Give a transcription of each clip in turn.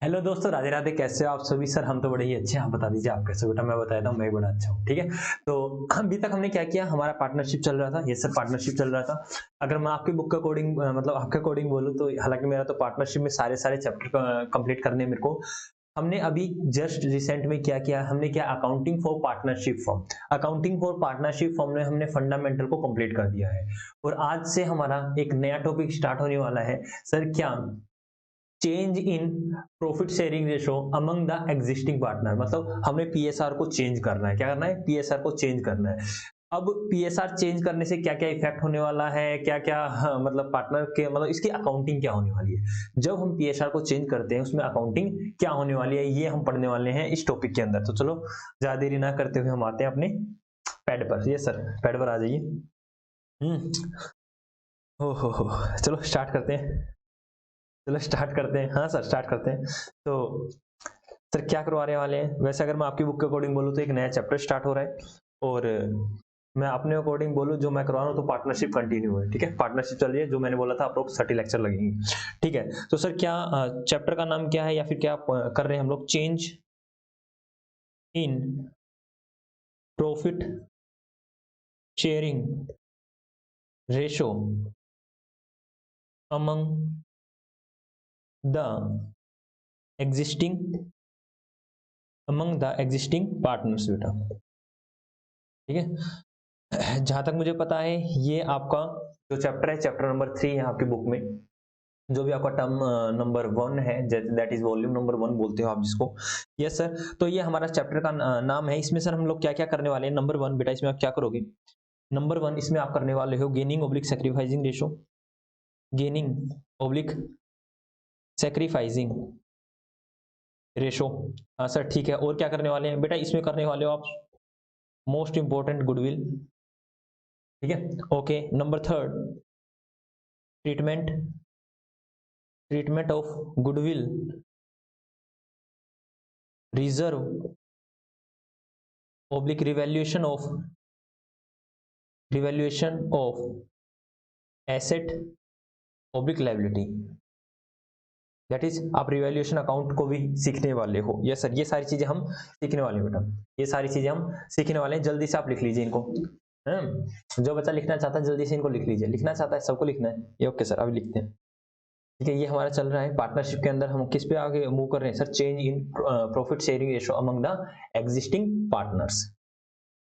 Hello दोस्तों, राधे राधे। कैसे हो आप सभी? सर हम तो बड़े ही अच्छे हैं। आप बता दीजिए आप कैसे हो? बेटा मैं बताता हूँ, मैं भी बड़ा अच्छा हूँ। ठीक है, तो अभी तक हमने क्या किया, हमारा पार्टनरशिप चल रहा था। ये सर पार्टनरशिप चल रहा था। अगर मैं आपकी बुक के अकॉर्डिंग मतलब आपके अकॉर्डिंग बोलूँ तो हालांकि मेरा तो पार्टनरशिप में सारे सारे चैप्टर कंप्लीट करने हैं मेरे को। हमने अभी जस्ट रिसेंट में क्या किया, हमने क्या accounting for partnership form. Accounting for partnership form में हमने फंडामेंटल को कंप्लीट कर दिया है। और आज से हमारा एक नया टॉपिक स्टार्ट होने वाला है। सर क्या? Change in profit sharing ratio among the existing partner. मतलब हमें पीएसआर को चेंज करना है। क्या करना है? पीएसआर को चेंज करना है। अब पीएसआर चेंज करने से क्या क्या इफेक्ट होने वाला है, क्या क्या मतलब पार्टनर के मतलब इसकी अकाउंटिंग क्या होने वाली है जब हम पीएसआर को चेंज करते हैं, उसमें अकाउंटिंग क्या होने वाली है, ये हम पढ़ने वाले हैं इस टॉपिक के अंदर। तो चलो ज्यादा देरी ना करते हुए हम आते हैं अपने पैड पर। ये सर पैड पर आ जाइए। हम्म। हो चलो स्टार्ट करते हैं। चलो स्टार्ट करते हैं। हाँ सर स्टार्ट करते हैं। तो सर क्या करवाने वाले हैं? वैसे अगर मैं आपकी बुक के अकॉर्डिंग बोलूँ तो एक नया चैप्टर स्टार्ट हो रहा है। और मैं अपने अकॉर्डिंग बोलूँ जो मैं करवा रहा हूँ तो पार्टनरशिप कंटिन्यू है। ठीक है, पार्टनरशिप चल रही है। जो मैंने बोला था अप्रोक्स 30 लेक्चर लगेंगे। ठीक है, तो सर क्या चैप्टर का नाम क्या है या फिर क्या कर रहे हैं हम लोग? Change in profit sharing ratio among the existing partners. बेटा ठीक है, जहां तक मुझे पता है ये आपका जो चैप्टर है चैप्टर नंबर 3 है आपकी बुक में। जो भी आपका टर्म नंबर 1 है, दैट इज वॉल्यूम नंबर 1 बोलते हो आप जिसको। यस सर, तो ये हमारा चैप्टर का नाम है। इसमें सर हम लोग क्या क्या करने वाले हैं? नंबर 1 बेटा इसमें आप क्या करोगे? नंबर 1 इसमें आप करने वाले हो gaining oblique sacrificing ratio. Gaining oblique sacrificing ratio. हाँ सर ठीक है। और क्या करने वाले हैं बेटा? इसमें करने वाले हो आप मोस्ट इंपॉर्टेंट गुडविल। ठीक है, okay. Number 3 treatment treatment of goodwill reserve oblique revaluation of asset oblique liability. That is आप रिवैल्यूएशन अकाउंट को भी सीखने वाले हो। यस सर, ये सारी चीजें हम सीखने वाले हैं बेटा। ये सारी चीजें हम सीखने वाले हैं। जल्दी से आप लिख लीजिए इनको। जो बच्चा लिखना चाहता है जल्दी से इनको लिख लीजिए। लिखना चाहता है सबको लिखना है ये। ओके सर, अभी लिखते हैं। ठीक है, ये हमारा चल रहा है पार्टनरशिप के अंदर। हम किस पे आगे मूव कर रहे हैं sir? Change in profit sharing ratio among the existing partners.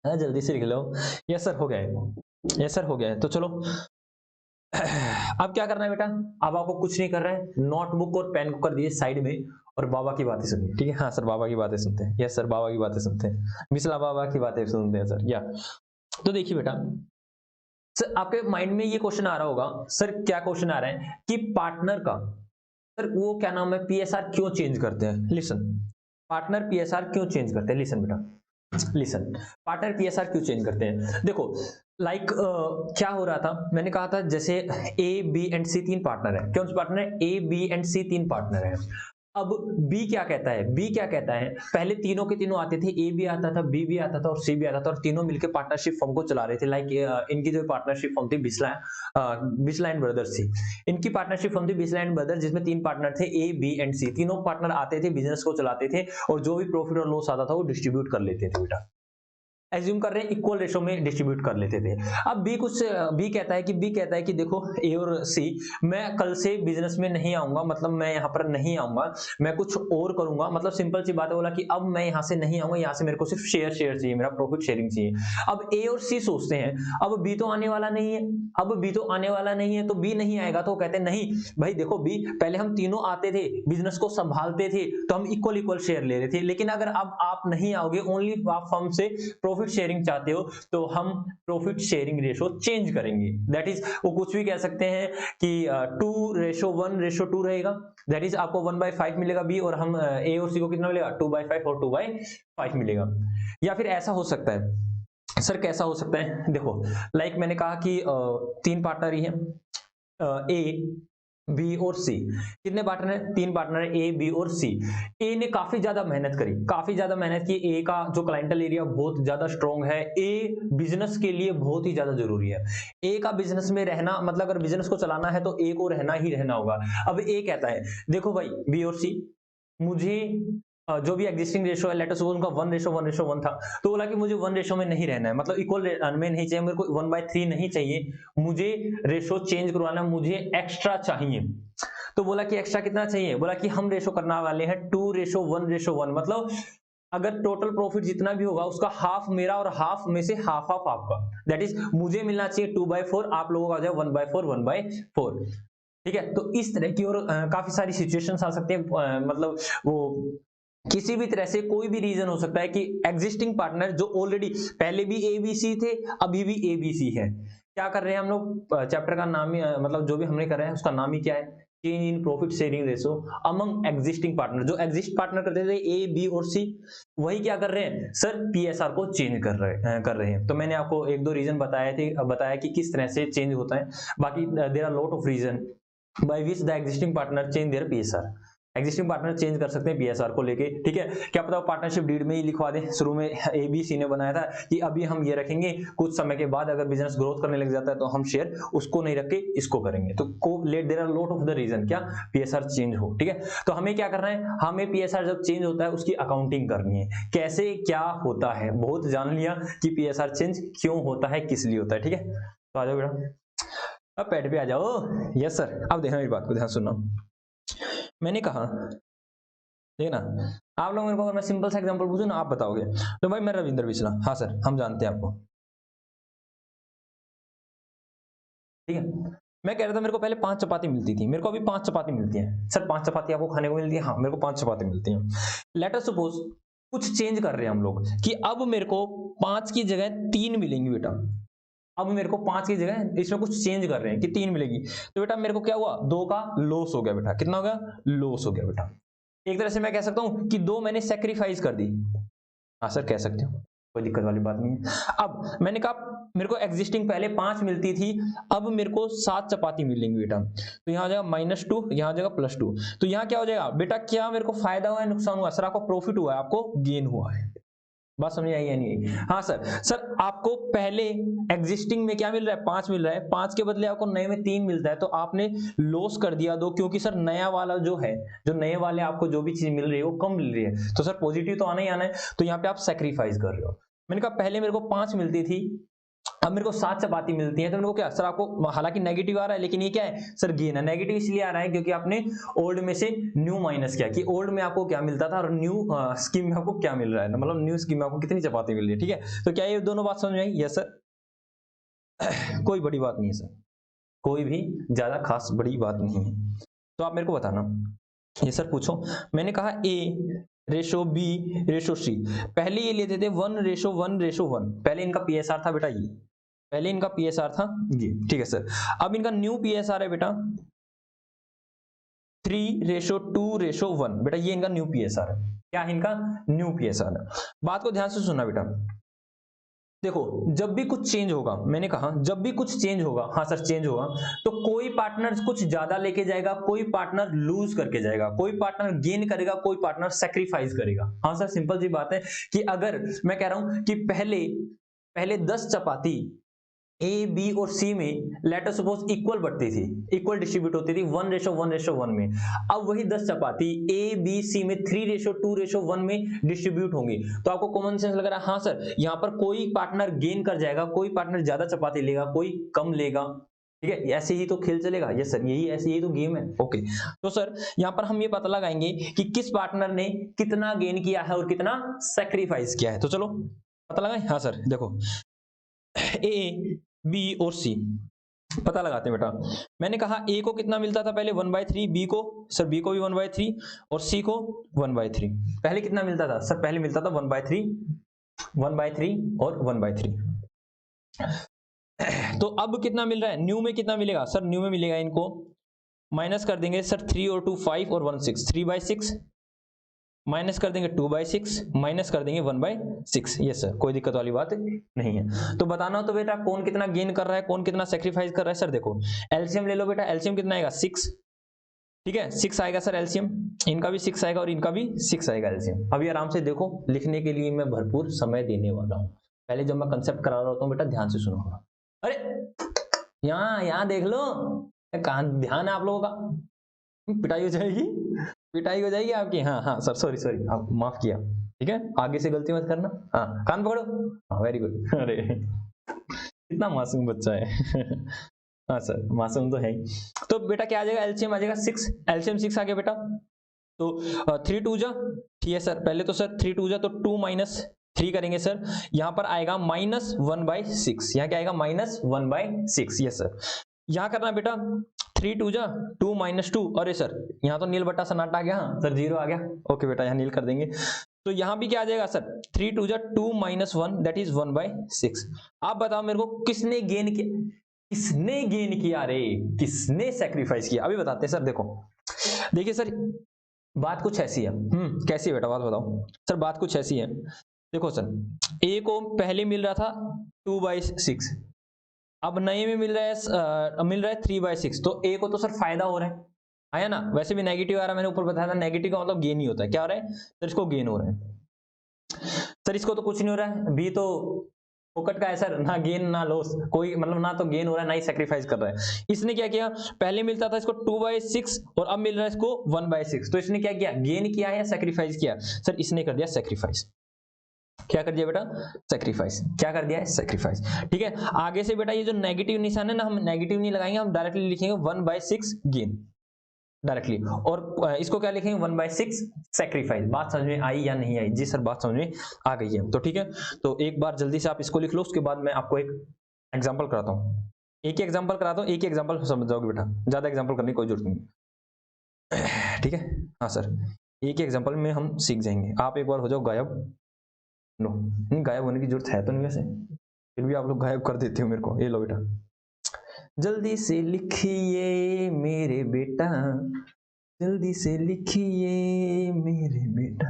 जल्दी से लिख लो। यस सर हो गया है। यस सर हो गया है। तो चलो अब क्या करना है बेटा? अब आपको कुछ नहीं कर रहा है, नोटबुक और पेन को कर दिए साइड में और बाबा की बातें सुनिए। ठीक है, हाँ सर बाबा की बातें सुनते हैं। यस सर बाबा की बातें सुनते हैं, मिसला बाबा की बातें सुनते हैं सर। या तो देखिए बेटा, सर आपके माइंड में ये क्वेश्चन आ रहा होगा। सर क्या क्वेश्चन आ रहा है कि पार्टनर का सर वो क्या नाम है पीएसआर क्यों चेंज करते हैं? लिसन, पार्टनर पीएसआर क्यों चेंज करते हैं? लिसन बेटा, लिसन। पार्टनर पीएसआर क्यों चेंज करते हैं? देखो लाइक क्या हो रहा था, मैंने कहा था जैसे A B and C 3 partner है। कौन से पार्टनर है? A B and C 3 partner है। अब बी क्या कहता है? बी क्या कहता है? पहले तीनों के तीनों आते थे, ए भी आता था, बी भी आता था और सी भी आता था, और तीनों मिलकर पार्टनरशिप फर्म को चला रहे थे। लाइक इनकी जो पार्टनरशिप फर्म थी बिस्ला एंड ब्रदर्स थी। इनकी पार्टनरशिप फर्म थी बिस्ला एंड ब्रदर्स, जिसमें 3 पार्टनर थे, ए बी एंड सी। तीनों पार्टनर आते थे, बिजनेस को चलाते थे और जो भी प्रॉफिट और लॉस आता था वो डिस्ट्रीब्यूट कर लेते थे बेटा। एज्यूम कर रहे हैं इक्वल रेशो में डिस्ट्रीब्यूट कर लेते थे। अब बी कहता है कि देखो ए और सी, मैं कल से बिजनेस में नहीं आऊंगा, मतलब मैं यहाँ पर नहीं आऊंगा, मैं कुछ और करूंगा। मतलब सिंपल सी बात है, बोला कि अब मैं यहाँ से नहीं आऊंगा, यहाँ से मेरे को सिर्फ शेयर चाहिए, मेरा प्रॉफिट शेयरिंग चाहिए। अब ए और सी सोचते हैं अब बी तो आने वाला नहीं है, अब बी तो आने वाला नहीं है तो बी नहीं आएगा। तो कहते हैं नहीं भाई देखो बी, पहले हम तीनों आते थे, बिजनेस को संभालते थे तो हम इक्वल शेयर ले रहे थे, लेकिन अगर अब आप नहीं आओगे, ओनली आप फर्म से प्रॉफिट शेयरिंग चाहते हो, तो हम प्रॉफिट शेयरिंग रेशो चेंज करेंगे। दैट इज वो कुछ भी कह सकते हैं कि 2:1:2 रहेगा। दैट इज आपको 1/5 मिलेगा बी, और हम ए और सी को कितना मिलेगा? 2/5 और 2/5 मिलेगा। या फिर ऐसा हो सकता है सर, कैसा हो सकता है? देखो लाइक मैंने कहा कि 3 पार्टनर ही हैं, ए बी और सी। कितने पार्टनर है? 3 पार्टनर है, ए बी और सी। ए ने काफी ज्यादा मेहनत करी, काफी ज्यादा मेहनत की। ए का जो क्लाइंटल एरिया बहुत ज्यादा स्ट्रॉन्ग है, ए बिजनेस के लिए बहुत ही ज्यादा जरूरी है। ए का बिजनेस में रहना मतलब अगर बिजनेस को चलाना है तो ए को रहना ही रहना होगा। अब ए कहता है देखो भाई बी और सी, मुझे जो भी एग्जिस्टिंग रेशो है, लेट अस सपोज उनका 1:1:1 था, तो बोला कि मुझे 1 रेशो में नहीं रहना है, मतलब इक्वल में नहीं चाहिए, मेरे को 1/3 नहीं चाहिए, मुझे रेशो चेंज करवाना, मुझे एक्स्ट्रा चाहिए। तो बोला कि एक्स्ट्रा कितना चाहिए, बोला कि हम रेशो करने वाले हैं 2:1:1, मतलब अगर टोटल प्रॉफिट जितना भी होगा उसका हाफ मेरा और हाफ में से हाफ हाफ आपका, दैट इज मुझे मिलना चाहिए 2/4, आप लोगों का हो जाए 1/4 1/4। ठीक है, तो इस तरह की और काफी सारी सिचुएशंस आ सकती हैं, मतलब वो किसी भी तरह से कोई भी रीजन हो सकता है कि एग्जिस्टिंग पार्टनर जो ऑलरेडी पहले भी एबीसी थे, अभी भी एबीसी है, क्या कर रहे हैं हम लोग, चैप्टर का नाम ही मतलब जो भी हमने कर रहे हैं उसका नाम ही क्या है, change in profit sharing ratio among existing partner. जो एग्जिस्ट पार्टनर करते थे ए बी और सी, वही क्या कर रहे हैं सर, पीएसआर को चेंज कर रहे हैं। तो मैंने आपको एक दो रीजन बताया कि किस तरह से चेंज होता है, बाकी there are lot of reason by which the existing partner change their PSR. Existing partner change कर सकते हैं पीएसआर को लेके, ठीक है, क्या पता पार्टनरशिप डीड में ही लिखवा दें, शुरू में एबीसी ने बनाया था कि अभी हम ये रखेंगे, कुछ समय के बाद अगर बिजनेस ग्रोथ करने लग जाता है तो हम शेयर उसको नहीं रख के इसको करेंगे। तो let there are lot of the reason क्या पीएसआर चेंज हो, ठीक है। तो हमें क्या करना है, हमें पीएसआर जब चेंज होता है उसकी अकाउंटिंग करनी है, कैसे क्या होता है, बहुत जान लिया कि पीएसआर चेंज क्यों होता है, किस लिए होता है, ठीक है। तो आ जाओ बेटा, अब पैड पे आ जाओ। यस सर, अब देखना मेरी बात को ध्यान सुनना। मैंने कहा, ठीक है ना, आप लोग मेरे को अगर मैं सिंपल सा एग्जांपल पूछूं ना, आप बताओगे तो भाई मैं रविंद्र बिस्ला, हाँ सर हम जानते हैं आपको, ठीक है। मैं कह रहा था मेरे को पहले 5 चपाती मिलती थी, मेरे को अभी 5 चपाती मिलती हैं। सर 5 चपाती आपको खाने को मिलती है, हाँ मेरे को 5 चपाती मिलती हैं। लेट अस सपोज कुछ चेंज कर रहे हैं हम लोग कि अब मेरे को 5 की जगह 3 मिलेंगी बेटा, अब मेरे को 5 की जगह इसमें कुछ चेंज कर रहे हैं कि 3 मिलेगी, तो बेटा मेरे को क्या हुआ, 2 का लॉस हो गया बेटा, कितना हो गया, लॉस हो गया बेटा। एक तरह से मैं कह सकता हूं कि 2 मैंने सेक्रीफाइस कर दी, हाँ सर कह सकते हो, कोई दिक्कत वाली बात नहीं है। अब मैंने कहा मेरे को एग्जिस्टिंग पहले 5 मिलती थी, अब मेरे को 7 चपाती मिलेंगी बेटा, तो यहाँ हो जाएगा -2, यहाँ हो जाएगा +2, तो यहाँ क्या हो जाएगा बेटा, क्या मेरे को फायदा हुआ है नुकसान हुआ, सर आपको प्रॉफिट हुआ है, आपको गेन हुआ है, बात समझ आई या नहीं आई? हाँ सर, सर आपको पहले एग्जिस्टिंग में क्या मिल रहा है, 5 मिल रहा है, 5 के बदले आपको नए में 3 मिलता है, तो आपने लॉस कर दिया 2, क्योंकि सर नया वाला जो है, जो नए वाले आपको जो भी चीज मिल रही है वो कम मिल रही है, तो सर पॉजिटिव तो आना ही आना है, तो यहाँ पे आप सेक्रीफाइस कर रहे हो। मैंने कहा पहले मेरे को 5 मिलती थी, अब मेरे को 7 चपाती मिलती है, तो मेरे को क्या सर, आपको हालांकि नेगेटिव आ रहा है लेकिन ये क्या है सर, गेन है। नेगेटिव इसलिए आ रहा है क्योंकि आपने ओल्ड में से न्यू माइनस किया, कि ओल्ड में आपको क्या मिलता था और न्यू स्कीम में आपको क्या मिल रहा है, मतलब न्यू स्कीम में आपको कितनी चपाती मिल रही है, ठीक है। तो क्या ये दोनों बात समझ में आई? Yes sir. कोई बड़ी बात नहीं है सर, कोई भी ज्यादा खास बड़ी बात नहीं है, तो आप मेरे को बताना। ये सर पूछो, मैंने कहा A:B:C, पहले ये लेते थे 1:1:1, पहले इनका पीएसआर था बेटा ये, पहले इनका पीएसआर था ये, ठीक है सर। अब इनका न्यू पीएसआर है बेटा 3:2:1, बेटा ये इनका न्यू पीएसआर है, क्या है इनका न्यू पीएसआर है। बात को ध्यान से सुनना बेटा, देखो जब भी कुछ चेंज होगा, मैंने कहा जब भी कुछ चेंज होगा, हाँ सर चेंज होगा, तो कोई पार्टनर कुछ ज्यादा लेके जाएगा, कोई पार्टनर लूज करके जाएगा, कोई पार्टनर गेन करेगा, कोई पार्टनर सेक्रीफाइस करेगा। हाँ सर सिंपल सी बात है कि अगर मैं कह रहा हूं कि पहले 10 चपाती ए बी और सी में लेट अस सपोज इक्वल बढ़ती थी, इक्वल डिस्ट्रीब्यूट होती थी 1:1:1 में, अब वही 10 चपाती ए बी सी में 3:2:1 में डिस्ट्रीब्यूट होंगी, तो आपको कॉमन सेंस लग रहा है हाँ सर, यहाँ पर कोई पार्टनर गेन कर जाएगा, कोई पार्टनर ज्यादा चपाती लेगा, कोई कम लेगा, ठीक है, ऐसे ही तो खेल चलेगा। यस सर, यही ऐसे यही तो गेम है। ओके, तो सर यहाँ पर हम ये पता लगाएंगे कि किस पार्टनर ने कितना गेन किया है और कितना सेक्रीफाइस किया है, तो चलो पता लगाएं। हाँ सर देखो, ए बी और सी पता लगाते हैं बेटा। मैंने कहा ए को कितना मिलता था पहले 1/3, बी को सर बी को भी 1/3 और सी को 1/3। पहले कितना मिलता था सर, पहले मिलता था 1/3 और 1/3। तो अब कितना मिल रहा है, न्यू में कितना मिलेगा सर, न्यू में मिलेगा इनको माइनस कर देंगे सर 3 और 2 5 और 1 6, 3/6 माइनस कर देंगे 2/6 माइनस कर देंगे 1/6। यस सर, कोई दिक्कत वाली बात नहीं है। तो बताना हो तो बेटा कौन कितना गेन कर रहा है, कौन कितना सेक्रीफाइस कर रहा है। सर देखो एलसीएम ले लो बेटा, एलसीएम कितना आएगा 6, ठीक है 6 आएगा सर एलसीएम, इनका भी 6 आएगा और इनका भी 6 आएगा एलसीएम। अभी आराम से देखो, लिखने के लिए मैं भरपूर समय देने वाला हूँ, पहले जब मैं कंसेप्ट करा रहा होता हूँ बेटा ध्यान से सुनो। अरे यहाँ देख लो, कहाँ ध्यान है आप लोगों का, पिटाई हो जाएगी। पिटाई हो जाएगी आपकी। हाँ हाँ सर, सॉरी सॉरी, आप माफ किया, ठीक है, आगे से गलती मत करना। हाँ कान पकड़ो, हाँ वेरी गुड। अरे कितना मासूम बच्चा है। हाँ सर मासूम तो है ही। तो बेटा क्या आ जाएगा, एलसीएम आ जाएगा 6, एलसीएम 6 आ गया बेटा। तो 3 टू जा, ठीक है सर, पहले तो सर 3 टू जा तो 2 माइनस 3 करेंगे सर, यहां पर आएगा -1/6, यहाँ क्या आएगा -1/6, यस सर। यहाँ करना बेटा 3 टू जा 2 माइनस 2, अरे सर यहाँ तो नील बट्टा सन्नाटा आ गया, हाँ सर 0 आ गया, ओके बेटा यहाँ नील कर देंगे। तो यहाँ भी क्या आ जाएगा सर, 3 टू जा 2 माइनस 1 दैट इज 1/6। आप बताओ मेरे को किसने गेन किया, किसने गेन किया रे, किसने सेक्रीफाइस किया, अभी बताते हैं सर। देखो देखिए सर बात कुछ ऐसी है, कैसी है बेटा बात बताओ सर। बात कुछ ऐसी है, देखो सर ए को पहले मिल रहा था 2/6, अब नए में मिल रहा है 3/6, तो ए को तो सर फायदा हो रहा है, आया ना। वैसे भी नेगेटिव आ रहा है, मैंने ऊपर बताया था नेगेटिव का मतलब गेन ही होता है, क्या हो रहा है सर, इसको गेन हो रहा है। सर इसको तो कुछ नहीं हो रहा है, बी तो फोकट का है सर, ना गेन ना लॉस, कोई मतलब ना तो गेन हो रहा है ना ही सेक्रीफाइस कर रहा है। इसने क्या किया, पहले मिलता था इसको 2/6 और अब मिल रहा है इसको 1/6, तो इसने क्या किया, गेन किया है या सेक्रीफाइस किया, सर इसने कर दिया सेक्रीफाइस। क्या कर दिया बेटा, सेक्रीफाइस, क्या कर दिया है, सेक्रीफाइस, ठीक है। आगे से बेटा ये जो नेगेटिव निशान है ना, हम नेगेटिव नहीं लगाएंगे, हम डायरेक्टली लिखेंगे 1/6 गेन डायरेक्टली, और इसको क्या लिखेंगे 1/6 सेक्रीफाइस। बात समझ में आई या नहीं आई, जी सर बात समझ में आ गई है, तो ठीक है। तो एक बार जल्दी से आप इसको लिख लो, उसके बाद मैं आपको एक एग्जांपल कराता हूँ, एक ही एग्जांपल कराता हूँ, एक ही एग्जांपल समझ जाओगे बेटा, ज्यादा एग्जांपल करने की कोई जरूरत नहीं, ठीक है। हाँ सर एक ही एग्जांपल में हम सीख जाएंगे, आप एक बार हो जाओ गायब। नो नहीं, गायब होने की जरूरत है तो नहीं वैसे, फिर भी आप लोग गायब कर देते हो मेरे को। ये लो बेटा, जल्दी से लिखिए मेरे बेटा, जल्दी से लिखिए मेरे बेटा,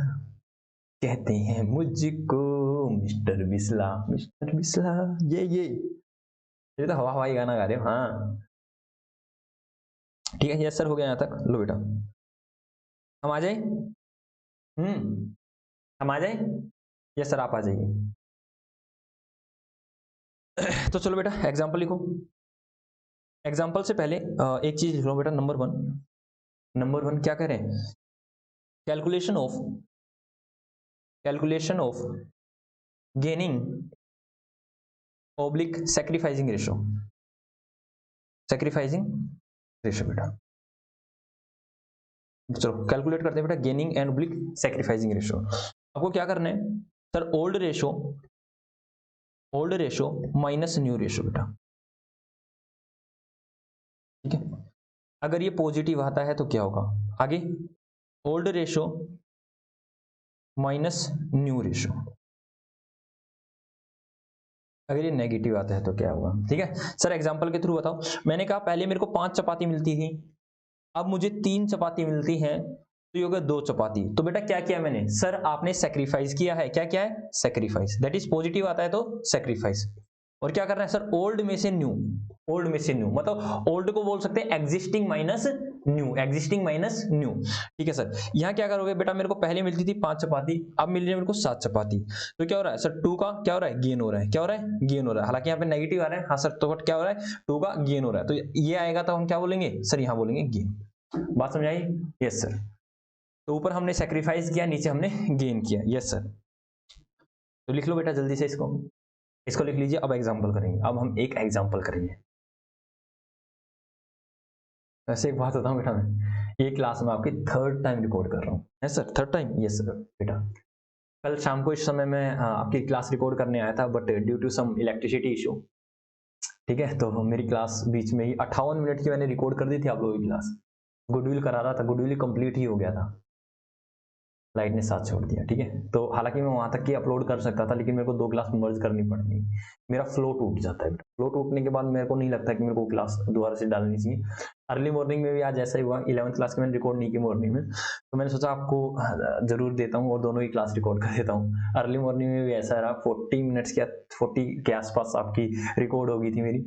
कहते हैं मुझको मिस्टर बिस्ला, मिस्टर बिस्ला, ये तो हवा हवाई गाना गा रहे हो, हाँ ठीक है। यस सर हो गया यहाँ तक, लो बेटा हम आ जाए, हम आ जाए, यस सर आप आ जाइए। तो चलो बेटा एग्जाम्पल लिखो, एग्जाम्पल से पहले एक चीज लिख लो बेटा, नंबर वन क्या कह रहे हैं, calculation of gaining oblique sacrificing ratio बेटा। चलो कैलकुलेट करते हैं बेटा, gaining and oblique sacrificing ratio. आपको क्या करना है sir, old ratio minus new ratio बेटा, ठीक है। अगर ये पॉजिटिव आता है तो क्या होगा, आगे old ratio minus new ratio, अगर ये नेगेटिव आता है तो क्या होगा, ठीक है सर। एग्जांपल के थ्रू बताओ, मैंने कहा पहले मेरे को 5 चपाती मिलती थी, अब मुझे 3 चपाती मिलती है, तो ये हो गया 2 चपाती। तो बेटा क्या किया मैंने, सर आपने सेक्रीफाइस किया है, क्या किया है, सेक्रीफाइस, दैट इज पॉजिटिव आता है तो सेक्रीफाइस। और क्या करना है सर, ओल्ड में से न्यू, ओल्ड में से न्यू मतलब ओल्ड को बोल सकते हैं existing minus new, existing minus new, ठीक है सर। यहाँ क्या करोगे बेटा, मेरे को पहले मिलती थी 5 चपाती, अब मिल रही है मेरे को 7 चपाती, तो क्या हो रहा है सर, 2 का क्या हो रहा है, गेन हो रहा है, क्या हो रहा है, गेन हो रहा है। हालांकि यहाँ पे नेगेटिव आ रहा है, हाँ सर, तो क्या हो रहा है, 2 का गेन हो रहा है, तो ये आएगा तो हम क्या बोलेंगे सर, यहाँ बोलेंगे गेन। बात समझ आई, यस सर। तो ऊपर हमने सेक्रीफाइस किया, नीचे हमने गेन किया, यस सर। तो लिख लो बेटा जल्दी से इसको लिख लीजिए। अब एग्जांपल करेंगे, अब हम एक एग्जांपल करेंगे। वैसे एक बात बताऊं बेटा, मैं ये क्लास में आपकी 3rd टाइम रिकॉर्ड कर रहा हूँ, है sir, 3rd time, yes sir बेटा। कल शाम को इस समय मैं आपकी क्लास रिकॉर्ड करने आया था, but due to some electricity issue, ठीक है, तो मेरी क्लास बीच में ही 58 मिनट की मैंने रिकॉर्ड कर दी थी आप लोगों की क्लास। गुडविल करा रहा था, गुडविल कंप्लीट ही हो गया था, लाइट ने साथ छोड़ दिया, ठीक है। तो हालांकि मैं वहां तक की अपलोड कर सकता था, लेकिन मेरे को 2 क्लास मर्ज करनी पड़ती, मेरा फ्लो टूट जाता है। फ्लो टूटने के बाद मेरे को नहीं लगता कि मेरे को क्लास दोबारा से डालनी चाहिए। अर्ली मॉर्निंग में भी आज ऐसा ही हुआ, 11th क्लास की मैंने रिकॉर्ड नहीं की मॉर्निंग में, तो मैंने सोचा आपको जरूर देता हूँ और दोनों ही क्लास रिकॉर्ड कर देता हूँ। अर्ली मॉर्निंग में भी ऐसा रहा, 40 मिनट्स के 40 के आसपास आपकी रिकॉर्ड होगी थी मेरी।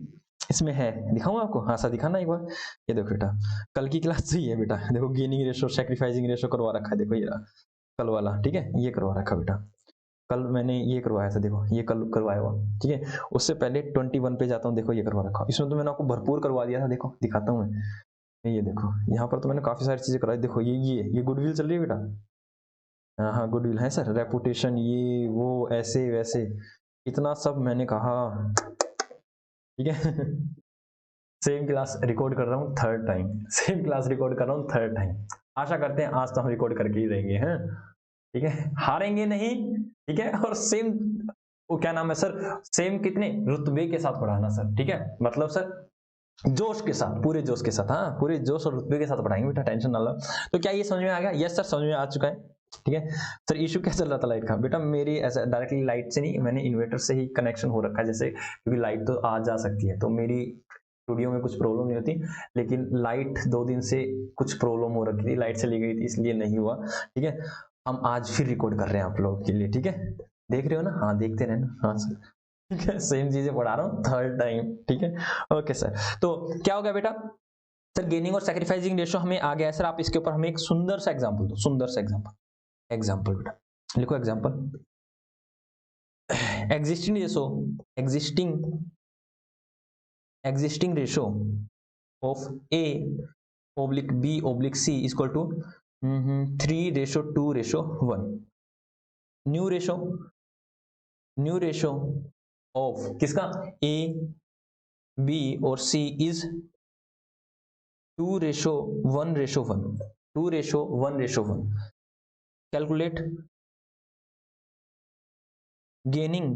इसमें है, दिखाऊं आपको, हाँ सर दिखाना एक बार, ये देखो बेटा कल की क्लास सही है बेटा, देखो गेनिंग रेशो सैक्रिफाइसिंग रेशो करवा रखा है, देखो ये रहा कल वाला, ठीक है, ये करवा रखा बेटा, कल मैंने ये करवाया था, देखो ये कल करवाया हुआ, ठीक है। उससे पहले 21 पे जाता हूँ, देखो ये करवा रखा, इसमें तो मैंने आपको भरपूर करवा दिया था, देखो दिखाता हूँ मैं, ये देखो यहाँ पर तो मैंने काफी सारी चीजें कराई। देखो ये गुडविल चल रही है बेटा। हाँ हाँ गुडविल है सर, रेपुटेशन, ये वो ऐसे वैसे इतना सब मैंने कहा, ठीक है। सेम क्लास रिकॉर्ड कर रहा हूँ third time, same class record कर रहा हूँ थर्ड टाइम। आशा करते हैं आज तो हम रिकॉर्ड करके ही रहेंगे हैं, ठीक है, हारेंगे नहीं, ठीक है। और सेम वो क्या नाम है सर, सेम कितने रुतबे के साथ पढ़ाना सर, ठीक है, मतलब सर जोश के साथ, पूरे जोश के साथ, हाँ पूरे जोश और रुतबे के साथ पढ़ाएंगे बेटा, टेंशन ना लो। तो क्या ये समझ में आ गया? यस सर समझ में आ चुका है, ठीक है। सर इशू क्या चल रहा था लाइट का? बेटा मेरी ऐसा डायरेक्टली लाइट से नहीं, मैंने इन्वर्टर से ही कनेक्शन हो रखा है, जैसे क्योंकि लाइट तो आ जा सकती है, तो मेरी स्टूडियो में कुछ प्रॉब्लम नहीं होती, लेकिन लाइट 2 दिन से कुछ प्रॉब्लम हो रखी थी, लाइट चली गई थी, इसलिए नहीं हुआ, ठीक है। हम आज फिर रिकॉर्ड कर रहे हैं आप लोगों के लिए, ठीक है, देख रहे हो ना? हाँ देखते रहना, हाँ सर, ठीक है, सेम चीजें पढ़ा रहा हूँ थर्ड टाइम, ठीक है। ओके सर, तो क्या हो गया बेटा सर, गेनिंग और सैक्रिफाइसिंग रेशो हमें आ गया है सर। आप इसके ऊपर हमें एक सुंदर सा एग्जांपल दो, सुंदर सा एग्जांपल, एग्जांपल बेटा लिखो example. Existing ratio, existing ratio of A oblique B oblique C is equal to 3:2:1। New ratio of किसका, ए बी और C is 2:1:1, 2:1:1। Calculate gaining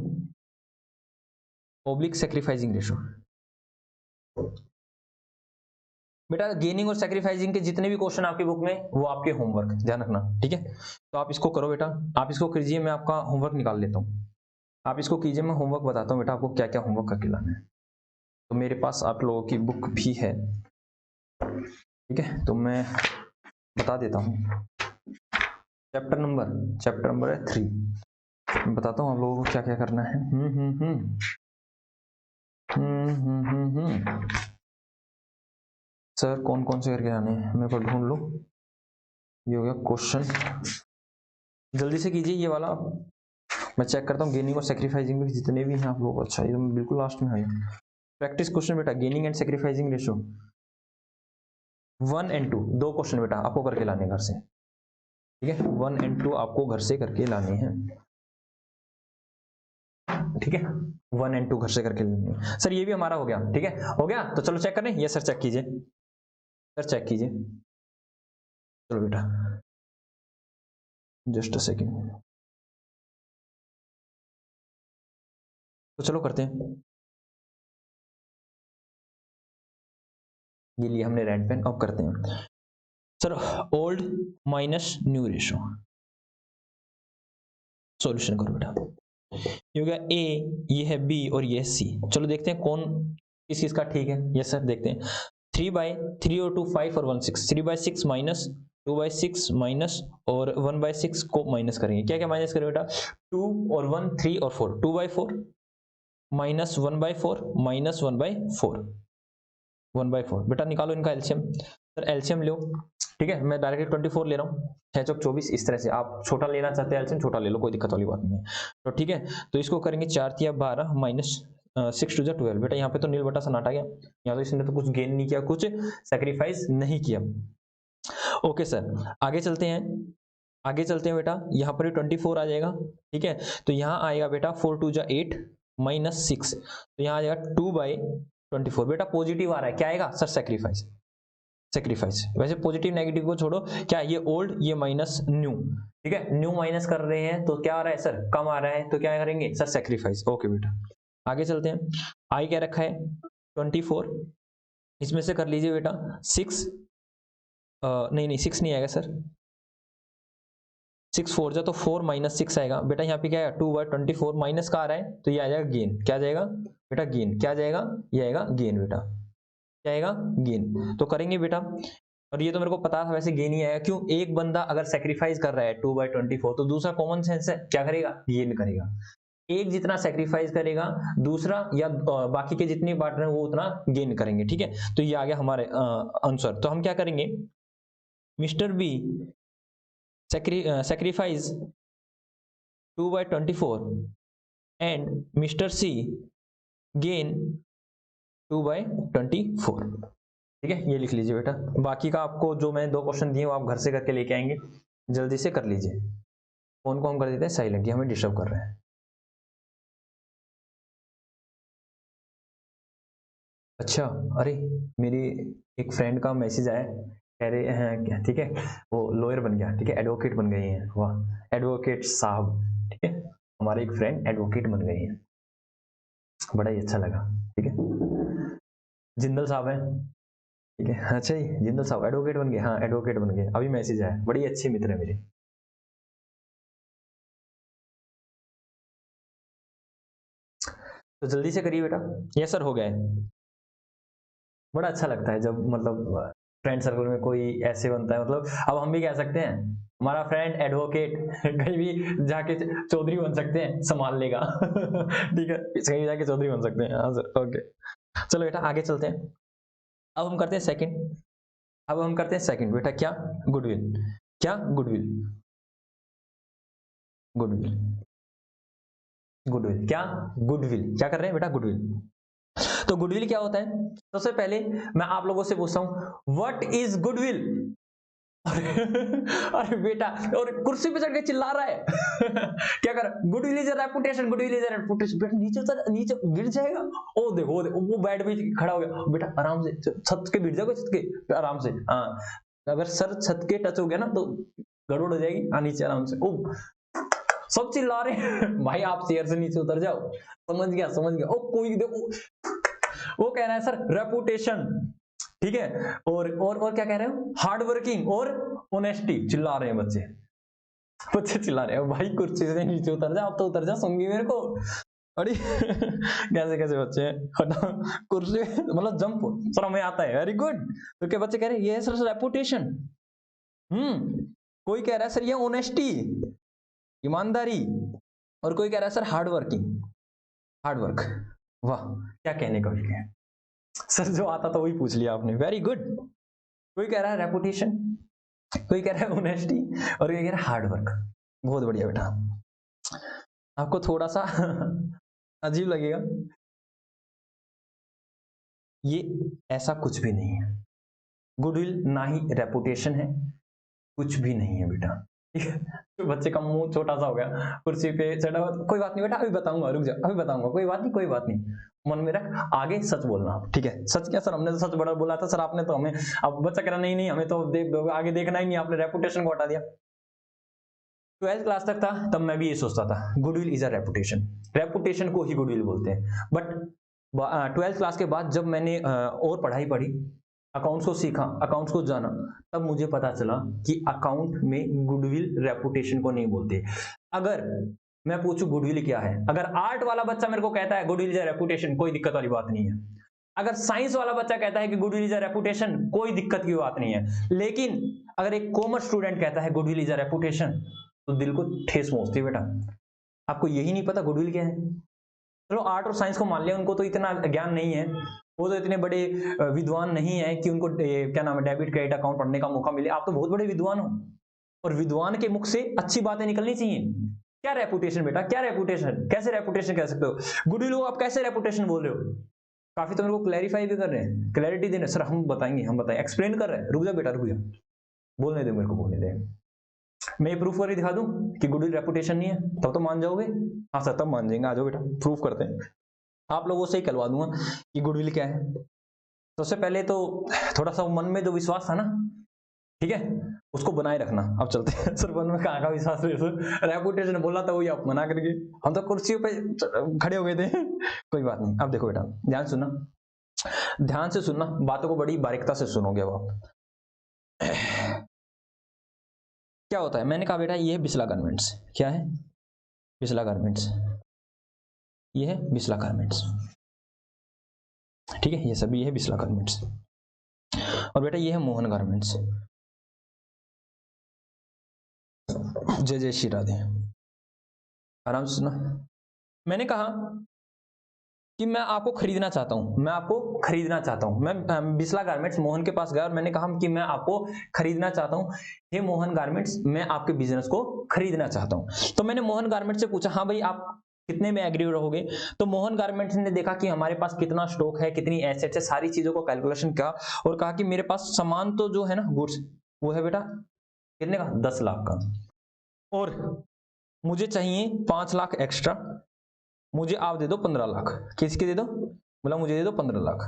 oblique sacrificing ratio. बेटा गेनिंग और सैक्रिफाइसिंग के जितने भी क्वेश्चन आपकी बुक में, वो आपके होमवर्क, ध्यान रखना, ठीक है। तो आप इसको करो बेटा, आप इसको कीजिए, मैं आपका होमवर्क निकाल लेता हूँ, आप इसको कीजिए, मैं होमवर्क बताता हूँ बेटा आपको क्या क्या होमवर्क करके लाना है। तो मेरे पास आप लोगों की बुक भी है, ठीक है, तो मैं बता देता हूँ। चैप्टर नंबर है 3, मैं बताता हूँ आप लोगों को क्या क्या करना है। सर कौन कौन से करके आने हैं मेरे को ढूंढ लो। ये हो गया क्वेश्चन, जल्दी से कीजिए ये वाला, मैं चेक करता हूँ गेनिंग और सैक्रिफाइसिंग में जितने भी हैं आप लोग। अच्छा ये बिल्कुल लास्ट में है प्रैक्टिस क्वेश्चन बेटा, गेनिंग एंड सैक्रिफाइसिंग रेशो 1 और 2, 2 क्वेश्चन बेटा आपको करके लाने घर से, ठीक है, 1 और 2 आपको घर से करके लाने हैं, ठीक है, 1 और 2 घर से करके लेंगे। सर ये भी हमारा हो गया, ठीक है, हो गया, तो चलो चेक करें। ये सर चेक कीजिए, सर चेक कीजिए, चलो बेटा जस्ट अ सेकेंड, तो चलो करते हैं। ये लिए हमने रेड पेन, अब करते हैं sir old minus new ratio. Solution करो बेटा, ये हो गया ए, ये है बी और ये है सी। चलो देखते हैं कौन किस चीज का ठीक है। यस सर देखते हैं, 3/3 और 2 5 और 1 6, 3/6 माइनस 2/6 माइनस और 1/6 को माइनस करेंगे। क्या क्या माइनस करेंगे बेटा, 2 और 1 3 और 4, 2/4 माइनस 1/4 माइनस 1/4, 1/4 बेटा निकालो इनका एलसीएम। सर एलसीएम लो, ठीक है, मैं डायरेक्टली 24 ले रहा हूँ, 6 चौक 24, इस तरह से आप छोटा लेना चाहते हैं एलसीएम, छोटा ले लो, कोई दिक्कत वाली बात नहीं है। तो ठीक है, तो इसको करेंगे 4 तिया 12 माइनस 6 2 12। बेटा यहाँ पे तो नील बटा सन्नाटा गया, यहाँ तो इसने तो कुछ गेन नहीं किया, कुछ सैक्रिफाइस नहीं किया। ओके सर आगे चलते हैं, आगे चलते हैं बेटा, यहाँ पर 24 आ जाएगा, ठीक है, तो यहाँ आएगा बेटा 4 2 8 माइनस 6, तो यहाँ आ जाएगा 2/24। बेटा पॉजिटिव आ रहा है, क्या आएगा सर, सैक्रिफाइस, सैक्रिफाइस। वैसे पॉजिटिव नेगेटिव को छोड़ो, क्या ये ओल्ड ये माइनस न्यू, ठीक है, न्यू माइनस कर रहे हैं तो क्या आ रहा है सर, कम आ रहा है, तो क्या करेंगे सर, सैक्रिफाइस। ओके बेटा आगे चलते हैं, आई क्या रखा है 24, इसमें से कर लीजिए बेटा 6, नहीं 6 नहीं आएगा सर, 6 4 जा तो 4 माइनस 6 आएगा। बेटा यहाँ पे क्या है 2/24 माइनस का आ रहा है, तो ये आ जाएगा गेन, क्या आ जाएगा बेटा, गेन, क्या आ जाएगा, ये आएगा गेन बेटा, क्या आएगा गेन। तो करेंगे बेटा, और ये तो मेरे को पता था वैसे गेन ही आएगा, क्यों, एक बंदा अगर सेक्रीफाइस कर रहा है 2/24, तो दूसरा कॉमन सेंस है क्या करेगा, गेन करेगा। एक जितना सेक्रीफाइस करेगा, दूसरा या बाकी के जितने पार्टनर वो उतना गेन करेंगे, ठीक है। तो ये आ गया हमारे आंसर। तो हम क्या करेंगे, mister B sacrifice 2/24 and Mr. C gain 2/24। ठीक है, ये लिख लीजिए बेटा। बाकी का आपको जो मैं 2 क्वेश्चन दिए वो आप घर से करके लेके आएंगे, जल्दी से कर लीजिए। फोन को हम कर देते हैं साइलेंट, ये हमें डिस्टर्ब कर रहे हैं। अच्छा, अरे मेरी एक फ्रेंड का मैसेज आया, कह रहे हैं क्या, ठीक है, वो लॉयर बन गया, ठीक है, एडवोकेट बन गए हैं, वाह एडवोकेट साहब, ठीक है, हमारे एक फ्रेंड एडवोकेट बन गए हैं, बड़ा ही अच्छा लगा, ठीक है। जिंदल साहब हैं, ठीक है, अच्छा ही जिंदल साहब एडवोकेट बन गए, हाँ एडवोकेट बन गए, अभी मैसेज आया, बड़ी अच्छी मित्र है मेरी। तो जल्दी से करिए बेटा। यस सर, हो गए। बड़ा अच्छा लगता है जब मतलब फ्रेंड सर्कल में कोई ऐसे बनता है, मतलब अब हम भी कह सकते हैं हमारा फ्रेंड एडवोकेट कहीं भी जाके चौधरी बन सकते हैं, संभाल लेगा ठीक है, कहीं जाके चौधरी बन सकते हैं, हाँ सर, ओके। चलो बेटा आगे चलते हैं। अब हम करते हैं सेकंड, अब हम करते हैं सेकंड बेटा, क्या गुडविल, क्या गुडविल, गुडविल, गुडविल, क्या गुडविल, क्या कर रहे हैं बेटा, गुडविल। तो गुडविल क्या होता है? सबसे पहले मैं आप लोगों से पूछता हूं, व्हाट इज गुडविल? अरे बेटा, और कुर्सी पे चढ़ के चिल्ला रहा है क्या कर, goodwill is a reputation, goodwill is a reputation, बेटा नीचे उतर, नीचे गिर जाएगा। ओ देखो, ओ देखो वो बेड पे खड़ा हो गया, बेटा आराम से छत के गिर जाओगे, छत के आराम से, हाँ अगर सर छत के टच हो गया ना तो गड़बड़ हो जाएगी, हाँ नीचे आराम से। ओ सब चिल्ला रहे हैं भाई आप चेयर से नीचे उतर जाओ, समझ गया समझ गया। ओ कोई देखो, वो कह रहा है सर रेपुटेशन, ठीक है, और क्या कह रहे हो, हार्ड वर्किंग और ऑनेस्टी, चिल्ला रहे हैं बच्चे, बच्चे चिल्ला रहे हैं भाई कुर्सी से नीचे उतर जा, अब तो उतर जा, सुन गई मेरे को। अरे कैसे कैसे बच्चे हैं, कुर्सी मतलब जंप, सर हमें आता है, वेरी गुड। तो क्या बच्चे कह रहे हैं ये सर रेपुटेशन, कोई कह रहा है सर ये ऑनेस्टी, ईमानदारी, और कोई कह रहा है sir hard working, hard work. वाह, क्या कहने का है सर, जो आता था वही पूछ लिया आपने, वेरी गुड। कोई कह रहा है रेपुटेशन, कोई कह रहा है ऑनेस्टी, और कोई कह रहा है हार्ड वर्क। बहुत बढ़िया बेटा, आपको थोड़ा सा अजीब लगेगा, ये ऐसा कुछ भी नहीं है, गुडविल ना ही रेपुटेशन है, कुछ भी नहीं है बेटा, ठीक है। तो बच्चे का मुंह छोटा सा हो गया, कुर्सी पे चढ़ा हुआ, कोई बात नहीं बेटा अभी बताऊंगा, रुक जा अभी बताऊंगा, कोई बात नहीं कोई बात नहीं, मन में रख, आगे सच बोलना, ठीक है। सच क्या सर, हमने तो सच बड़ा बोला था सर, आपने तो हमें, अब बच्चा कह रहा नहीं नहीं हमें तो आगे देखना ही नहीं, आपने रेपुटेशन को हटा दिया। 12th क्लास तक था तब मैं भी ये सोचता था goodwill is a reputation, reputation को ही गुडविल बोलते हैं, बट 12th क्लास के बाद जब मैंने और पढ़ाई पढ़ी, अकाउंट्स को सीखा, अकाउंट्स को जाना, तब मुझे पता चला कि अकाउंट में गुडविल रेपुटेशन को नहीं बोलते। अगर मैं पूछूं गुडविल क्या है, अगर आर्ट वाला बच्चा मेरे को कहता है गुडविल इज अ रेपुटेशन, कोई दिक्कत वाली बात नहीं है। अगर साइंस वाला बच्चा कहता है कि गुडविल इज अ रेपुटेशन, कोई दिक्कत की बात नहीं है। लेकिन अगर एक कॉमर्स स्टूडेंट कहता है गुडविल इज अ रेपुटेशन, तो दिल को ठेस पहुंचती है बेटा। आपको यही नहीं पता गुडविल क्या है? चलो आर्ट और साइंस को मान लिया, उनको तो इतना ज्ञान नहीं है, वो तो इतने बड़े विद्वान नहीं है कि उनको क्या नाम है डेबिट क्रेडिट अकाउंट पढ़ने का मौका मिले। आप तो बहुत बड़े विद्वान हो, और विद्वान के मुख से अच्छी बातें निकलनी चाहिए। क्या रेपुटेशन बेटा, क्या रेपुटेशन, कैसे रेपुटेशन कह सकते हो गुडविल हो, आप कैसे रेपुटेशन बोल रहे हो? काफी तो मेरे को क्लैरिफाई भी कर रहे हैं, क्लैरिटी दे रहे हैं सर, हम बताएंगे हम बताएंगे, एक्सप्लेन कर रहे हैं, रुक जा बेटा रुक जा, बोलने दे मेरे को बोलने दे, मैं ये प्रूफ करके दिखा दूं कि गुडविल रेपुटेशन नहीं है, तब तो मान जाओगे। हाँ सर तब मान जाएंगे, आ जाओ बेटा प्रूफ करते हैं, आप लोगों से ही करवा दूंगा कि गुडविल क्या है। सबसे पहले तो थोड़ा सा मन में जो विश्वास था ना, ठीक है, उसको बनाए रखना। अब चलते हैं सर, मन में कहाँ का विश्वास है सर, रेपुटेशन बोला था वही आप मना करके, हम तो कुर्सियों पे खड़े हो गए थे कोई बात नहीं। अब देखो बेटा ध्यान सुनना, ध्यान से सुनना, बातों को बड़ी बारीकता से सुनोगे अब आप। क्या होता है, मैंने कहा बेटा ये है बिस्ला गारमेंट्स, क्या है बिस्ला गारमेंट्स, ये है बिस्ला गारमेंट्स, ठीक है, ये सभी है बिस्ला गारमेंट्स। और बेटा ये है मोहन गारमेंट्स, जय जय श्री राधे, आराम से सुना। मैंने कहा कि मैं आपको खरीदना चाहता हूं, मैं आपको खरीदना चाहता हूं, मैं बिस्ला गारमेंट्स मोहन के पास गया और मैंने कहा कि मैं आपको खरीदना चाहता हूं, हे मोहन गारमेंट्स मैं आपके बिजनेस को खरीदना चाहता हूं। तो मैंने मोहन गारमेंट्स से पूछा हाँ भाई आप कितने में एग्री रहोगे? तो मोहन गारमेंट्स ने देखा कि हमारे पास कितना स्टॉक है, कितनी एसेट्स है, सारी चीजों को कैलकुलेशन किया और कहा कि मेरे पास सामान तो जो है ना गुड्स, वो है बेटा कितने का, 10 लाख का, और मुझे चाहिए 5 लाख एक्स्ट्रा, मुझे आप दे दो 15 लाख। किसके दे दो? बोला मुझे दे दो 15 लाख।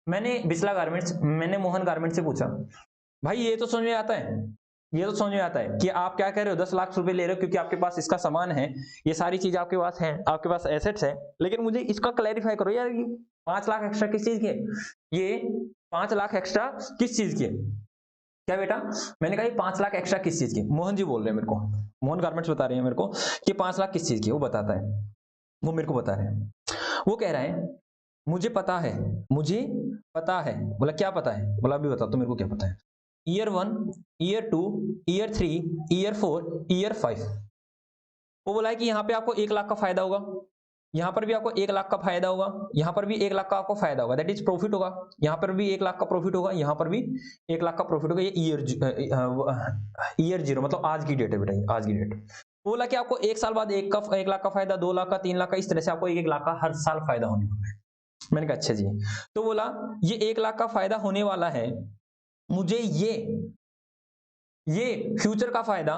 मैंने मोहन गारमेंट्स से पूछा, भाई ये तो समझ में आता है, ये तो समझ में आता है कि आप क्या कह रहे हो, 10 लाख रुपए ले रहे हो क्योंकि आपके पास इसका सामान है, ये सारी चीज आपके पास है, आपके पास एसेट्स है, लेकिन मुझे इसका क्लैरिफाई करो यार, ये 5 लाख एक्स्ट्रा किस चीज के, ये 5 लाख एक्स्ट्रा किस चीज के? क्या बेटा? मैंने कहा ये 5 लाख एक्स्ट्रा किस चीज की? मोहन जी बोल रहे हैं मेरे को, मोहन गारमेंट्स बता रहे हैं मेरे को कि 5 लाख किस चीज की, वो बताता है, वो मेरे को बता रहे हैं। वो कह रहा है मुझे पता है, मुझे पता है। बोला क्या पता है? बोला अभी बता तो मेरे को क्या पता है। Year 1, year 2, year 3, year 4, year 5। वो बोला है कि यहाँ पे आपको 1 लाख का फायदा होगा, यहाँ पर भी आपको 1 लाख का फायदा होगा, यहाँ पर भी 1 लाख का आपको फायदा होगा, दैट इज प्रॉफिट होगा, यहाँ पर भी 1 लाख का प्रॉफिट होगा, यहाँ पर भी 1 लाख का प्रॉफिट होगा। ये ईयर 0 मतलब आज की डेट है बेटा, ये आज की डेट। बोला कि आपको 1 साल बाद 1 लाख का फायदा, 2 लाख का, 3 लाख का, इस तरह से आपको 1 लाख का हर साल फायदा होने वाला है। मैंने कहा अच्छा जी। तो बोला ये 1 लाख का फायदा होने वाला है, मुझे ये फ्यूचर का फायदा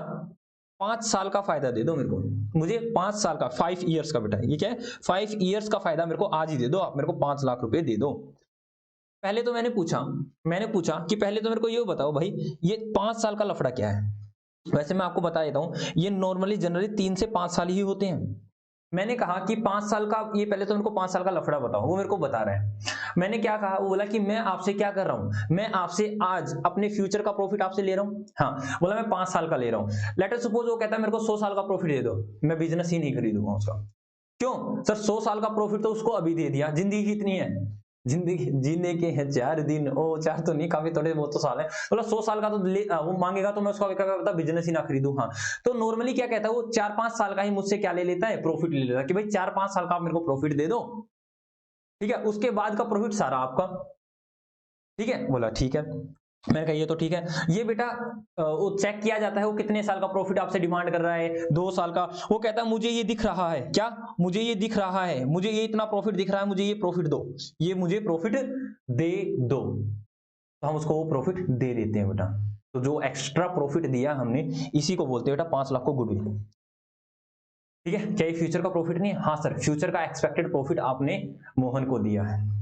5 साल का फायदा दे दो मेरे को, मुझे 5 साल का, 5 ईयर्स का बेटा, ये क्या है, 5 ईयर्स का फायदा मेरे को आज ही दे दो, आप मेरे को 5 लाख रुपए दे दो। पहले तो मैंने पूछा कि पहले तो मेरे को ये बताओ भाई, ये 5 साल का लफड़ा क्या है? वैसे मैं आपको बता देता हूं, ये नॉर्मली जनरली 3 से 5 साल ही होते हैं। मैंने कहा कि 5 साल का, ये पहले तो मेरे को 5 साल का लफड़ा बताओ, वो मेरे को बता रहा है। मैंने क्या कहा, वो बोला कि मैं आपसे क्या कर रहा हूं, मैं आपसे आज अपने फ्यूचर का प्रॉफिट आपसे ले रहा हूं। हाँ, बोला मैं 5 साल का ले रहा हूं। लेट अस सपोज वो कहता है मेरे को 100 साल का प्रॉफिट दे दो, मैं बिजनेस ही नहीं खरीदूंगा उसका। क्यों सर? 100 साल का प्रॉफिट तो उसको अभी दे दिया, जिंदगी कितनी है, जिंदगी जीने के हैं 4 दिन, ओ 4 तो नहीं, काफी थोड़े वो तो साल है। बोला 100 साल का तो वो मांगेगा तो मैं उसका क्या करता, बिजनेस ही ना खरीदूं। हाँ, तो नॉर्मली क्या कहता है वो, 4-5 साल का ही मुझसे क्या ले लेता है, प्रॉफिट ले लेता है कि भाई 4-5 साल का आप मेरे को प्रॉफिट दे दो, ठीक है, उसके बाद का प्रॉफिट सारा आपका। ठीक है, बोला ठीक है। मैंने कहा ये तो ठीक है। ये बेटा वो चेक किया जाता है वो कितने साल का प्रॉफिट आपसे डिमांड कर रहा है, 2 साल का। वो कहता है मुझे ये दिख रहा है, क्या मुझे ये दिख रहा है, मुझे ये इतना प्रॉफिट दिख रहा है, मुझे ये प्रॉफिट दो, ये मुझे प्रॉफिट दे दो। तो हम उसको वो प्रॉफिट दे देते हैं बेटा। तो जो एक्स्ट्रा प्रॉफिट दिया हमने, इसी को बोलते हैं बेटा 5 लाख को गुडविल। ठीक है, क्या ये फ्यूचर का प्रॉफिट नहीं है? हाँ सर, फ्यूचर का एक्सपेक्टेड प्रॉफिट आपने मोहन को दिया है।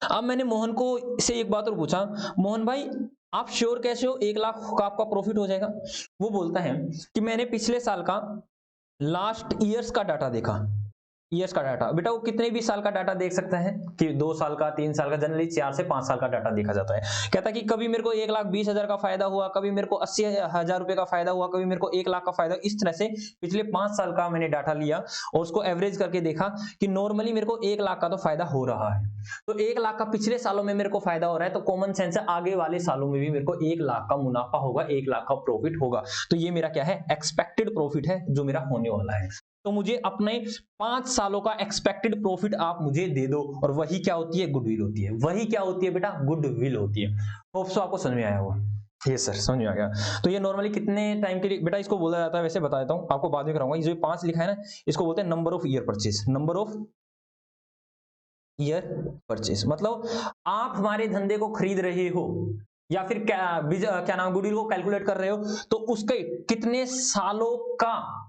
अब मैंने मोहन को से एक बात और पूछा, मोहन भाई आप श्योर कैसे हो 1 लाख का आपका प्रॉफिट हो जाएगा? वो बोलता है कि मैंने पिछले साल का लास्ट ईयर्स का डाटा देखा। ईयर्स का डाटा बेटा, वो कितने भी साल का डाटा देख सकता है कि 2 साल का, 3 साल का, जनरली 4 से 5 साल का डाटा देखा जाता है। कहता कि कभी मेरे को 1,20,000 का फायदा हुआ, कभी मेरे को 80,000 रुपए का फायदा हुआ, कभी मेरे को 1 लाख का फायदा। इस तरह से पिछले 5 साल का मैंने डाटा लिया और उसको एवरेज करके देखा कि नॉर्मली मेरे को 1 लाख का तो फायदा हो रहा है। तो 1 लाख का पिछले सालों में मेरे को फायदा हो रहा है, तो कॉमन सेंस है आगे वाले सालों में भी मेरे को 1 लाख का मुनाफा होगा, 1 लाख का प्रॉफिट होगा। तो ये मेरा क्या है, एक्सपेक्टेड प्रॉफिट है जो मेरा होने वाला है। तो मुझे अपने 5 सालों का एक्सपेक्टेड प्रॉफिट आप मुझे दे दो, और वही क्या होती है, गुडविल होती है। वही क्या होती है बेटा, गुडविल होती है। होप सो आपको समझ में आया होगा। ये सर समझ में आ गया। तो ये नॉर्मली कितने टाइम के लिए बेटा इसको बोला जाता है, वैसे बता देता हूं आपको, बाद में कराऊंगा। ये जो 5 लिखा है ना, इसको बोलते हैं number of year purchase. Number of year purchase मतलब आप हमारे धंधे को खरीद रहे हो या फिर क्या नाम, गुडविल को कैलकुलेट कर रहे हो, तो उसके कितने सालों का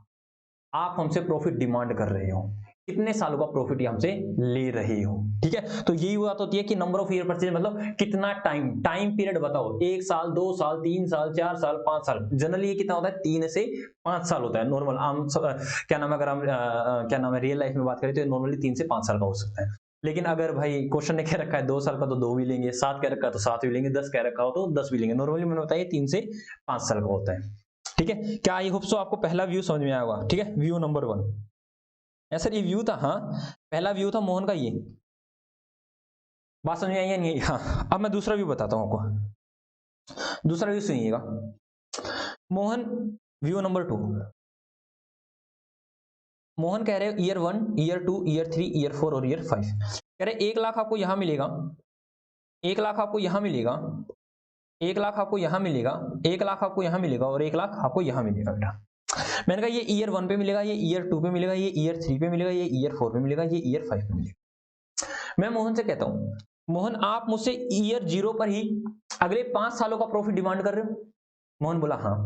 आप हमसे प्रॉफिट डिमांड कर रहे हो, कितने सालों का प्रॉफिट हमसे ले रहे हो। ठीक है, तो यही बात होती है कि नंबर ऑफ ईयर परचेज मतलब कितना टाइम पीरियड बताओ, 1 साल, 2 साल, 3 साल, 4 साल, 5 साल। जनरली ये कितना होता है, 3 से 5 साल होता है नॉर्मल। आम क्या नाम है, अगर हम क्या नाम है रियल लाइफ में बात करें तो नॉर्मली 3 से 5 साल का हो सकता है। लेकिन अगर भाई क्वेश्चन ने क्या रखा है 2 साल का, तो 2 भी लेंगे, 7 कह रखा है तो 7 भी लेंगे, 10 कह रखा हो तो 10 भी लेंगे। नॉर्मली मैंने बताया 3 से 5 साल का होता है। ठीक है, क्या आई होप सो आपको पहला व्यू समझ में आया होगा। ठीक है, व्यू नंबर 1। सर ये व्यू था, हाँ पहला व्यू था मोहन का। ये बात समझ में आई या नहीं? हाँ, अब मैं दूसरा व्यू बताता हूं आपको। दूसरा व्यू सुनिएगा। Mohan, view number 2। मोहन कह रहे ईयर 1, ईयर 2, ईयर 3, ईयर 4 और ईयर 5। कह रहे 1 लाख आपको यहां मिलेगा, 1 लाख आपको यहां मिलेगा, 1 लाख आपको यहां मिलेगा, 1 लाख आपको यहां मिलेगा और 1 लाख आपको यहां मिलेगा बेटा। मैंने कहा ये ईयर 1 पे मिलेगा, ये ईयर 2 पे मिलेगा, ये ईयर 3 पे मिलेगा, ये ईयर 4 पे मिलेगा, ये ईयर 5 पे मिलेगा। मैं मोहन से कहता हूं, मोहन आप मुझसे ईयर 0 पर ही अगले 5 सालों का प्रॉफिट डिमांड कर रहे हो? मोहन बोला हाँ।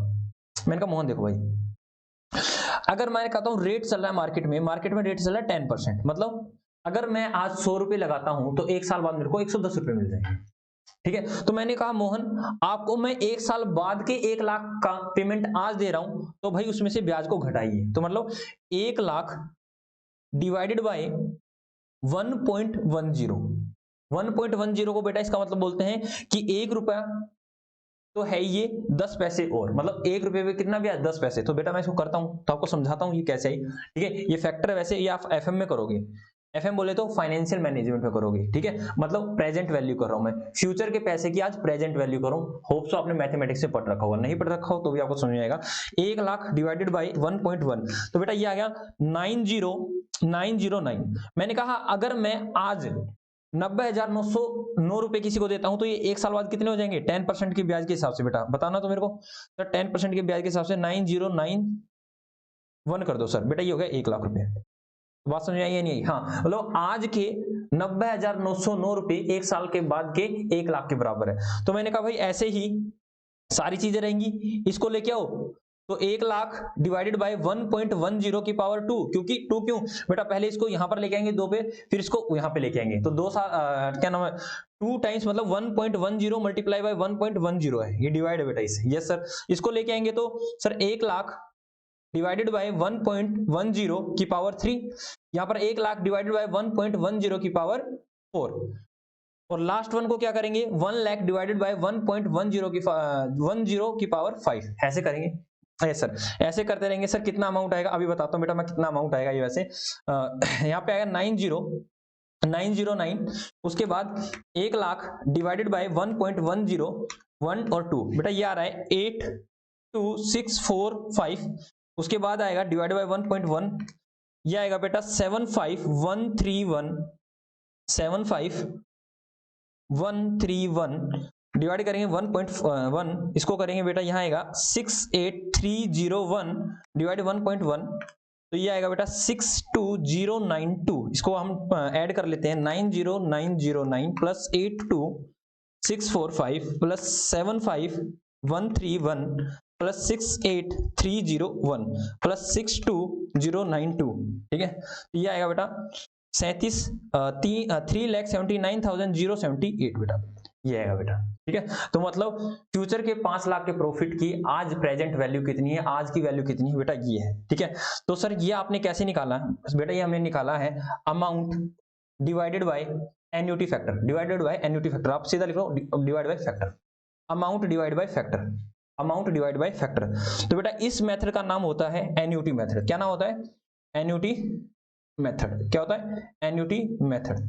मैंने कहा मोहन देखो भाई, अगर मैं कहता हूं रेट चल रहा है मार्केट में रेट चल रहा है 10%, मतलब अगर मैं आज 100 रुपए लगाता हूं तो 1 साल बाद मेरे को 110 रुपए मिल जाएंगे। ठीक है, तो मैंने कहा मोहन आपको मैं 1 साल बाद के 1 लाख का पेमेंट आज दे रहा हूं, तो भाई उसमें से ब्याज को घटाइए। तो मतलब 1 लाख डिवाइडेड बाय 1.10 को बेटा इसका मतलब बोलते हैं कि 1 रुपया तो है ये 10 पैसे और, मतलब 1 रुपये पे कितना ब्याज? 10 पैसे। तो बेटा मैं इसको करता हूं तो आपको समझाता हूं ये कैसे है। ठीक है, ये फैक्टर है, वैसे ये आप एफएम में करोगे, एफएम बोले तो फाइनेंशियल मैनेजमेंट में करोगे। ठीक है, मतलब प्रेजेंट वैल्यू कर रहा हूं मैं, फ्यूचर के पैसे की आज प्रेजेंट वैल्यू करूं। होप सो आपने मैथमेटिक्स से पढ़ रखा होगा, नहीं पढ़ रखा हो तो भी आपको समझ में आएगा। 1 लाख डिवाइडेड बाई 1.1, तो बेटा ये आ गया 90909। मैंने कहा अगर मैं आज 90,909 रुपए किसी को देता हूं तो ये 1 साल बाद कितने हो जाएंगे? 10% के ब्याज के हिसाब से। बेटा बताना तो मेरे को सर, 10% के ब्याज के हिसाब से 9091 कर दो सर। बेटा ये हो गया 1 लाख रुपए। बात समझ में आई या नहीं आई? हाँ, मतलब आज के 90,909 रुपए 1 साल के बाद के 1 लाख के बराबर है। तो मैंने कहा भाई ऐसे ही सारी चीजें रहेंगी, इसको लेके आओ। तो 1 लाख डिवाइडेड बाय 1.10 की पावर 2, क्योंकि 2 क्यों बेटा? पहले इसको यहां पर लेके आएंगे 2 पे, फिर इसको यहां पे लेके आएंगे, तो 2 क्या नाम है 2 टाइम्स, मतलब 1.10 मल्टीप्लाई बाय 1.10 है, ये डिवाइड है बेटा इसे। यस सर, इसको लेके आएंगे तो सर 1 लाख डिवाइडेड बाय 1.10 की पावर 3, यहां पर 1 लाख डिवाइडेड बाय 1.10 की पावर 4, और लास्ट वन को क्या करेंगे? 1 लाख डिवाइडेड बाय 1.10 की पावर 5, ऐसे करेंगे। यस सर, ऐसे करते रहेंगे। सर कितना अमाउंट आएगा अभी बताता हूं बेटा मैं, कितना अमाउंट आएगा ये वैसे। यहाँ पे आएगा 90909, उसके बाद 1 लाख डिवाइडेड बाय 1.10, 1 और 2, बेटा ये आ रहा है 82645, उसके बाद आएगा डिवाइड बाय 1.1, ये आएगा बेटा 75131 डिवाइड करेंगे 1.1, इसको करेंगे बेटा यहाँ आएगा 68301 डिवाइड 1.1, तो ये आएगा बेटा 62092। इसको हम ऐड कर लेते हैं, 90909 प्लस 82645 प्लस 75131 प्लस 68301 प्लस 62092। ठीक है, ये आएगा बेटा 3,79,078 बेटा, ये आएगा बेटा। ठीक है, तो मतलब फ्यूचर के 5 लाख के प्रॉफिट की आज प्रेजेंट वैल्यू कितनी है, आज की वैल्यू कितनी है बेटा, ये है। ठीक है, तो सर ये आपने कैसे निकाला? बेटा ये हमने निकाला है amount divided by annuity factor, divided by annuity factor. आप सीधा लिखो divide by factor, amount divide by factor, amount divide by factor. तो बेटा इस मेथड का नाम होता है एन्युटी मेथड। क्या नाम होता है? Annuity method. क्या होता है? Annuity method.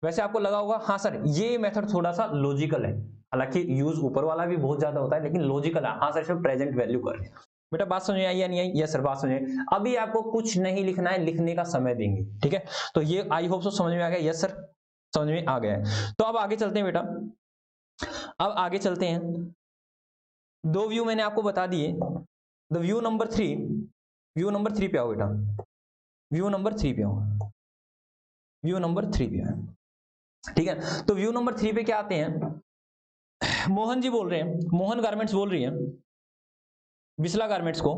वैसे आपको लगा होगा हाँ सर ये मेथड थोड़ा सा लॉजिकल है, हालांकि यूज ऊपर वाला भी बहुत ज्यादा होता है, लेकिन लॉजिकल है। हाँ सर इसमें प्रेजेंट वैल्यू कर रहे हैं। बेटा बात समझ आई या नहीं आई? यस सर बात समझ। अभी आपको कुछ नहीं लिखना है, लिखने का समय देंगे। ठीक है, तो ये आई होप सो समझ में आ गया। यस सर समझ में आ गया है। तो अब आगे चलते हैं बेटा, अब आगे चलते हैं। 2 व्यू मैंने आपको बता दिए। The view number 3, view number 3 पे आओ बेटा, व्यू नंबर 3 पे आओ, व्यू नंबर 3 पे आओ। ठीक है, तो व्यू नंबर 3 पे क्या आते हैं? मोहन जी बोल रहे हैं, मोहन गारमेंट्स बोल रही है बिस्ला गारमेंट्स को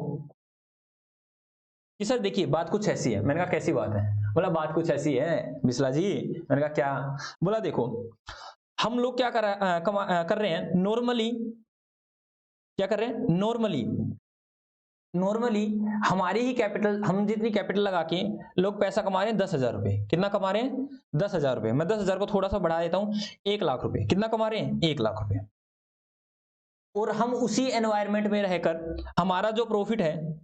कि सर देखिए बात कुछ ऐसी है। मैंने कहा कैसी बात है? बोला बात कुछ ऐसी है बिस्ला जी। मैंने कहा क्या? बोला देखो हम लोग क्या कर रहे हैं नॉर्मली, क्या कर रहे हैं नॉर्मली हमारी ही कैपिटल, हम जितनी कैपिटल लगा के लोग पैसा कमा रहे हैं 10,000 रुपए। कितना कमा रहे हैं? 10,000 रुपए। मैं 10,000 को थोड़ा सा बढ़ा देता हूं, 1 लाख रुपए। कितना कमा रहे हैं? 1 लाख रुपए। और हम उसी एनवायरमेंट में रहकर हमारा जो प्रॉफिट है,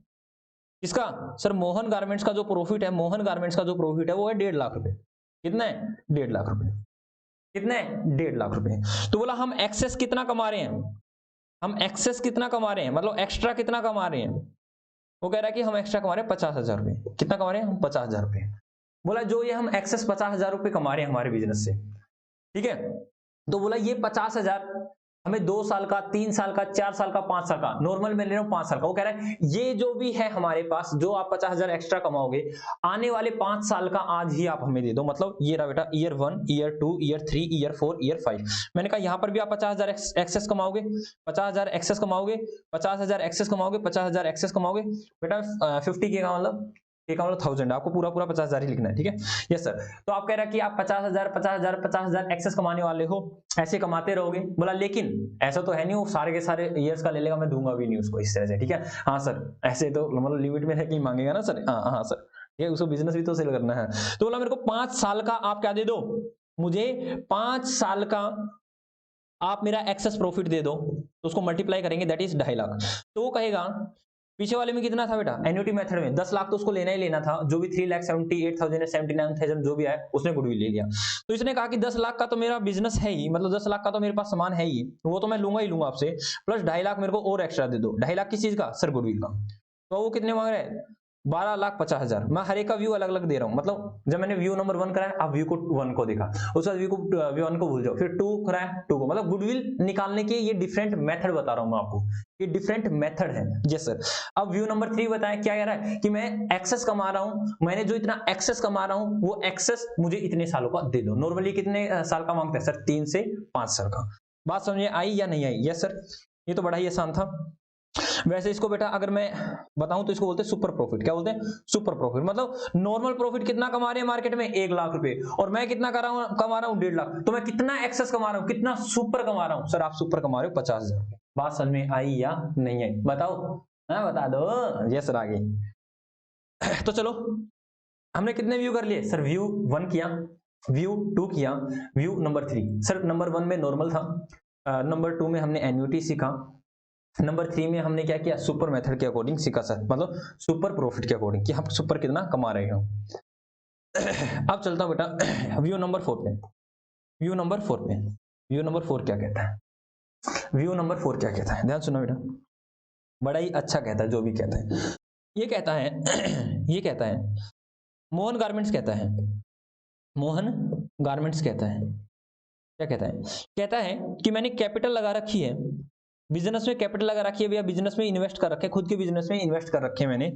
इसका सर मोहन गारमेंट्स का जो प्रॉफिट है, मोहन गारमेंट्स का जो प्रॉफिट है वो है 1.5 लाख रुपए। कितना है? 1.5 लाख रुपए। कितना है? 1.5 लाख रुपए। तो बोला हम एक्सेस कितना कमा रहे हैं, हम एक्सेस कितना कमा रहे हैं, मतलब एक्स्ट्रा कितना कमा रहे हैं? वो कह रहा है कि हम एक्स्ट्रा कमा रहे हैं 50,000 रुपए। कितना कमा रहे हैं हम? 50,000 रुपए। बोला जो ये हम एक्सेस 50,000 रुपए कमा रहे हैं हमारे बिजनेस से, ठीक है, तो बोला ये 50,000 हमें 2 साल का, 3 साल का, 4 साल का, 5 साल का, नॉर्मल मैं ले रहा हूं 5 साल का। वो कह रहा है ये जो भी है हमारे पास, जो आप 50,000 एक्स्ट्रा कमाओगे आने वाले 5 साल का आज ही आप हमें दे दो। मतलब ये रहा बेटा year 1, year 2, year 3, year 4, year 5। मैंने कहा यहां पर भी आप 50,000 एक्सेस कमाओगे, 50,000 एक्सेस कमाओगे, 50,000 एक्सेस कमाओगे, 50,000 एक्सेस कमाओगे बेटा। 50K का मतलब, के का मतलब 1000, आपको पूरा पूरा 50,000 ही लिखना है, ठीक है। Yes sir. तो आप कह रहे हैं कि आप 50,000 50,000 50,000 एक्सेस कमाने वाले हो, ऐसे कमाते रहोगे। बोला लेकिन ऐसा तो है नहीं वो सारे के सारे ईयर्स का ले लेगा, मैं दूंगा भी नहीं उसको इस तरह से, ठीक है। हाँ सर, ऐसे तो मतलब लिमिट में है कि मांगेगा ना सर। हाँ हाँ सर, ये उसको बिजनेस भी तो सेल करना है। तो बोला मेरे को 5 साल का आप क्या दे दो, मुझे 5 साल का आप मेरा एक्सेस प्रॉफिट दे दो। तो उसको मल्टीप्लाई करेंगे, दैट इज 2.5 लाख। तो वो कहेगा पीछे वाले में कितना था बेटा, एन्युटी मेथड में 10 लाख तो उसको लेना ही लेना था, जो भी 3,78,000 या 79,000 जो भी आया उसने गुडविल ले लिया। तो इसने कहा कि 10 लाख का तो मेरा बिजनेस है ही, मतलब 10 लाख का तो मेरे पास सामान है ही, वो तो मैं लूंगा ही लूंगा आपसे, प्लस 2.5 लाख मेरे को और एक्स्ट्रा दे दो। 2.5 लाख किस चीज का सर, गुडविल का। तो वो कितने मांग रहे हैं, 12,50,000। मैं हर एक का व्यू अलग अलग दे रहा हूं। मतलब जब मैंने व्यू नंबर 1 कराया, आप व्यू को 1 को देखा, उसके बाद व्यू 1 को भूल जाओ, फिर 2 कराया 2 को। मतलब गुडविल निकालने के ये डिफरेंट मेथड बता रहा हूं मैं आपको, ये डिफरेंट मेथड है। Yes sir. अब व्यू नंबर 3 बताया, क्या कह रहा है कि मैं एक्सेस कमा रहा हूं, मैंने जो इतना एक्सेस कमा रहा हूं वो एक्सेस मुझे इतने सालों का दे दो। नॉर्मली कितने साल का मांगते हैं सर, 3 से 5 साल का। बात समझ में आई या नहीं आई? यस सर, ये तो बड़ा ही आसान था। वैसे इसको बेटा अगर मैं बताऊं तो इसको बोलते हैं सुपर प्रॉफिट। क्या बोलते हैं, सुपर प्रॉफिट। मतलब नॉर्मल प्रॉफिट कितना कमा रहे हैं मार्केट में, 1 लाख रुपए, और मैं कितना कमा रहा हूं 1.5 लाख। तो मैं कितना एक्सेस कमा रहा हूं, कितना सुपर कमा रहा हूं सर, आप सुपर कमा रहे हो 50,000 रुपए। बात समझ में आई या नहीं आई, बताओ। हाँ बता दो। यस सर, आगे। तो चलो हमने कितने व्यू कर लिए सर, व्यू 1 किया, व्यू 2 किया, व्यू नंबर 3। सर नंबर 1 में नॉर्मल था, नंबर 2 में हमने एन्युटी सीखा, नंबर 3 में हमने क्या किया, सुपर मेथड के अकॉर्डिंग सीखा सर, मतलब सुपर प्रॉफिट के अकॉर्डिंग कि हम सुपर कितना कमा रहे हो। अब चलता हूं बेटा व्यू नंबर 4 पे। व्यू नंबर 4 पे, व्यू नंबर 4 क्या कहता है, व्यू नंबर 4 क्या कहता है, ध्यान सुनो बेटा, बड़ा ही अच्छा कहता है जो भी कहता है। ये कहता है ये कहता है, मोहन गारमेंट्स कहता है, मोहन गारमेंट्स कहता है, क्या कहता है, कहता है कि मैंने कैपिटल लगा रखी है, बिजनेस में कैपिटल लगा रखी है भैया, बिजनेस में इन्वेस्ट कर रखे, खुद के बिजनेस में इन्वेस्ट कर रखे मैंने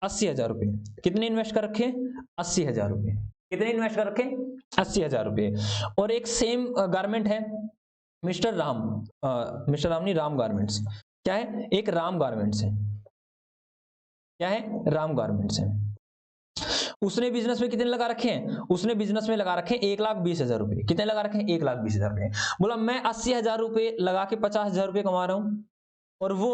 80,000 रुपए। कितने इन्वेस्ट कर रखे, 80,000 रुपए। कितने इन्वेस्ट कर रखे, 80,000 रुपए। और एक सेम गारमेंट है, मिस्टर राम, मिस्टर राम नहीं, राम गारमेंट्स। क्या है, एक राम गारमेंट्स है, क्या है, राम गारमेंट्स है। उसने बिजनेस में कितने लगा रखे हैं, उसने बिजनेस में लगा रखे हैं 1,20,000 रुपए। कितने लगा रखे हैं, 1,20,000 रुपए। बोला मैं 80,000 रुपए लगा के 50,000 रुपए कमा रहा हूं, और वो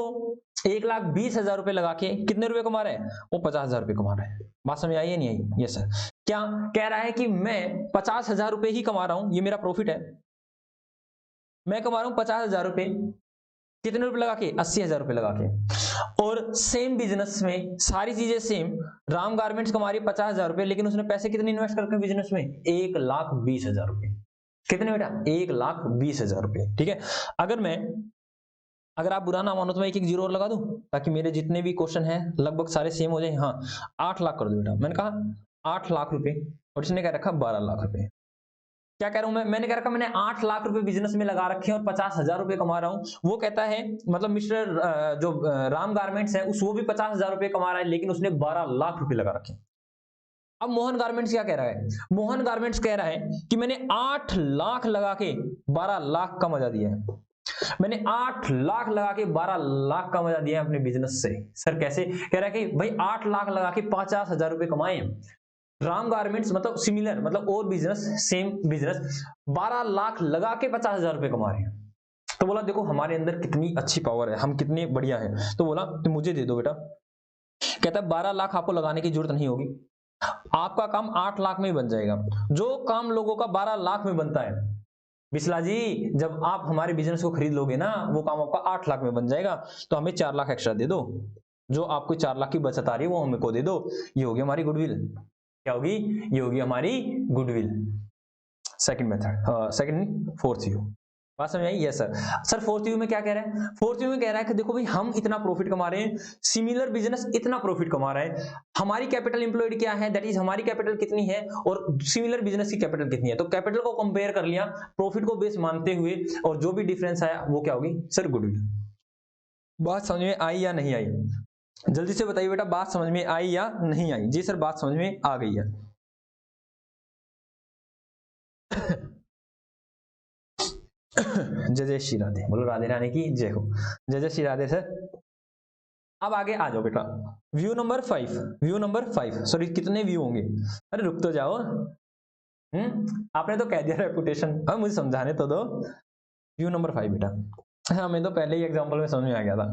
1,20,000 रुपए लगा के कितने रुपए कमा रहे हैं, वो 50,000 रुपए कमा रहे हैं। बात समझ आई है नहीं आई? Yes sir. क्या कह रहा है कि मैं 50,000 रुपए ही कमा रहा हूं, ये मेरा प्रॉफिट है, मैं कमा रहा हूं 50,000 रुपए, कितने रुपए लगा के, 80,000 रुपए लगा के। और सेम बिजनेस में सारी चीजें सेम, राम गारमेंट्स कमा रही है 50,000 रुपए, लेकिन उसने पैसे कितने इन्वेस्ट करके बिजनेस में, 1,20,000 रुपए। कितने बेटा, 1,20,000 रुपए, ठीक है। अगर आप बुरा ना मानो तो मैं एक जीरो और लगा दूं, ताकि मेरे जितने भी क्वेश्चन हैं लगभग सारे सेम हो जाए। हाँ, 8 लाख कर दो बेटा। मैंने कहा 8 लाख रुपए, और इसने क्या रखा, 12 लाख रुपए। क्या कह रहा हूं मैंने कह रखा मैंने 8 लाख रुपए बिजनेस में लगा रखे हैं और 50,000 रुपए कमा रहा हूं। वो कहता है, मतलब मिस्टर जो राम गारमेंट्स है उस वो भी 50,000 रुपए कमा रहा है, लेकिन उसने 12 लाख रुपए लगा रखे। अब मोहन गारमेंट्स क्या कह रहा है, मोहन गारमेंट्स कह रहा है कि मैंने 8 लाख लगा के 12 लाख का मजा दिया है, मैंने 8 लाख लगा के 12 लाख का मजा दिया है अपने बिजनेस से। सर कैसे, कह रहा है कि भाई 8 लाख लगा के 50,000 रुपए कमाए, राम गारमेंट्स मतलब सिमिलर, मतलब और बिजनेस, सेम बिजनेस, 12 लाख लगा के 50,000 रुपए कमा रहे हैं। तो बोला देखो हमारे अंदर कितनी अच्छी पावर है, हम कितने बढ़िया हैं। तो बोला तो मुझे दे दो बेटा। कहता है 12 लाख आपको लगाने की जरूरत नहीं होगी, आपका काम 8 लाख में ही बन जाएगा। जो काम लोगों का 12 लाख में बनता है, बिस्ला जी जब आप हमारे बिजनेस को खरीद लोगे ना, वो काम आपका 8 लाख में बन जाएगा, तो हमें 4 लाख एक्स्ट्रा दे दो, जो आपको 4 लाख की बचत आ रही है वो हमको दे दो। ये होगी हमारी गुडविल। क्या होगी, ये होगी हमारी goodwill. Second method, second fourth view. बात समझ आई? Yes sir. Sir fourth view में क्या कह रहा है? फोर्थ व्यू में कह रहा है कि देखो भाई हम इतना प्रॉफिट कमा रहे हैं, सिमिलर बिजनेस इतना प्रॉफिट कमा रहा है, हमारी कैपिटल एम्प्लॉयड क्या है, दैट इज हमारी कैपिटल कितनी है और सिमिलर बिजनेस की कैपिटल कितनी है, तो कैपिटल को कंपेयर कर लिया प्रॉफिट को बेस मानते हुए, और जो भी डिफरेंस आया वो क्या होगी सर? गुडविल। बात समझ में आई या नहीं आई? जल्दी से बताइए बेटा, बात समझ में आई या नहीं आई? जी सर बात समझ में आ गई है। जय जय श्री राधे, बोलो राधे रानी की जय हो। जय जय श्री राधे सर। अब आगे आ जाओ बेटा, view number 5। View number 5, sorry कितने व्यू होंगे? अरे रुक तो जाओ। आपने तो कह दिया रेपुटेशन, हाँ मुझे समझाने तो दो। व्यू नंबर 5 बेटा, हाँ मैं तो पहले ही एग्जांपल में समझ में आ गया था।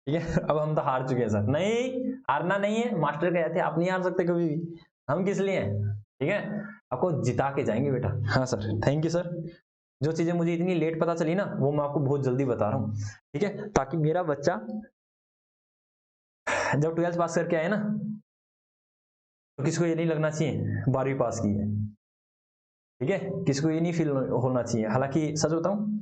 ठीक है, अब हम तो हार चुके हैं सर। नहीं, हारना नहीं है, मास्टर कहते थे आप नहीं हार सकते कभी भी, हम किस लिए हैं? ठीक है, आपको जिता के जाएंगे बेटा। हाँ सर, थैंक यू सर। जो चीजें मुझे इतनी लेट पता चली ना, वो मैं आपको बहुत जल्दी बता रहा हूँ, ठीक है, ताकि मेरा बच्चा जब 12th पास करके आए ना, तो किसको ये नहीं लगना चाहिए 12वीं पास की है। ठीक है, किसको ये नहीं फील होना चाहिए। हालांकि सच बताऊं,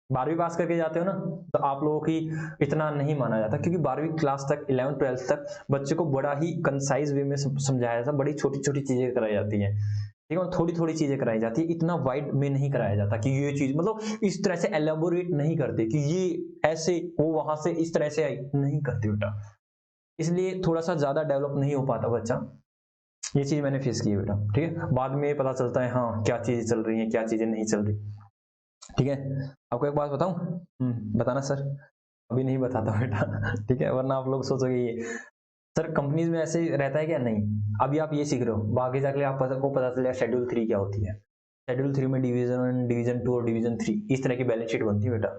12वीं पास करके जाते हो ना, तो आप लोगों की इतना नहीं माना जाता, क्योंकि 12वीं क्लास तक, 11th 12th तक बच्चे को बड़ा ही कंसाइज वे में समझाया जाता, बड़ी छोटी छोटी चीजें कराई जाती हैं। ठीक है, थोड़ी थोड़ी चीजें कराई जाती है, इतना वाइड में नहीं कराया जाता कि ये चीज मतलब इस तरह से एलेबोरेट नहीं करते कि ये ऐसे वो वहां से इस तरह से आई, नहीं करते बेटा, इसलिए थोड़ा सा ज्यादा डेवलप नहीं हो पाता बच्चा। ये चीज मैंने फेस की है बेटा। ठीक है, बाद में पता चलता है हाँ क्या चीजें चल रही हैं, क्या चीजें नहीं चल रही। ठीक है, आपको एक बात बताऊं? बताना सर। अभी नहीं बताता बेटा। ठीक है, वरना आप लोग सोचोगे ये सर कंपनीज में ऐसे रहता है क्या? नहीं, अभी आप ये सीख रहे हो, आगे जाके आपको पता चलेगा शेड्यूल 3 क्या होती है। शेड्यूल 3 में डिवीजन 1, डिवीजन 2 और डिवीजन 3 इस तरह की बैलेंस शीट बनती है बेटा।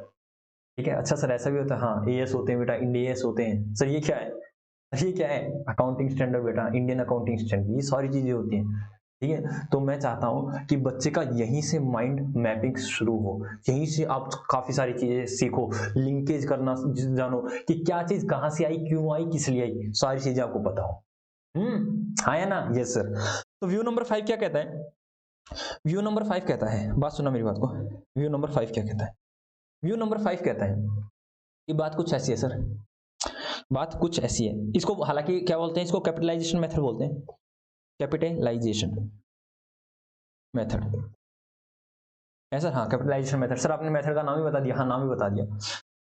ठीक है, अच्छा सर ऐसा भी होता है? हाँ, एएस होते हैं बेटा, इंडियस होते हैं सर। ये क्या है? ये क्या है? अकाउंटिंग स्टैंडर्ड बेटा, इंडियन अकाउंटिंग स्टैंडर्ड, ये सारी चीजें होती हैं। ठीक है, तो मैं चाहता हूं कि बच्चे का यहीं से माइंड मैपिंग शुरू हो, यहीं से आप काफी सारी चीजें सीखो, लिंकेज करना जानो कि क्या चीज कहां से आई, क्यों आई, किस लिए आई, सारी चीजें आपको पता हो। हाँ या ना? Yes sir. तो व्यू नंबर 5 क्या कहता है? व्यू नंबर 5 कहता है, बात सुना मेरी बात को, व्यू नंबर 5 क्या कहता है? व्यू नंबर 5 कहता है कि बात कुछ ऐसी है सर, बात कुछ ऐसी है, इसको हालांकि क्या बोलते हैं, इसको कैपिटलाइजेशन मेथड बोलते हैं, कैपिटलाइजेशन मेथड है सर। हाँ, कैपिटलाइजेशन मेथड सर, आपने मेथड का नाम ही बता दिया। हाँ, नाम ही बता दिया।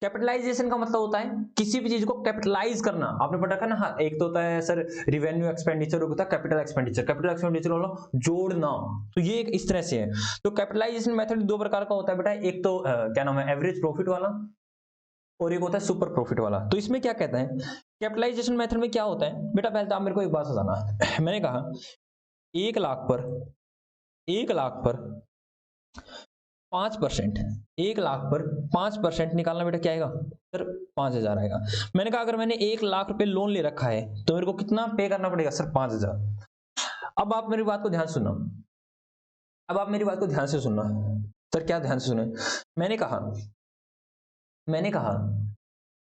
कैपिटलाइजेशन का मतलब होता है किसी भी चीज को कैपिटलाइज करना। आपने पढ़ा था ना? हाँ, एक तो होता है सर रिवेन्यू एक्सपेंडिचर, होता है कैपिटल एक्सपेंडिचर। कैपिटल एक्सपेंडिचर वाला जोड़ना, तो ये एक इस तरह से है। तो कैपिटलाइजेशन मेथड दो प्रकार का होता है बेटा, एक तो क्या नाम है, एवरेज प्रॉफिट वाला, और एक होता है सुपर प्रॉफिट वाला। तो इसमें क्या कहता है, कैपिटलाइजेशन मेथड में क्या होता है बेटा? पहले तो आप मेरे को एक बात बताना। मैंने कहा 1 लाख पर, 1 लाख पर 5%, 1 लाख पर 5% निकालना बेटा क्या आएगा सर? 5,000 आएगा। मैंने कहा अगर मैंने 1 लाख रुपए लोन ले रखा है तो मेरे को कितना पे करना पड़ेगा सर? 5,000। अब आप मेरी बात को ध्यान सुनना, अब आप मेरी बात को ध्यान से सुनना सर। क्या ध्यान से सुने? मैंने कहा, मैंने कहा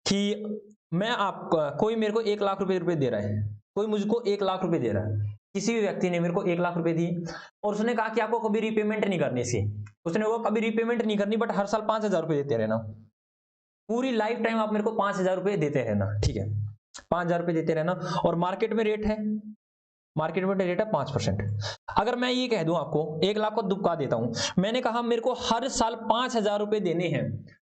कि मैं आप, कोई मेरे को 1 लाख रुपए दे रहा है, कोई मुझको 1 लाख रुपए दे रहा है, किसी भी व्यक्ति ने मेरे को 1 लाख रुपए दिए, और उसने कहा कि आपको कभी रिपेमेंट नहीं करनी इसकी, उसने वो कभी रिपेमेंट नहीं करनी, बट हर साल 5,000 रुपए देते रहना, पूरी लाइफ टाइम आप मेरे को 5,000 रुपए देते रहना। ठीक है, 5,000 रुपए देते रहना, और मार्केट में रेट है, मार्केट में रेट है 5%। अगर मैं ये कह दूं आपको 1 लाख को दुबका देता हूं, मैंने कहा मेरे को हर साल 5,000 रुपए देने हैं,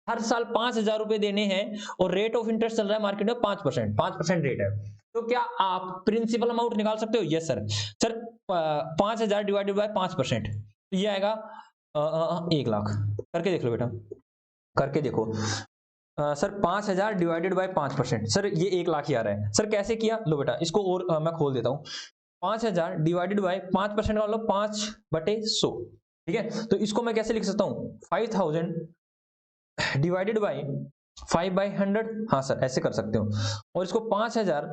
हर साल 5,000 रुपए देने हैं, और रेट ऑफ इंटरेस्ट चल रहा है मार्केट में 5%, 5% रेट है। तो क्या आप प्रिंसिपल अमाउंट निकाल सकते हो? Yes sir. Sir 5,000 divided by 5%, तो ये आएगा 1 लाख। करके देख लो बेटा, करके देखो। सर 5,000 डिवाइडेड बाय 5%, सर ये 1 लाख ही आ रहा है। सर कैसे किया? लो बेटा इसको और मैं खोल देता हूँ। 5,000 डिवाइडेड बाय 5% का मतलब 5/100। ठीक है, तो इसको मैं कैसे लिख सकता हूँ? 5,000 डिवाइडेड बाय 5/100। हाँ सर ऐसे कर सकते हो। और इसको 5,000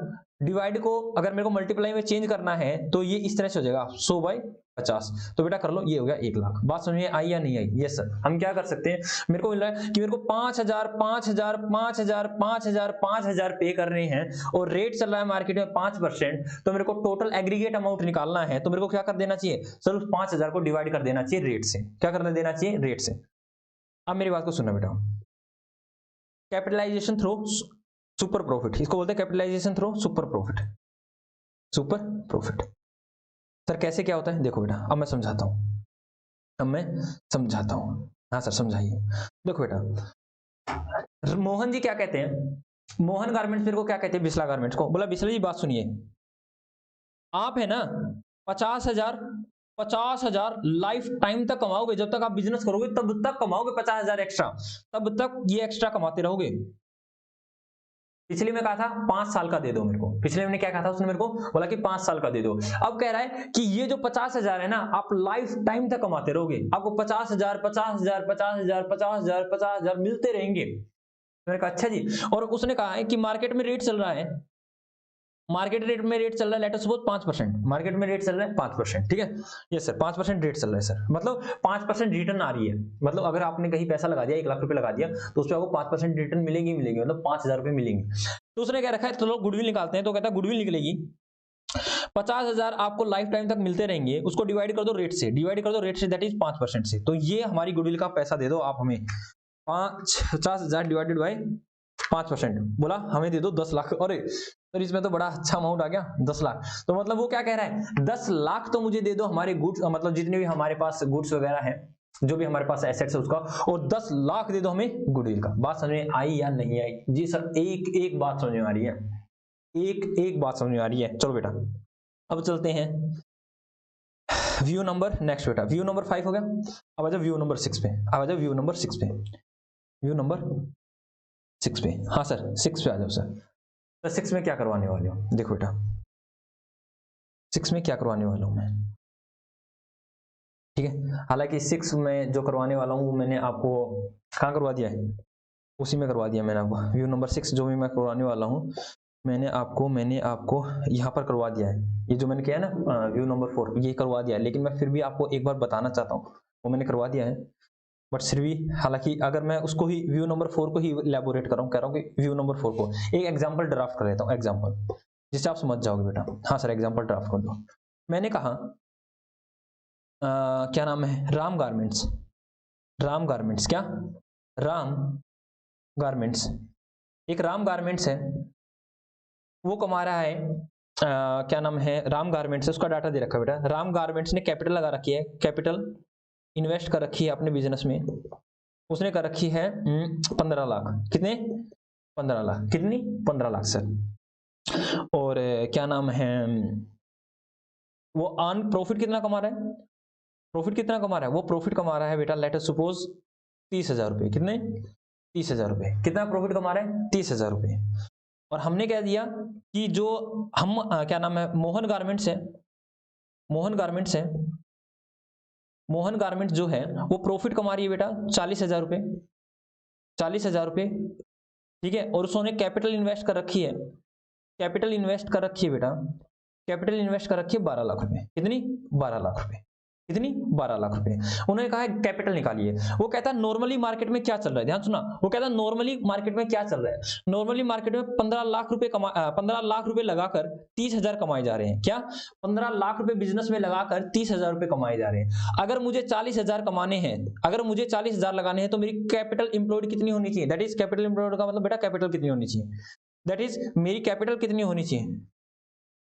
डिवाइड को अगर मेरे को मल्टीप्लाई में चेंज करना है तो ये इस तरह से हो जाएगा 100/50। तो बेटा कर लो, ये हो गया 1 लाख। बात समझ में आई या नहीं आई? Yes sir. हम क्या कर सकते हैं, मेरे को मिल रहा है कि मेरे को 5,000 5,000 5,000 5,000 5,000 पे करने हैं, और रेट चल रहा है मार्केट में 5%, तो मेरे को टोटल एग्रीगेट अमाउंट निकालना है, तो मेरे को क्या कर देना चाहिए सर? उस 5,000 को डिवाइड कर देना चाहिए रेट से। क्या करना देना चाहिए? रेट से। अब मेरी बात को सुनना बेटा, कैपिटलाइजेशन थ्रू सुपर प्रॉफिट, इसको बोलते हैं capitalisation through super profit. Super profit sir कैसे क्या होता है, देखो बेटा अब मैं समझाता हूं, हाँ सर समझाइए। देखो बेटा मोहन जी क्या कहते हैं, मोहन गारमेंट्स मेरे को क्या कहते हैं, बिस्ला गारमेंट्स को, बोला बिस्ला जी बात सुनिए, आप है ना 50,000 लाइफ टाइम तक कमाओगे, जब तक आप बिजनेस करोगे तब तक कमाओगे 50,000 एक्स्ट्रा, तब तक ये एक्स्ट्रा कमाते रहोगे। पिछले में कहा था 5 साल का दे दो मेरे को, पिछले में क्या कहा था उसने मेरे को, बोला कि 5 साल का दे दो। अब कह रहा है कि ये जो 50,000 है ना आप लाइफ टाइम तक कमाते रहोगे, आपको 50,000 50,000 50,000 50,000 50,000 मिलते रहेंगे। मैंने कहा अच्छा जी, और उसने कहा है कि मार्केट में रेट चल रहा है, मार्केट रेट में रेट चल रहा है लेट अस सपोज 5%, मार्केट में रेट चल रहा है 5%, ठीक है, यस सर 5% रेट चल रहा है सर, मतलब 5% रिटर्न आ रही है, मतलब अगर आपने कहीं पैसा लगा दिया 1 लाख रुपए लगा दिया तो उस पर आपको 5% रिटर्न मिलेगी, मतलब 5,000 रुपए मिलेंगे। तो उसने क्या रखा है, तो लोग गुडविल निकालते हैं, तो कहता है गुडविल निकलेगी 50,000 आपको लाइफ टाइम तक मिलते रहेंगे, उसको डिवाइड कर दो रेट से, डिवाइड कर दो रेट से, दैट इज 5% से, तो ये हमारी गुडविल का पैसा दे दो आप हमें 50,000 डिवाइडेड बाई 5%, बोला हमें दे दो 10 लाख। अरे सर इसमें तो बड़ा अच्छा अमाउंट आ गया 10 लाख, तो मतलब वो क्या कह रहा है 10 लाख तो मुझे दे दो हमारे गुड्स, मतलब जितने भी हमारे पास गुड्स वगैरह है, जो भी हमारे पास एसेट्स है उसका, और 10 लाख दे दो हमें गुडविल का। बात समझ में आई या नहीं आई? जी सर एक एक बात समझ में आ रही है, एक बात समझ में आ रही है। चलो बेटा अब चलते हैं व्यू नंबर नेक्स्ट बेटा, व्यू नंबर 5 हो गया, अब आ जाओ व्यू नंबर 6 पे, अब आ जाओ व्यू नंबर 6 पे, व्यू नंबर 6 पे, हाँ सर 6 पे आ जाओ सर। तो 6 में क्या करवाने वाले हो, देखो बेटा 6 में क्या करवाने वाला हूं मैं, ठीक है, हालांकि 6 में जो करवाने वाला हूं वो मैंने आपको कहाँ करवा दिया है, उसी में करवा दिया मैंने आपको, व्यू नंबर 6 जो भी मैं करवाने वाला हूं मैंने आपको यहाँ पर करवा दिया है, ये जो मैंने किया है ना व्यू नंबर 4 ये करवा दिया है, लेकिन मैं फिर भी आपको एक बार बताना चाहता हूँ, वो मैंने करवा दिया है, बट फिर भी हालांकि अगर मैं उसको ही व्यू नंबर 4 को ही इलेबोरेट कर रहा हूँ, कह रहा हूँ कि व्यू नंबर 4 को एक एग्जांपल ड्राफ्ट कर लेता हूँ, एग्जांपल जिससे आप समझ जाओगे बेटा। हाँ सर एग्जांपल ड्राफ्ट कर दो। मैंने कहा क्या नाम है, राम गारमेंट्स, राम गारमेंट्स क्या, राम गारमेंट्स, एक राम गारमेंट्स है, वो कमा रहा है क्या नाम है, राम गारमेंट्स है, उसका डाटा दे रखा है बेटा, राम गारमेंट्स ने कैपिटल लगा रखी है, कैपिटल इन्वेस्ट कर रखी है अपने बिजनेस में, उसने कर रखी है 15 लाख, कितने 15 लाख, कितनी 15 लाख सर, और क्या नाम है वो अर्न प्रॉफिट कितना कमा रहा है, प्रॉफिट कितना कमा रहा है, वो प्रॉफिट कमा रहा है बेटा लेट अस सपोज 30,000 रुपए, कितने 30,000 रुपए, कितना प्रॉफिट कमा रहा है 30,000 रुपए, और हमने कह दिया कि जो हम क्या नाम है मोहन गारमेंट्स है, मोहन गारमेंट्स है, मोहन गारमेंट्स जो है वो प्रॉफिट कमा रही है बेटा 40,000 रुपए, 40,000 रुपए, ठीक है, और उसने कैपिटल इन्वेस्ट कर रखी है, कैपिटल इन्वेस्ट कर रखी है बेटा, कैपिटल इन्वेस्ट कर रखी है 12 लाख रुपए, कितनी 12 लाख रुपए, कितनी 12 लाख रुपए, उन्होंने कहा है कैपिटल निकालिए, वो कहता है नॉर्मली मार्केट में क्या चल रहा है, ध्यान सुना, वो कहता है नॉर्मली मार्केट में क्या चल रहा है, नॉर्मली मार्केट में 15 लाख रुपए 15 लाख रुपए लगाकर 30,000 कमाए जा रहे हैं, क्या 15 लाख रुपए बिजनेस में लगाकर 30,000 रुपए कमाए जा रहे हैं, अगर मुझे 40,000 कमाने हैं, अगर मुझे 40,000 लगाने हैं तो मेरी कैपिटल इंप्लॉयड कितनी होनी चाहिए, दैट इज कैपिटल इंप्लॉयड का मतलब बेटा कैपिटल कितनी होनी चाहिए, दैट इज मेरी कैपिटल कितनी होनी चाहिए,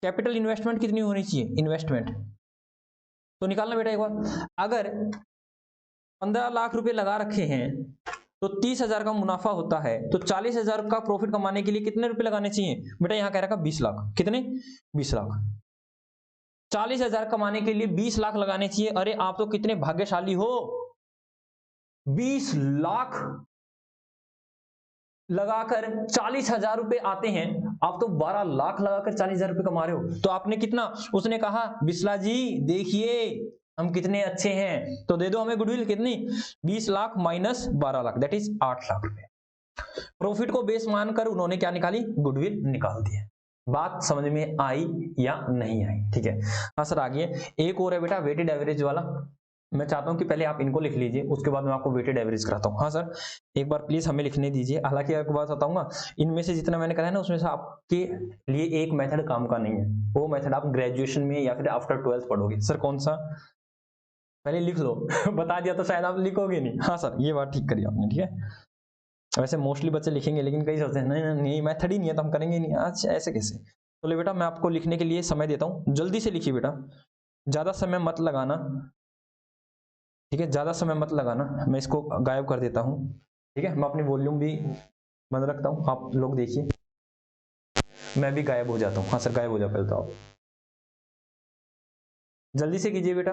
कैपिटल इन्वेस्टमेंट कितनी होनी चाहिए, इन्वेस्टमेंट तो निकालना बेटा एक बार, अगर 15 लाख रुपए लगा रखे हैं तो 30,000 का मुनाफा होता है, तो 40,000 का प्रॉफिट कमाने के लिए कितने रुपए लगाने चाहिए बेटा, यहां कह रखा 20 लाख, कितने 20 लाख, 40,000 कमाने के लिए 20 लाख लगाने चाहिए, अरे आप तो कितने भाग्यशाली हो, 20 लाख लगाकर 40,000 रुपए आते हैं, आप तो 12 लाख लगाकर 40,000 रुपए कमा रहे हो, तो आपने कितना, उसने कहा बिस्ला जी देखिए हम कितने अच्छे हैं, तो दे दो हमें गुडविल कितनी 20 lakh minus 12 lakh that is 8 lakh रुपए, प्रॉफिट को बेस मानकर उन्होंने क्या निकाली, गुडविल निकाल दी है। बात समझ में आई या नहीं आई, ठीक है। हाँ सर आगे एक और है बेटा वेटेड एवरेज वाला, मैं चाहता हूं कि पहले आप इनको लिख लीजिए, उसके बाद मैं आपको वेटेड एवरेज कराता हूं। हाँ सर एक बार प्लीज हमें लिखने दीजिए, हालांकि आपको बात बताऊंगा इनमें से जितना मैंने करा है ना उसमें से आपके लिए एक मेथड काम का नहीं है, वो मेथड आप ग्रेजुएशन में या फिर आफ्टर 12th पढ़ोगे। सर कौन सा, पहले लिख लो बता दिया तो शायद आप लिखोगे नहीं। हाँ सर, ये बात ठीक करी आपने, ठीक है। वैसे मोस्टली बच्चे लिखेंगे, लेकिन कई सोचते हैं नहीं नहीं नहीं मेथड ही नहीं है तो हम करेंगे नहीं। आज ऐसे कैसे? तो ले बेटा, मैं आपको लिखने के लिए समय देता हूँ, जल्दी से लिखिए बेटा, ज्यादा समय मत लगाना, ठीक है, ज्यादा समय मत लगाना। मैं इसको गायब कर देता हूँ, ठीक है। मैं अपनी वॉल्यूम भी बंद रखता हूँ, आप लोग देखिए, मैं भी गायब हो जाता हूँ। हाँ सर, गायब हो जाओ पहले तो आप, जल्दी से कीजिए बेटा।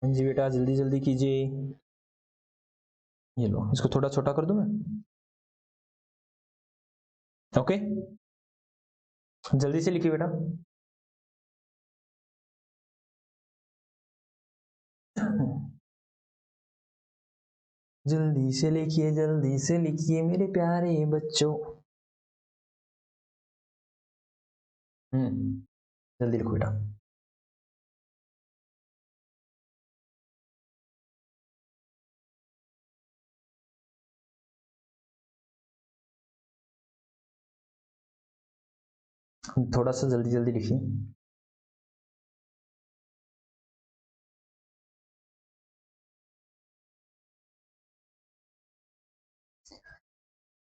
जी बेटा, जल्दी जल्दी कीजिए। ये लो, इसको थोड़ा छोटा कर दूं मैं, ओके। जल्दी से लिखिए बेटा। जल्दी से लिखिए, जल्दी से लिखिए मेरे प्यारे बच्चों। जल्दी लिखो बेटा। थोड़ा सा जल्दी जल्दी लिखिए।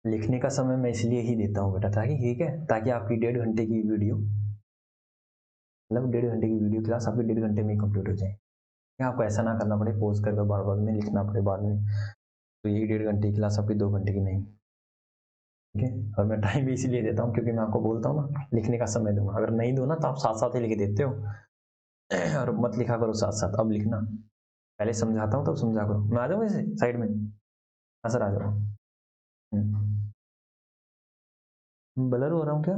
लिखने का समय मैं इसलिए ही देता हूँ बेटा, ताकि ठीक है, ताकि आपकी 1.5 घंटे की वीडियो, मतलब 1.5 घंटे की वीडियो क्लास आपकी 1.5 घंटे में ही कंप्लीट हो जाए। या आपको ऐसा ना करना पड़े पॉज कर बार बार में लिखना पड़े बाद में। तो ये 1.5 घंटे की क्लास आपकी 2 घंटे की नहीं, ठीक है। और मैं टाइम भी इसीलिए देता हूँ क्योंकि मैं आपको बोलता हूँ ना लिखने का समय दूंगा, अगर नहीं दो ना तो आप साथ साथ ही लिख देते हो और मत लिखा करो साथ साथ। अब लिखना, पहले समझाता हूँ तब समझा करो। मैं आ जाऊँ इसे साइड में? हाँ सर, आ जाओ। ब्लर हो रहा हूँ क्या?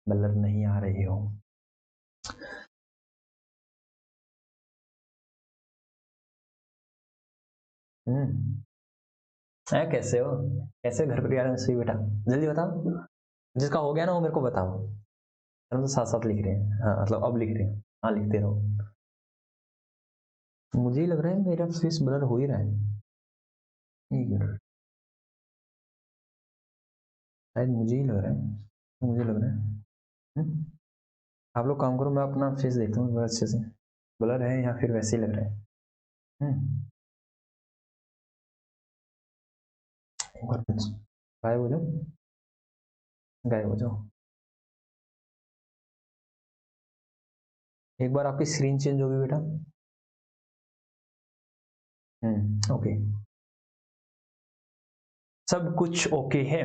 ब्लर नहीं आ रही हो? है कैसे हो? कैसे घर परिवार में सही बेटा? जल्दी बताओ, जिसका हो गया ना वो मेरे को बताओ। हम तो साथ साथ लिख रहे हैं, हाँ मतलब अब लिख रहे हैं। हाँ लिखते रहो। मुझे ही लग रहा है मेरा फेस ब्लर हो ही रहा है। एक मिनट, शायद मुझे ही लग रहा है, मुझे लग रहा है। हम्म? आप लोग काम करो, मैं अपना फेस देखता हूँ अच्छे से, ब्लर है या फिर वैसे ही लग रहा है। एक बार गायब हो जाओ, गायब हो जाओ। एक बार आपकी स्क्रीन चेंज होगी बेटा। ओके, सब कुछ ओके है।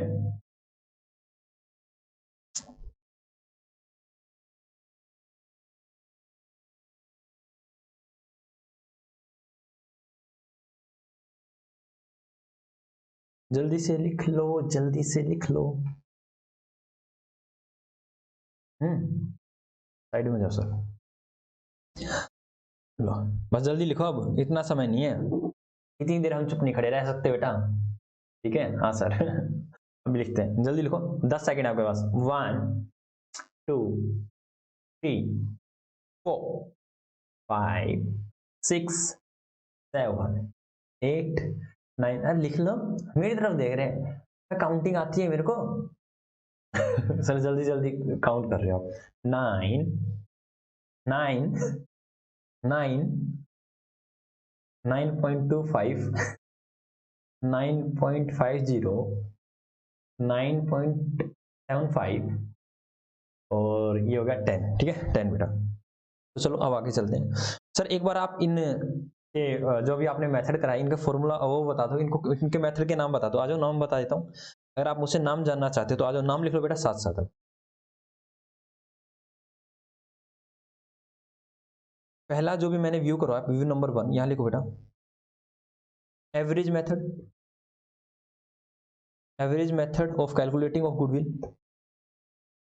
जल्दी से लिख लो, जल्दी से लिख लो। साइड में जाओ सर। लो, बस जल्दी लिखो, अब इतना समय नहीं है, इतनी देर हम चुप नहीं खड़े रह सकते बेटा। ठीक है, हाँ सर। अभी लिखते हैं, जल्दी लिखो, 10 सेकेंड आपके पास। 1 2 3 4 5 6 7 8 9। अरे लिख लो, मेरी तरफ देख रहे हैं, काउंटिंग आती है मेरे को। सर जल्दी जल्दी काउंट कर रहे हो आप। 9 9 9 9.25 9.50 9.75 और ये हो गया 10। ठीक है, 10 बेटा। तो चलो अब आगे चलते हैं। सर एक बार आप इन जो भी आपने मेथड कराया, इनका फॉर्मूला वो बता दो, इनको इनके मेथड के नाम बता दो। आ जाओ, नाम बता देता हूँ। अगर आप मुझसे नाम जानना चाहते हो तो आ जाओ, नाम लिख लो बेटा साथ साथ। पहला जो भी मैंने व्यू करवाया, व्यू नंबर 1, यहाँ लिखो बेटा, average method, average method of calculating of goodwill,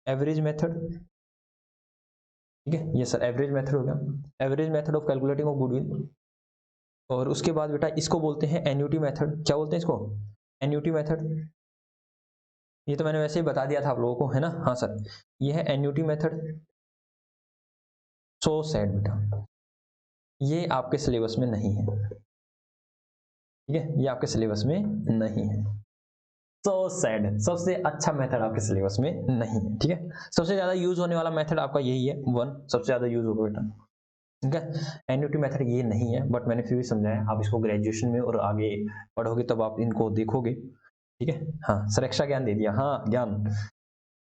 average method. ठीक है, ये सर एवरेज मेथड हो गया, average method of calculating of goodwill. और उसके बाद बेटा इसको बोलते हैं एन्युटी मेथड। क्या बोलते हैं इसको? Annuity method. ये तो मैंने वैसे ही बता दिया था आप लोगों को, है ना? हाँ सर, ये है एन्युटी मेथड। सो सैड बेटा, ये आपके सिलेबस में नहीं है। ठीक है, ये आपके सिलेबस में नहीं है। सो सैड, सबसे अच्छा मेथड आपके सिलेबस में नहीं है। ठीक है, सबसे ज्यादा यूज होने वाला मेथड आपका यही है, 1 सबसे ज्यादा यूज होगा बेटा। ठीक है, एन्युटी मेथड ये नहीं है, बट मैंने फिर भी समझाया। आप इसको ग्रेजुएशन में और आगे पढ़ोगे तब आप इनको देखोगे। ठीक है, हाँ सर, एक्स्ट्रा ज्ञान दे दिया। हाँ, ज्ञान,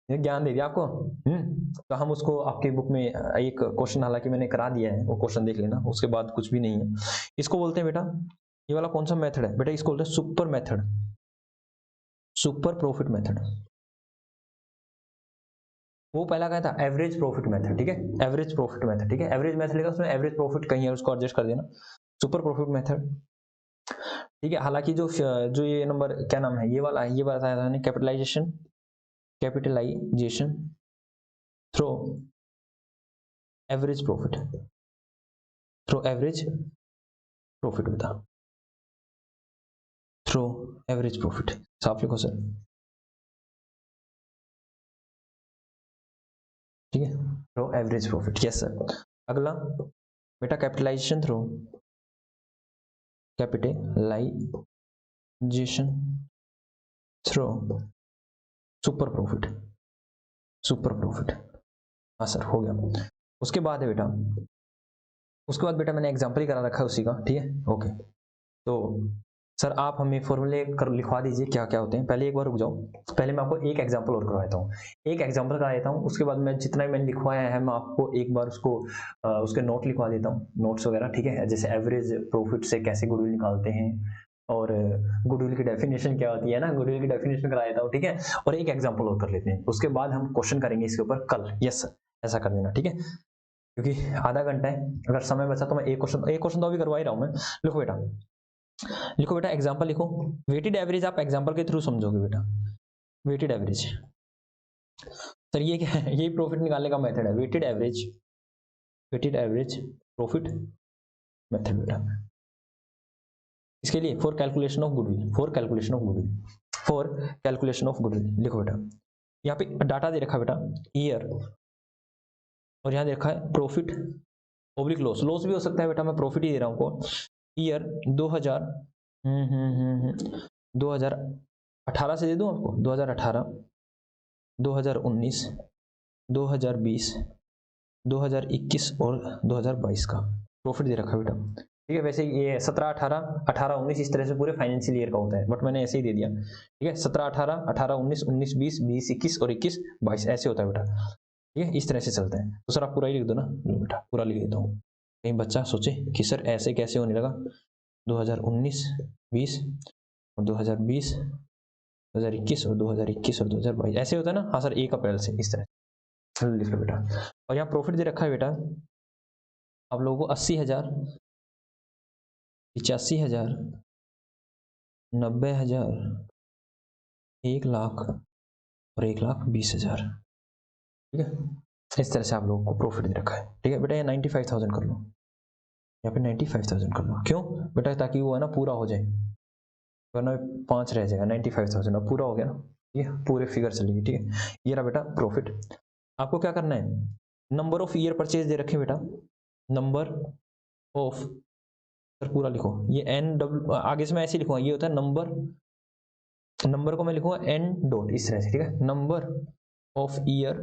ये ज्ञान दे दिया आपको। तो हम उसको आपके बुक में एक क्वेश्चन हालांकि मैंने करा दिया है, वो क्वेश्चन देख लेना, उसके बाद कुछ भी नहीं है। इसको बोलते हैं बेटा, ये वाला कौन सा मेथड है बेटा? इसको बोलते हैं super method, super profit method. वो पहला क्या था? Average profit method. ठीक है, एवरेज प्रॉफिट मेथड। ठीक है, एवरेज मेथड लिखा उसमें, एवरेज प्रॉफिट कहीं है, उसको एडजस्ट कर देना। Super profit method. ठीक है, हालांकि जो जो ये नंबर क्या नाम है, ये वाला है, ये बताया था मैंने, capitalisation, capitalisation through average profit, through average profit बता, थ्रू एवरेज प्रॉफिट। साफ लिखो सर। ठीक है, through average profit, yes sir. अगला बेटा, capitalisation through, capitalisation through super profit, super profit. हाँ सर, हो गया। उसके बाद है बेटा, उसके बाद बेटा मैंने एग्जाम्पल ही करा रखा है उसी का। ठीक है, ओके। तो सर आप हमें फॉर्मूले कर लिखवा दीजिए क्या क्या होते हैं। पहले एक बार रुक जाओ, पहले मैं आपको एक एग्जांपल और करवाता हूँ, एक एग्जांपल करा देता हूँ। उसके बाद मैं जितना भी मैंने लिखवाया है, मैं आपको एक बार उसको उसके नोट लिखवा देता हूँ, नोट्स वगैरह। ठीक है, जैसे एवरेज प्रॉफिट से कैसे गुडविल निकालते हैं, और गुडविल की डेफिनेशन क्या होती है ना, गुडविल की डेफिनेशन करा देता हूँ। ठीक है, और एक एग्जाम्पल और कर लेते हैं, उसके बाद हम क्वेश्चन करेंगे इसके ऊपर कल। यस सर, ऐसा कर देना। ठीक है, क्योंकि आधा घंटा है, अगर समय बचा तो मैं एक क्वेश्चन तो अभी करवा ही रहा हूँ मैं। लिखो बेटा, लिखो बेटा, एग्जांपल लिखो। वेटेड एवरेज आप एग्जांपल के थ्रू समझोगे बेटा। वेटेड एवरेज, सर ये क्या है? ये प्रॉफिट निकालने का मेथड है, weighted average, weighted average profit method बेटा। इसके लिए for calculation of goodwill, for calculation of goodwill, for calculation of goodwill लिखो बेटा। यहाँ पे डाटा दे रखा बेटा, ईयर, और यहाँ दे रखा है प्रॉफिट ओब्लिक लॉस। लॉस भी हो सकता है बेटा, मैं प्रॉफिट ही दे रहा हूँ को। ईयर 2000, 2018 से दे दूं आपको, 2018, 2019, 2020, 2021 और 2022 का प्रॉफिट दे रखा है बेटा। ठीक है। वैसे ये 17 18 18 19 इस तरह से पूरे फाइनेंशियल ईयर का होता है, बट मैंने ऐसे ही दे दिया। ठीक है, 17 18 18 19 19 20 20 21 और 21 22 ऐसे होता है बेटा। ठीक है, इस तरह से चलता है। तो सर आप पूरा ही लिख दो ना। लो बेटा पूरा लिख देता हूँ, कहीं बच्चा सोचे कि सर ऐसे कैसे होने लगा। 2019 20 और 2020 2021 और 2021 और 2022 ऐसे होता है ना। हाँ सर 1 अप्रैल से इस तरह से लिख लो बेटा। और यहाँ प्रॉफिट दे रखा है बेटा आप लोगों को 80,000 85,000 90,000 1 लाख और 1,20,000। ठीक है, इस तरह से आप लोगों को प्रॉफिट दे रखा है। ठीक है बेटा, ये 95,000 कर लो, यहाँ पे 95,000 कर लो। क्यों बेटा, ताकि वो है ना पूरा हो जाए, वरना 5 रह जाएगा। 95,000 अब पूरा हो गया ना, ठीक है, पूरे फिगर चलेगी। ठीक है, ये रहा बेटा प्रॉफिट। आपको क्या करना है, नंबर ऑफ ईयर परचेज दे रखे बेटा, नंबर ऑफ, सर पूरा लिखो, ये एन डब्ल्यू आगे से मैं ऐसे लिखूंगा, ये होता है नंबर, नंबर को मैं लिखूंगा एन डॉट इस तरह से। ठीक है, नंबर ऑफ ईयर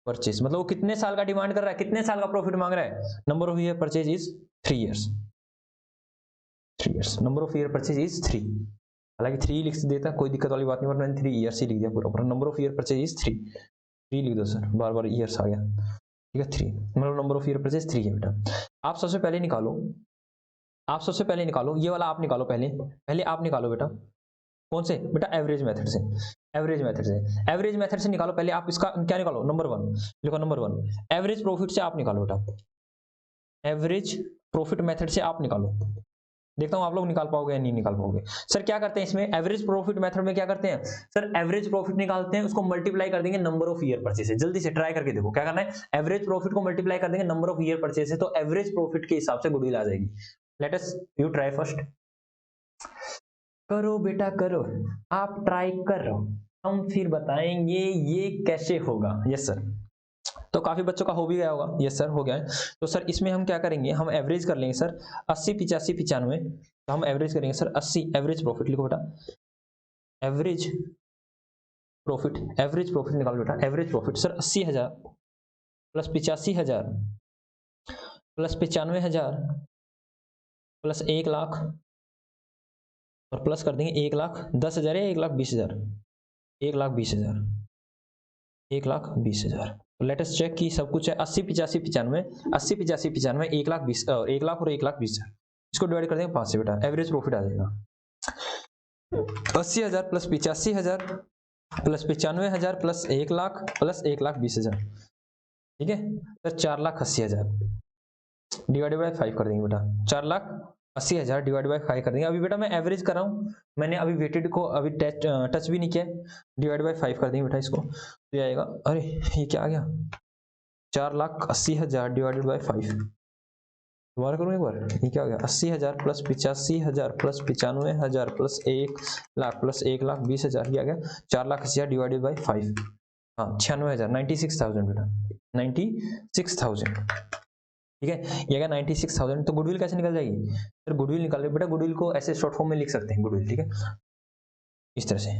परचेज, मतलब वो कितने साल का डिमांड कर रहा है, कितने साल का प्रॉफिट मांग रहा है। Number of year purchase is 3 years, 3 years, number of year purchase is 3। हालांकि 3 लिख देता, कोई दिक्कत वाली बात नहीं, बट मैंने 3 इयर्स ही लिख दिया पूरा पूरा। Number of year purchase is 3, 3 लिख दो सर, बार बार ईयर्स आ गया। ठीक है 3, मतलब नंबर ऑफ ईयर परचेज 3 है बेटा। आप सबसे पहले निकालो, आप सबसे पहले निकालो ये वाला, आप निकालो पहले, पहले आप निकालो बेटा। कौन से बेटा, एवरेज मेथड से, एवरेज मेथड से, एवरेज मेथड से निकालो पहले। आप इसका क्या निकालो, नंबर 1 लिखो, नंबर 1 एवरेज प्रॉफिट से आप निकालो बेटा, एवरेज प्रॉफिट मेथड से आप निकालो। देखता हूं आप लोग निकाल पाओगे या नहीं निकाल पाओगे। सर क्या करते हैं इसमें, एवरेज प्रॉफिट मेथड में क्या करते हैं सर, एवरेज प्रॉफिट निकालते हैं, उसको मल्टीप्लाई कर देंगे नंबर ऑफ ईयर परचेज से। जल्दी से ट्राई करके देखो क्या करना है, एवरेज प्रॉफिट को मल्टीप्लाई कर देंगे नंबर ऑफ ईयर परचेज से, तो एवरेज प्रॉफिट के हिसाब से गुडविल आ जाएगी। Let us you try first, करो बेटा करो, आप ट्राई करो, हम फिर बताएंगे ये कैसे होगा। यस सर, तो काफी बच्चों का हो भी गया होगा। यस सर हो गया है। तो सर इसमें हम क्या करेंगे, हम एवरेज कर लेंगे सर 80 85 95, तो हम एवरेज करेंगे सर 80, एवरेज प्रॉफिट लिखो बेटा, एवरेज प्रॉफिट, एवरेज प्रॉफिट निकालो बेटा, average profit sir 80,000 plus 85,000 plus 95,000 plus 1 lakh, और प्लस कर देंगे 1,10,000 या 1,20,000, 1,20,000, 1,20,000। तो लेट अस चेक कि सब कुछ है 80 85 95, 80 85 95, 1,20,000 और 1,20,000, इसको डिवाइड कर देंगे 5 से बेटा, एवरेज प्रॉफिट आ जाएगा 80,000 प्लस 85,000 प्लस 95,000 प्लस 1,00,000 प्लस 1,20,000। ठीक है सर 4,80,000 डिवाइडेड बाय 5 कर देंगे बेटा, 4,80,000 डिवाइड बाय 5 कर देंगे। अभी बेटा मैं एवरेज कर रहा हूँ, मैंने अभी वेटेड को अभी टच भी नहीं किया, डिवाइड बाय 5 कर देंगे बेटा इसको, तो ये आएगा, अरे ये क्या आ गया, 4,80,000 डिवाइडेड बाय 5, दोबारा करूँ एक बार, ये क्या आ गया, 80,000 प्लस 85,000 प्लस 95,000 प्लस 1,00,000 प्लस 1,20,000, ये आ गया 4,80,000 डिवाइडेड बाय 5, हाँ 96,000, 96,000 बेटा, 96,000। ठीक है, ये अगर 96,000, तो गुडविल कैसे निकल जाएगी सर, गुडविल निकाल बेटा, गुडविल को ऐसे शॉर्ट फॉर्म में लिख सकते हैं गुडविल। ठीक है, इस तरह से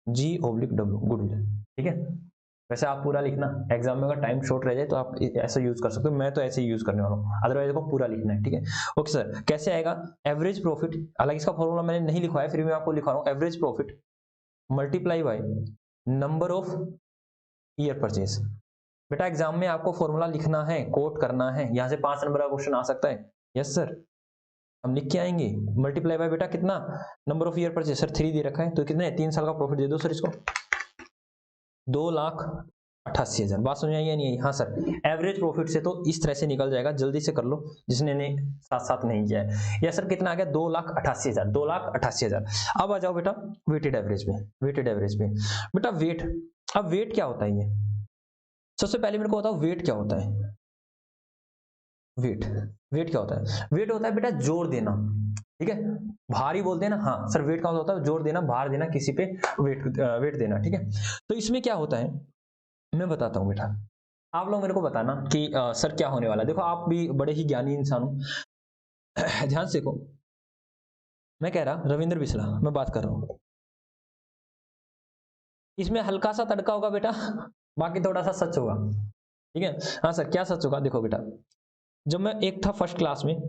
G/W गुडविल। ठीक है, वैसे आप पूरा लिखना, एग्जाम में अगर टाइम शॉर्ट रह जाए तो आप ऐसा यूज कर सकते हो, मैं तो ऐसे ही यूज करने वाला हूँ, अदरवाइज को पूरा लिखना है। ठीक है, ओके सर, कैसे आएगा एवरेज प्रॉफिट, हालांकि इसका फॉर्मूला मैंने नहीं लिखवाया, फिर मैं आपको लिखा रहा हूँ, average profit multiply by number of year purchase. बेटा एग्जाम में आपको फॉर्मूला लिखना है, कोट करना है, यहाँ से 5 नंबर का क्वेश्चन आ सकता है। यस सर, हम लिख के आएंगे, मल्टीप्लाई बाय बेटा कितना, number of year purchase sir 3 दे रखा है, तो कितने 3 साल का प्रॉफिट दे दो सर इसको, 2,88,000। बात समझ आई या नहीं आई। हाँ सर, एवरेज प्रॉफिट से तो इस तरह से निकल जाएगा, जल्दी से कर लो जिसने ने साथ साथ नहीं किया है। या सर कितना आ गया, 2,88,000, 2,88,000। अब आ जाओ बेटा वेटेड एवरेज पे, वेटेड एवरेज पे बेटा वेट, अब वेट क्या होता है, ये सबसे पहले मेरे को बताओ वेट क्या होता है, वेट, वेट क्या होता है, वेट होता है बेटा जोर देना। ठीक है, भारी बोलते हैं ना, हाँ सर वेट का होता है जोर देना, भार देना किसी पे, वेट वेट देना। ठीक है, तो इसमें क्या होता है मैं बताता हूं बेटा, आप लोग मेरे को बताना कि सर क्या होने वाला है। देखो आप भी बड़े ही ज्ञानी इंसान हो, ध्यान से देखो, मैं कह रहा रविंद्र बिस्ला मैं बात कर रहा हूं, इसमें हल्का सा तड़का होगा बेटा, बाकी थोड़ा सा सच होगा। ठीक है, हाँ सर क्या सच होगा, देखो बेटा जब मैं एक था फर्स्ट क्लास में,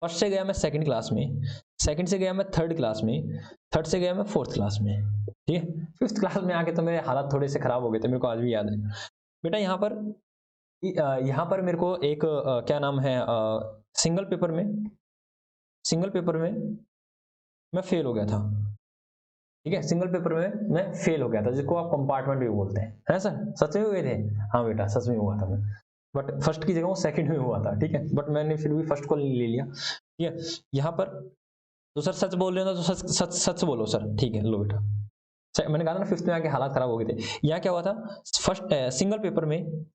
फर्स्ट से गया मैं सेकंड क्लास में, सेकंड से गया मैं थर्ड क्लास में, थर्ड से गया मैं फोर्थ क्लास में, ठीक है। फिफ्थ क्लास में आके तो मेरे हालात थोड़े से खराब हो गए थे, मेरे को आज भी याद है बेटा। यहाँ पर मेरे को एक क्या नाम है, सिंगल पेपर में मैं फेल हो गया था, ठीक है। सिंगल पेपर में मैं फेल हो गया था, जिसको आप कंपार्टमेंट भी बोलते हैं सर? सच में हुए थे? हाँ बेटा सच में हुआ था मैं, बट फर्स्ट की जगह वो सेकंड में हुआ था, ठीक है। बट मैंने फिर भी फर्स्ट को ले लिया, ठीक है। यहाँ पर तो सर सच बोल रहे हो ना, तो सच सच सच बोलो सर, ठीक है। लो बेटा, मैंने कहा था ना फिफ्थ में आके हालात खराब हो गए थे। यहाँ क्या हुआ था, फर्स्ट सिंगल पेपर में,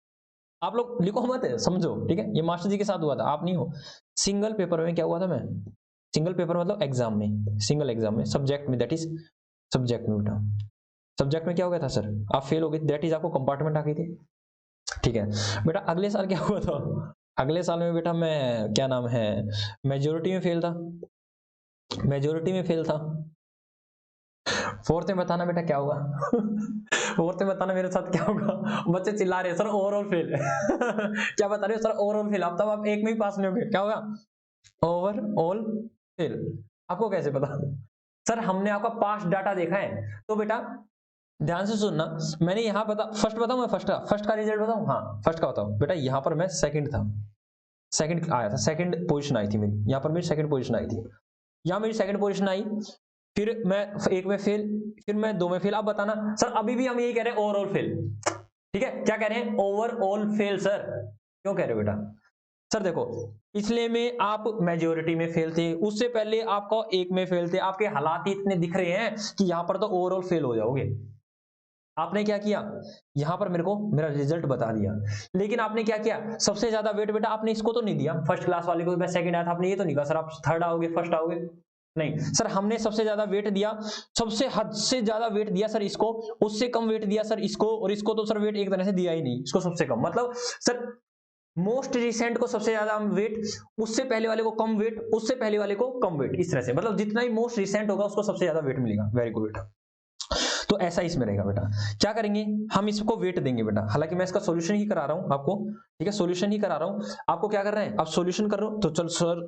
आप लोग लिखो मत समझो, ठीक है। ये मास्टर जी के साथ हुआ था, आप नहीं हो। सिंगल पेपर में क्या हुआ था, मैं सिंगल पेपर मतलब एग्जाम में, सिंगल एग्जाम में सब्जेक्ट में, दैट इज सब्जेक्ट में बेटा, सब्जेक्ट में क्या हो गया था सर, आप फेल हो गए, दैट इज आपको कंपार्टमेंट आ गई थी, ठीक है बेटा। अगले साल क्या हुआ था, अगले साल में बेटा मैं क्या नाम है, मेजोरिटी में फेल था, मेजोरिटी में फेल था। फोर्थ में बताना बेटा क्या होगा फोर्थ में बताना मेरे साथ क्या होगा। बच्चे चिल्ला रहे हैं सर ओवरऑल फेल क्या बता रहे हो सर, ओवरऑल फेल। अब तब आप एक में ही पास नहीं होंगे, क्या होगा, ओवरऑल फेल। आपको कैसे पता? सर हमने आपका पास्ट डाटा देखा है। तो बेटा ध्यान से सुनना, मैंने यहाँ बता, फर्स्ट बताऊं मैं, फर्स्ट का रिजल्ट बताऊं, हाँ फर्स्ट का बताऊं बेटा। यहाँ पर मैं सेकंड था, सेकंड आया था, सेकंड पोजीशन आई थी मेरी, यहाँ पर मेरी सेकंड पोजीशन आई थी, यहाँ मेरी सेकंड पोजीशन आई। फिर मैं एक में फेल, फिर मैं दो में फेल। अब बताना सर, अभी भी हम यही कह रहे हैं ओवरऑल फेल, ठीक है। क्या कह रहे हैं, ओवरऑल फेल सर। क्यों कह रहे हो बेटा? सर देखो, पिछले में आप मेजोरिटी में फेल थे, उससे पहले आपका एक में फेल थे, आपके हालात ही इतने दिख रहे हैं कि यहां पर तो ओवरऑल फेल हो जाओगे। आपने क्या किया, यहां पर मेरे को मेरा रिजल्ट बता दिया, लेकिन आपने क्या किया, सबसे ज्यादा वेट बेटा आपने इसको तो नहीं दिया, फर्स्ट क्लास वाले को मैं सेकंड आया था, आपने ये तो नहीं कहा सर आप थर्ड आओगे फर्स्ट आओगे, नहीं सर। हमने सबसे ज्यादा वेट दिया, सबसे हद से ज्यादा वेट दिया सर इसको, उससे कम वेट दिया सर इसको, और इसको तो सर वेट एक तरह से दिया ही नहीं, इसको सबसे कम, मतलब सर मोस्ट रिसेंट को सबसे ज्यादा वेट, उससे पहले वाले को कम वेट, उससे पहले वाले को कम वेट, इस तरह से, मतलब जितना ही मोस्ट रिसेंट होगा उसको सबसे ज्यादा वेट मिलेगा। वेरी गुड बेटा, तो ऐसा इसमें रहेगा बेटा। क्या करेंगे, हम इसको वेट देंगे बेटा, हालांकि मैं इसका सॉल्यूशन ही करा रहा हूं आपको, ठीक है, सॉल्यूशन ही करा रहा हूं आपको। क्या कर रहे हैं आप, सॉल्यूशन कर रहे हो तो चल सर,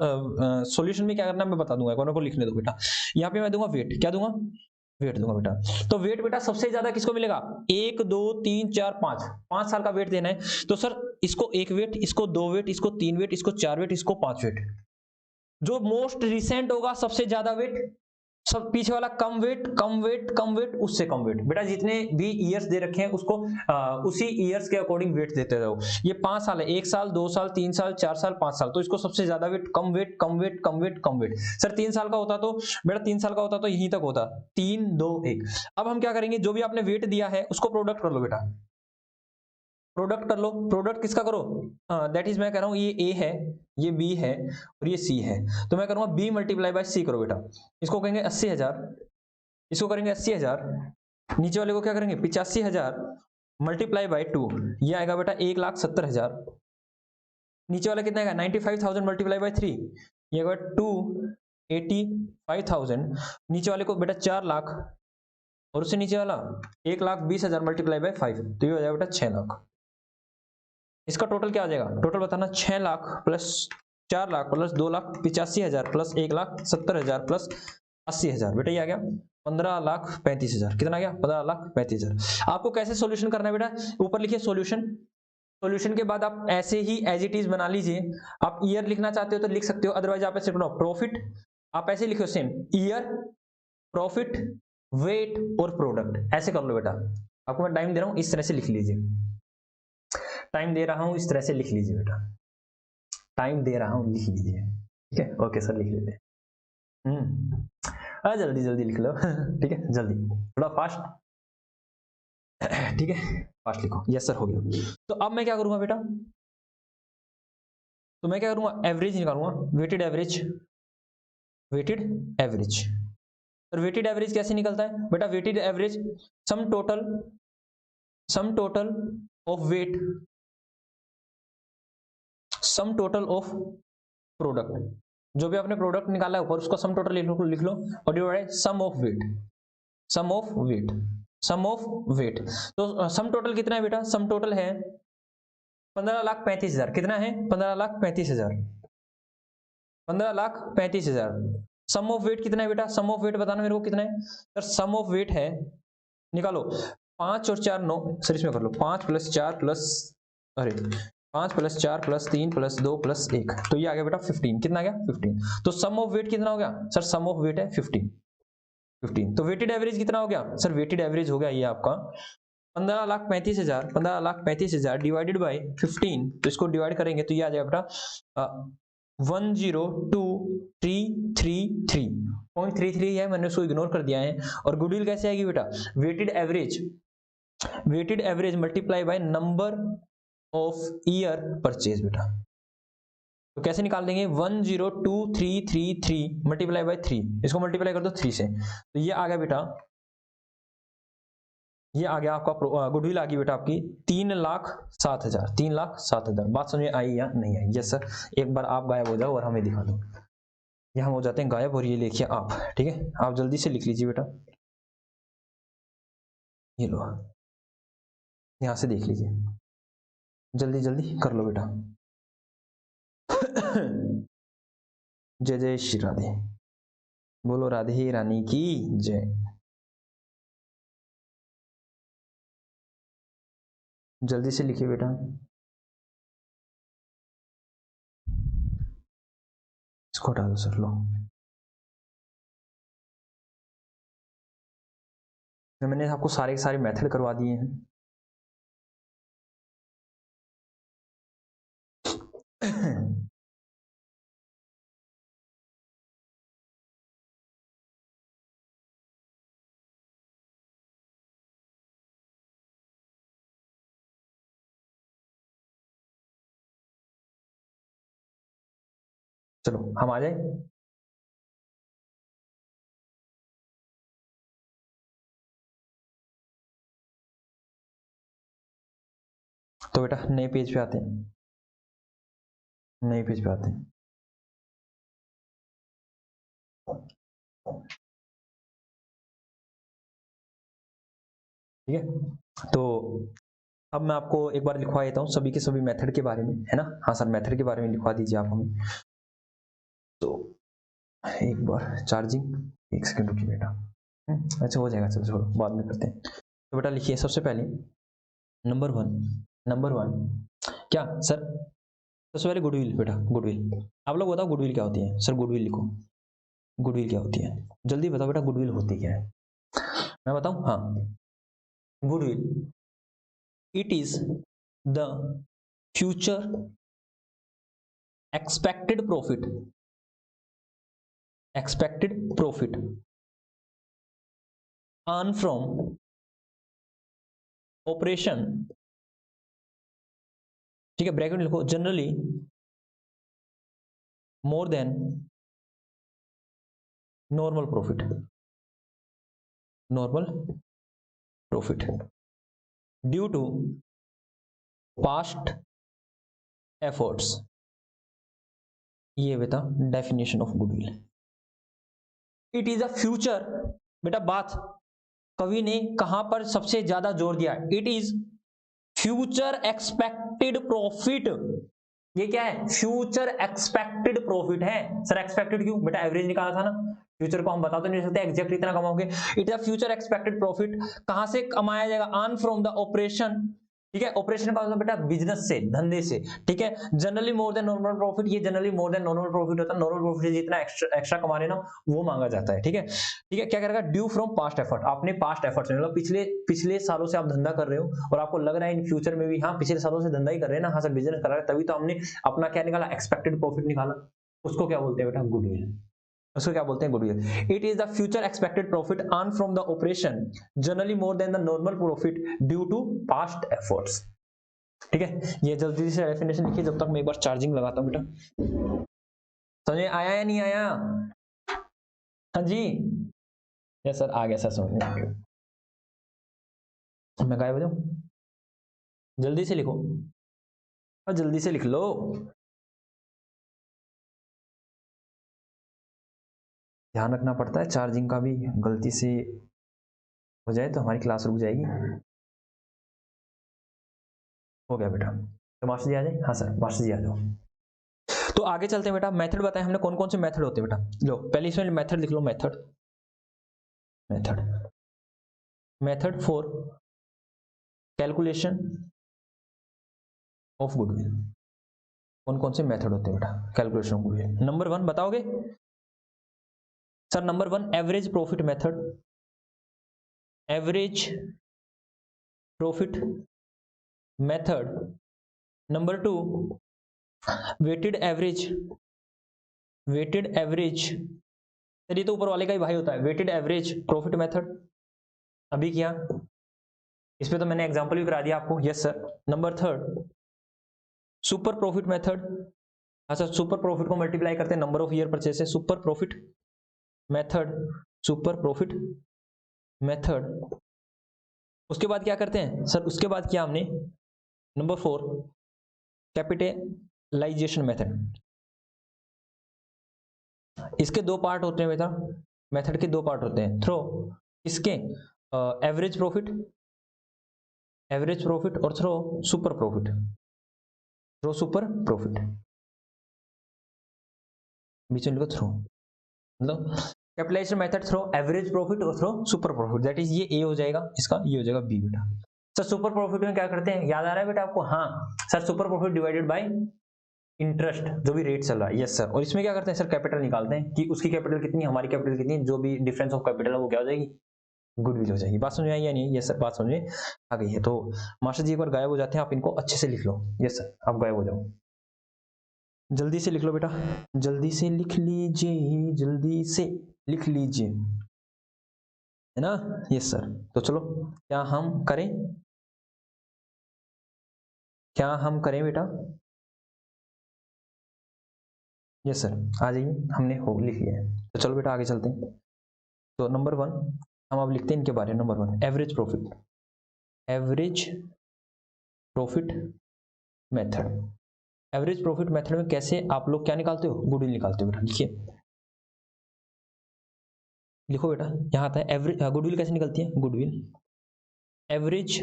सॉल्यूशन में क्या करना है मैं बता दूंगा, को लिखने दो बेटा। यहाँ पे मैं दूंगा वेट, क्या दूंगा, वेट दूंगा बेटा। तो वेट बेटा सबसे ज्यादा किसको मिलेगा, 1 2 3 4 5, 5 साल का वेट देना है। तो सर इसको 1 वेट, इसको 2 वेट, इसको 3 वेट, इसको 4 वेट, इसको 5 वेट। जो मोस्ट रिसेंट होगा सबसे ज्यादा वेट, सब पीछे वाला कम वेट कम वेट कम वेट, उससे कम वेट। बेटा जितने भी ईयर्स दे रखे हैं उसको उसी ईयर्स के अकॉर्डिंग वेट देते रहो। ये 5 साल है, 1 साल 2 साल 3 साल 4 साल 5 साल, तो इसको सबसे ज्यादा वेट कम वेट कम वेट कम वेट कम वेट। सर 3 साल का होता तो बेटा, 3 साल का होता तो यहीं तक होता, 3 2 1। अब हम क्या करेंगे, जो भी आपने वेट दिया है उसको प्रोडक्ट कर लो बेटा, प्रोडक्ट कर लो। प्रोडक्ट किसका करो, दैट इज मैं कह रहा हूं ये ए है, ये बी है और ये सी है, तो मैं करूंगा बी मल्टीप्लाई बाय सी करो बेटा। इसको कहेंगे 80,000, इसको करेंगे 80,000, नीचे वाले को क्या करेंगे 85,000 मल्टीप्लाई बाय 2, ये आएगा बेटा 1,70,000। नीचे वाला कितना आएगा 95,000 मल्टीप्लाई बाय 3, ये आएगा 285,000। नीचे वाले को बेटा 4 लाख, और उससे नीचे वाला 1,20,000 मल्टीप्लाई बाय 5, तो ये हो जाएगा बेटा 6 लाख। इसका टोटल क्या आ जाएगा, टोटल बताना, 6 lakh plus 4 lakh plus 2,85,000 plus 1,70,000 plus 80,000, बेटा ये आ गया 15,35,000। कितना आ गया, 15,35,000। आपको कैसे सॉल्यूशन करना है बेटा, ऊपर लिखिए सॉल्यूशन, सॉल्यूशन के बाद आप ऐसे ही एज इट इज बना लीजिए। आप ईयर लिखना चाहते हो तो लिख सकते हो, अदरवाइज आप ऐसे बनाओ प्रॉफिट, आप ऐसे लिखो सेम ईयर, प्रॉफिट, वेट और प्रोडक्ट, ऐसे कर लो बेटा। आपको मैं टाइम दे रहा हूं, इस तरह से लिख लीजिए, टाइम दे रहा हूं इस तरह से लिख लीजिए बेटा, टाइम दे रहा हूं लिख लीजिए, ठीक है। ओके सर लिख लेते हैं, जल्दी जल्दी लिख लो ठीक है, जल्दी थोड़ा फास्ट, ठीक है फास्ट लिखो। यस सर हो गया। तो अब मैं क्या करूंगा बेटा, तो मैं क्या करूंगा, एवरेज निकालूंगा, वेटेड एवरेज, वेटेड एवरेज। और वेटेड एवरेज कैसे निकलता है बेटा, weighted average sum total, sum total of weight, sum total of product, जो भी आपने प्रोडक्ट निकाला है ऊपर उसका सम टोटल लिख लो, और divide sum of weight, sum of weight, sum of weight. तो सम टोटल कितना है बेटा, सम टोटल है 15,35,000 कितना है? 15,35,000, 15,35,000। सम ऑफ वेट कितना है बेटा? सम ऑफ वेट बताना मेरे को कितना है सर? सम ऑफ वेट है, निकालो, 5 और 4 9, सर इसमें कर लो 5 + 4 प्लस, अरे 5 + 4 + 3 + 2 + 1, तो ये आ गया बेटा 15। कितना आ गया? 15। तो सम ऑफ वेट कितना हो गया सर? सम ऑफ वेट है 15। तो वेटेड एवरेज कितना हो गया सर? वेटेड एवरेज हो गया ये आपका 15,35,000, 15,35,000 डिवाइडेड बाई 15, तो इसको डिवाइड करेंगे तो ये आ जाएगा बेटा 102,333.33 है, मैंने उसको इग्नोर कर दिया है। और गुडविल कैसे आएगी बेटा? Weighted average multiply by number of year purchase बेटा। तो कैसे निकाल देंगे? 102,333 मल्टीप्लाई बाय 3, इसको मल्टीप्लाई कर दो 3 से, तो ये आ गया बेटा, ये आ गया आपका गुडविल आ गई बेटा आपकी 3,07,000, 3,07,000। बात समझ में आई या नहीं आई? Yes sir. एक बार आप गायब हो जाओ और हमें दिखा दो। ये हम हो जाते हैं गायब और ये लिखिए आप, ठीक है? आप जल्दी से लिख लीजिए बेटा, ये लो, यहां से देख लीजिए, जल्दी जल्दी कर लो बेटा। जय जय श्री राधे, बोलो राधे रानी की जय। जल्दी से लिखिए बेटा। इसको हटा दो सर, लो, मैंने आपको सारे के सारे मेथड करवा दिए हैं। चलो हम आ जाए। तो बेटा नए पेज पे आते हैं, नए पेज पे आते हैं। ठीक है, तो अब मैं आपको एक बार लिखवा देता हूँ सभी के सभी मेथड के बारे में, है ना? हाँ सर, मेथड के बारे में लिखवा दीजिए आप हमें। तो एक बार चार्जिंग, एक सेकंड रुकिए बेटा। अच्छा हो जाएगा, चलो छोड़ो, बाद में करते हैं। तो बेटा लिखिए सबसे पहले नंबर वन क्या सर? सबसे पहले गुडविल बेटा, गुडविल। आप लोग बताओ गुडविल क्या होती है? सर गुडविल लिखो, गुडविल क्या होती है? जल्दी बताओ बेटा, गुडविल होती क्या है? मैं बताऊं? हाँ, goodwill, it is the future expected profit earned from operation, ठीक है, ब्रैकेट में लिखो, generally more than normal profit due to past efforts. ये बेटा definition of goodwill. It is a future, बेटा बात कवि ने कहां पर सबसे ज्यादा जोर दिया? It is future expected profit. ये क्या है? फ्यूचर एक्सपेक्टेड प्रॉफिट है। सर एक्सपेक्टेड क्यों? बेटा एवरेज निकाला था ना, फ्यूचर को हम बता तो नहीं सकते एग्जैक्ट इतना कमाओगे। It is future expected profit, कहां से कमाया जाएगा? अर्न फ्रॉम द ऑपरेशन, ठीक है? ऑपरेशन का मतलब बेटा बिजनेस से, धंधे से, ठीक है? Generally more than normal profit, ये generally more than normal profit होता है। नॉर्मल प्रॉफिट से जितना एक्स्ट्रा कमा रहे ना वो मांगा जाता है, ठीक है? ठीक है, क्या करेगा? ड्यू फ्रॉम पास्ट एफर्ट, आपने पास्ट एफर्ट्स में, मतलब पिछले सालों से आप धंधा कर रहे हो और आपको लग रहा है इन फ्यूचर में भी हाँ पिछले सालों से धंधा ही कर रहे हैं ना, हाँ सर बिजनेस कर रहा है, तभी तो हमने अपना क्या निकाला? एक्सपेक्टेड प्रॉफिट निकाला। उसको क्या बोलते हैं बेटा? गुडविल। उसको क्या बोलते हैं? Goodwill. It is the future expected profit earn from the operation generally more than the normal profit due to past efforts. ठीक है, ये जल्दी से डेफिनेशन लिखिए जब तक मैं एक बार चार्जिंग लगाता हूं बेटा। समझ में आया या नहीं आया? हाँ जी, यस सर आ गया सर, समझ में आ गया। मैं गायब हो जाऊं? जल्दी से लिखो और जल्दी से लिख लो। ध्यान रखना पड़ता है चार्जिंग का भी, गलती से हो जाए तो हमारी क्लास रुक जाएगी। हो गया बेटा। तो मास्टर जी आ जाए, हाँ सर मास्टर जी आ जाओ। तो आगे चलते हैं बेटा, मेथड बताए हमने कौन कौन से मेथड होते हैं बेटा। लो पहले इसमें मेथड लिख लो, method method method for calculation of goodwill. कौन कौन से मेथड होते हैं बेटा कैलकुलेशन ऑफ गुडविल। नंबर 1 बताओगे sir? Number 1 average profit method, average profit method. Number 2 weighted average, weighted average, ये तो ऊपर वाले का ही भाई होता है, वेटेड एवरेज प्रॉफिट मेथड। अभी किया इस पे तो मैंने एग्जांपल भी करा दिया आपको, yes sir. Number 3 super profit method. अच्छा सुपर प्रॉफिट को मल्टीप्लाई करते हैं नंबर ऑफ ईयर परचेज से, super profit method, super profit method. उसके बाद क्या करते हैं सर? उसके बाद किया हमने नंबर 4 कैपिटलाइजेशन मेथड। इसके दो पार्ट होते हैं बेटा, मेथड के दो पार्ट होते हैं। थ्रो इसके एवरेज प्रॉफिट, एवरेज प्रॉफिट, और through super profit, through super profit. बीच में लिखो थ्रो, मतलब capitalisation method through average profit और through super profit. That is ये ए हो जाएगा, इसका ये हो जाएगा बी बेटा। सर सुपर प्रॉफिट में क्या करते हैं, याद आ रहा है बेटा आपको? हाँ sir super profit divided bye interest, जो भी रेट चल रहा है, यस सर। और इसमें क्या करते हैं सर? कैपिटल निकालते हैं कि उसकी कैपिटल कितनी, हमारी कैपिटल कितनी, जो भी डिफरेंस ऑफ कैपिटल है वो क्या हो जाएगी? गुडविल हो जाएगी। बात समझ में आई या नहीं? यस सर बात समझ में आ गई है। तो मास्टर जी एक बार गायब हो जाते हैं, आप इनको अच्छे से लिख लो। यस सर आप गायब हो जाओ, जल्दी से लिख लो बेटा, जल्दी से लिख लीजिए, जल्दी से लिख लीजिए, है ना? Yes sir. तो चलो क्या हम करें, क्या हम करें बेटा? यस सर आ जाइए, हमने हो लिख लिया है। तो चलो बेटा आगे चलते हैं। तो नंबर 1 हम अब लिखते हैं इनके बारे में। Number 1 average profit, average profit method. Average profit method में कैसे आप लोग क्या निकालते हो? गुडविल निकालते हो बेटा। लिखिए, लिखो बेटा, यहां आता है एवरेज। गुडविल कैसे निकलती है? Goodwill average,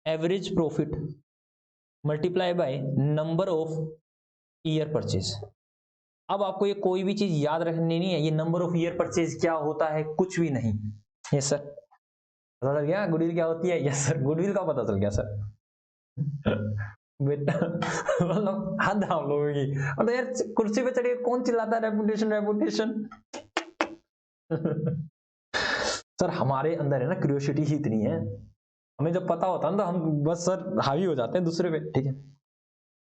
average profit multiply by number of year purchase. अब आपको ये कोई भी चीज याद रखनी नहीं है, ये नंबर ऑफ ईयर परचेज क्या होता है, कुछ भी नहीं। यस सर पता चल गया गुडविल क्या होती है? यस सर गुडविल का पता चल गया सर। बेटा मतलब हद हम लोगों की, मतलब यार कुर्सी पे चढ़े कौन चिल्लाता है रेपुटेशन रेपुटेशन। सर हमारे अंदर है ना क्यूरियोसिटी ही इतनी है, हमें जब पता होता है ना तो हम बस सर हावी हो जाते हैं दूसरे पे, ठीक है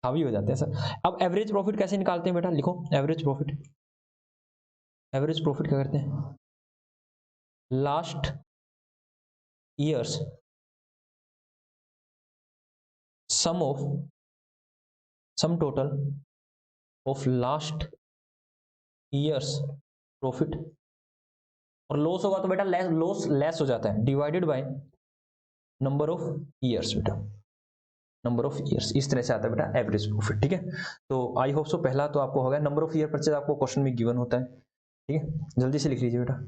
हावी हो जाते हैं सर। अब एवरेज प्रॉफिट कैसे निकालते हैं बेटा? लिखो एवरेज प्रॉफिट, एवरेज प्रॉफिट क्या करते हैं? Last years sum of, sum total of last years profit, और लॉस होगा तो बेटा लॉस लेस हो जाता है, divided by number of years बेटा, नंबर ऑफ ईयर्स। इस तरह से आता है बेटा एवरेज प्रॉफिट, ठीक है। तो आई होप सो पहला तो आपको हो गया। नंबर ऑफ ईयर परचेज आपको क्वेश्चन में गिवन होता है, ठीक है। जल्दी से लिख लीजिए बेटा,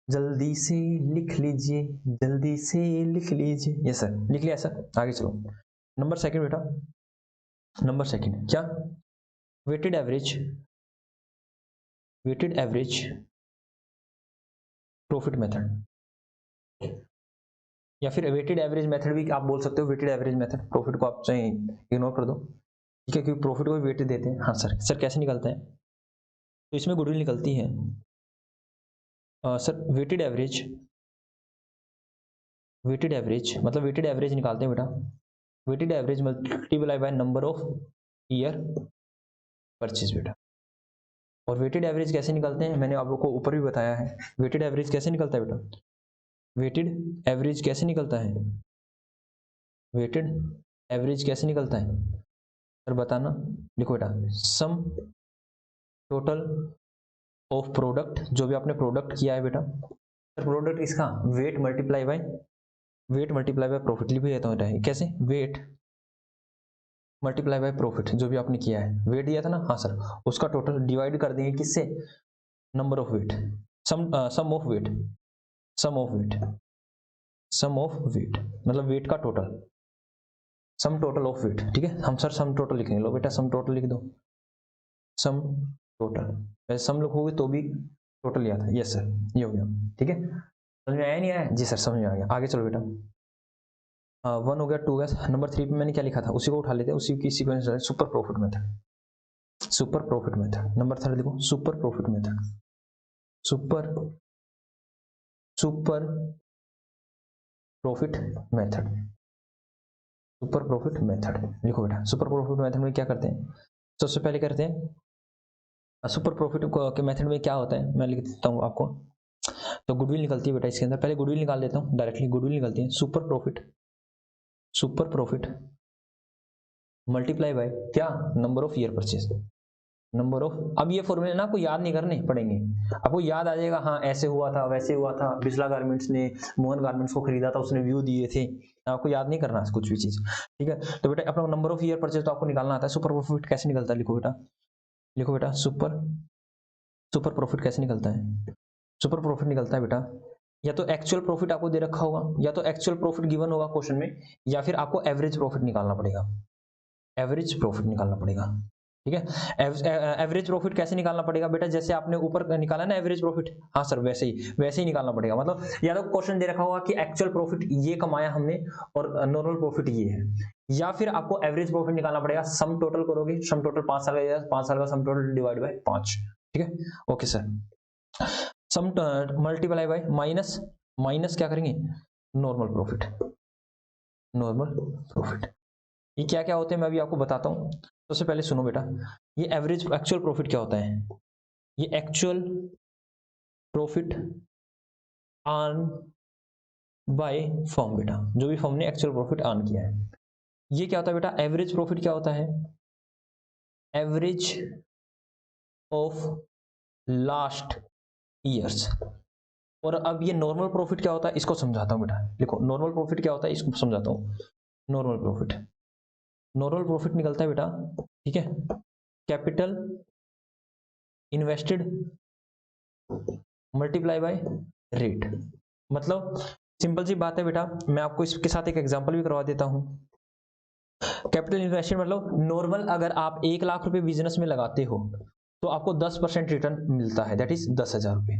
जल्दी से लिख लीजिए, जल्दी से लिख लीजिए। यस सर लिख लिया सर, आगे चलो। नंबर सेकंड बेटा, नंबर सेकंड क्या? Weighted average, weighted average profit method, या फिर वेटेड एवरेज मेथड भी आप बोल सकते हो। वेटेड एवरेज मेथड, प्रॉफिट को आप चाहे इग्नोर कर दो, ठीक है, क्योंकि प्रॉफिट को भी वेटेड देते हैं। हाँ सर, सर कैसे निकलता है? तो इसमें गुडविल निकलती है sir weighted average, weighted average मतलब वेटेड एवरेज निकालते हैं बेटा, weighted average multiply by number of year purchase बेटा। और वेटेड एवरेज कैसे निकलते हैं मैंने आप लोग को ऊपर भी बताया है। वेटेड एवरेज कैसे निकलता है बेटा? वेटेड एवरेज कैसे निकलता है? वेटेड एवरेज कैसे निकलता है सर बताना। लिखो बेटा, सम टोटल ऑफ प्रोडक्ट, जो भी आपने प्रोडक्ट किया है बेटा, प्रोडक्ट इसका weight multiply by, weight multiply by profit लिख भी देता हूँ। कैसे? वेट मल्टीप्लाई बाय प्रॉफिट, जो भी आपने किया है, वेट दिया था ना, हाँ सर, उसका टोटल डिवाइड कर देंगे किससे? Number of weight, sum of weight, sum of weight, sum of weight मतलब वेट का total, sum total of weight, ठीक है। हम सर सम टोटल लिखेंगे, लो बेटा सम टोटल लिख दो, सम टोटल, वैसे सम लिखोगे तो भी टोटल याद है। यस सर, ये हो गया, ठीक है। समझ में आया नहीं आया? जी सर समझ में आ गया। आगे चलो बेटा, 1 हो गया, 2 हो गया, नंबर 3 पे मैंने क्या लिखा था उसी को उठा लेते हैं, उसी की सीक्वेंस है, super profit method. Super profit method number 3 देखो, super profit method, super super profit method, super profit method लिखो बेटा। सुपर प्रॉफिट मेथड में क्या करते हैं, सबसे पहले करते हैं सुपर प्रॉफिट के मेथड में क्या होता है, मैं लिख देता हूँ आपको। तो गुडविल निकलती है बेटा इसके अंदर, पहले गुडविल निकाल देता हूँ डायरेक्टली, गुडविल निकलती है। Super profit, super profit multiply by क्या, number of year purchase, number of. अब ये फॉर्मूले ना आपको याद नहीं करने पड़ेंगे, आपको याद आ जाएगा, हाँ ऐसे हुआ था वैसे हुआ था, बिस्ला गारमेंट्स ने मोहन गारमेंट्स को खरीदा था, उसने व्यू दिए थे, आपको याद नहीं करना कुछ भी चीज, ठीक है। तो बेटा अपना नंबर ऑफ ईयर परचेज तो आपको निकालना आता है। सुपर प्रॉफिट कैसे निकलता है, लिखो बेटा, लिखो बेटा, सुपर सुपर प्रॉफिट कैसे निकलता है। सुपर प्रॉफिट निकलता है बेटा, या तो एक्चुअल प्रॉफिट आपको दे रखा होगा, या तो एक्चुअल प्रॉफिट गिवन होगा क्वेश्चन में, या फिर आपको एवरेज प्रॉफिट निकालना पड़ेगा, एवरेज प्रॉफिट निकालना पड़ेगा, ठीक है। एवरेज प्रॉफिट कैसे निकालना पड़ेगा बेटा, जैसे आपने ऊपर निकाला ना एवरेज प्रॉफिट, हाँ सर वैसे ही निकालना पड़ेगा। मतलब या तो क्वेश्चन दे रखा होगा कि एक्चुअल प्रॉफिट ये कमाया हमने और नॉर्मल प्रॉफिट ये है, या फिर आपको एवरेज प्रॉफिट निकालना पड़ेगा। सम टोटल करोगे, सम टोटल 5 साल का, 5 साल का सम टोटल डिवाइड बाय 5, ठीक है। Okay sir, sum multiply by minus, minus क्या करेंगे, नॉर्मल प्रॉफिट, नॉर्मल प्रॉफिट। ये क्या क्या होते हैं मैं अभी आपको बताता हूँ। सबसे पहले सुनो बेटा, ये एवरेज एक्चुअल प्रॉफिट क्या होता है, ये actual profit earn by firm बेटा, जो भी फर्म ने एक्चुअल प्रॉफिट अर्न किया है। ये क्या होता है बेटा, एवरेज प्रॉफिट क्या होता है, एवरेज ऑफ लास्ट ईयर्स। और अब ये नॉर्मल प्रॉफिट क्या होता है, इसको समझाता हूँ बेटा, देखो नॉर्मल प्रॉफिट क्या होता है इसको समझाता हूँ। नॉर्मल प्रॉफिट, नॉर्मल प्रॉफिट निकलता है बेटा, ठीक है, capital invested multiply by rate. मतलब सिंपल सी बात है बेटा, मैं आपको इसके साथ एक एग्जांपल भी करवा देता हूं। कैपिटल इन्वेस्टेड मतलब नॉर्मल अगर आप 1 लाख रुपए बिजनेस में लगाते हो तो आपको 10% रिटर्न मिलता है, दैट इज 10,000 रुपए,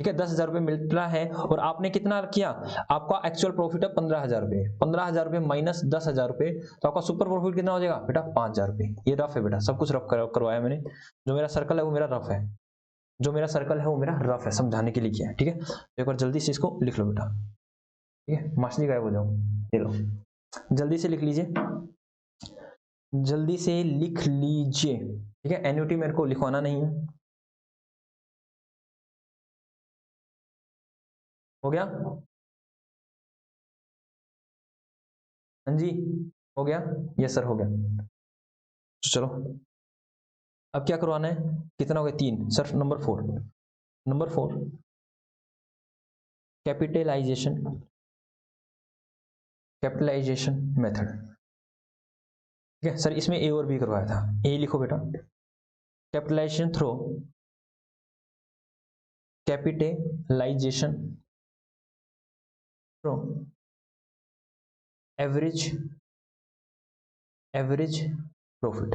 ठीक है। 10,000 रुपए मिल रहा है और आपने कितना किया, आपका एक्चुअल प्रॉफिट है 15,000 रुपए, 15,000 रुपए माइनस 10,000 रुपए, तो आपका सुपर प्रॉफिट कितना हो जाएगा बेटा, 5,000 रुपए। ये रफ है बेटा, सब कुछ रफ करवाया मैंने, जो मेरा सर्कल है वो मेरा रफ है, जो मेरा सर्कल है वो मेरा रफ है, समझाने के लिए किया है, ठीक है। तो एक बार जल्दी से इसको लिख लो बेटा, ठीक है। मास्टर गायब हो जाओ, ये लो जल्दी से लिख लीजिए, जल्दी से लिख लीजिए, ठीक है। एन्युटी मेरे को लिखवाना नहीं है, हो गया, हाँ जी हो गया, यस सर हो गया। तो चलो अब क्या करवाना है, कितना हो गया 3 sir, number 4, number 4 capitalization, capitalization method, ठीक है सर। इसमें ए और बी करवाया था, ए लिखो बेटा, capitalisation through, capitalisation through average, average profit,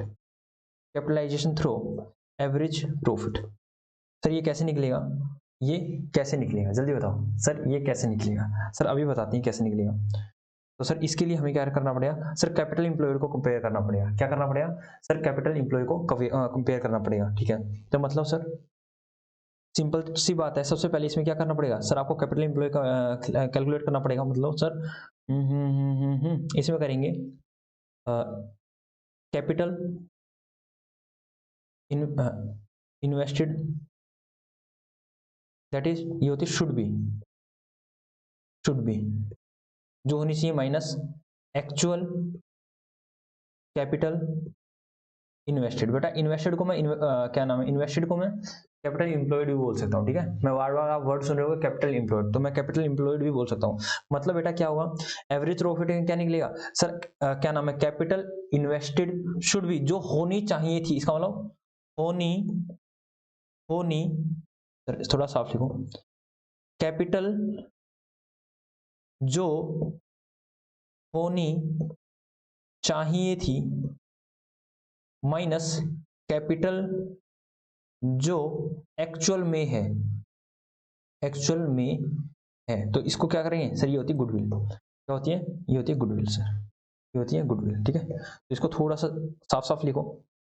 capitalization through average profit. Sir ये कैसे निकलेगा, ये कैसे निकलेगा जल्दी बताओ सर, ये कैसे निकलेगा सर, अभी बताते हैं कैसे निकलेगा। तो सर इसके लिए हमें क्या करना पड़ेगा सर, कैपिटल इंप्लॉय को कंपेयर करना पड़ेगा, क्या करना पड़ेगा सर, कैपिटल इंप्लॉय को कंपेयर करना पड़ेगा, ठीक है। तो मतलब सर सिंपल सी बात है, सबसे पहले इसमें क्या करना पड़ेगा सर, आपको कैपिटल इंप्लॉय का कैलकुलेट करना पड़ेगा। मतलब सर इसमें करेंगे कैपिटल इन्वेस्टेड, दैट इज ये होती शुड बी, शुड बी जो होनी चाहिए, माइनस एक्चुअल कैपिटल इन्वेस्टेड। बेटा इन्वेस्टेड को मैं क्या नाम है, इन्वेस्टेड को मैं कैपिटल इंप्लॉयड भी बोल सकता हूँ, ठीक है। मैं बार बार आप वर्ड सुन रहे हो कैपिटल इंप्लॉयड, तो मैं कैपिटल इंप्लॉयड भी बोल सकता हूँ। मतलब बेटा क्या होगा, एवरेज प्रॉफिट क्या निकलेगा सर, क्या नाम है, कैपिटल इन्वेस्टेड शुड बी जो होनी चाहिए थी, इसका मतलब होनी, होनी सर थोड़ा साफ लिखो, कैपिटल जो होनी चाहिए थी माइनस कैपिटल जो एक्चुअल में है, एक्चुअल में है, तो इसको क्या करेंगे सर, ये होती है गुडविल। क्या होती है? ये होती है गुडविल सर, ये होती है गुडविल। ठीक है, तो इसको थोड़ा सा साफ साफ लिखो।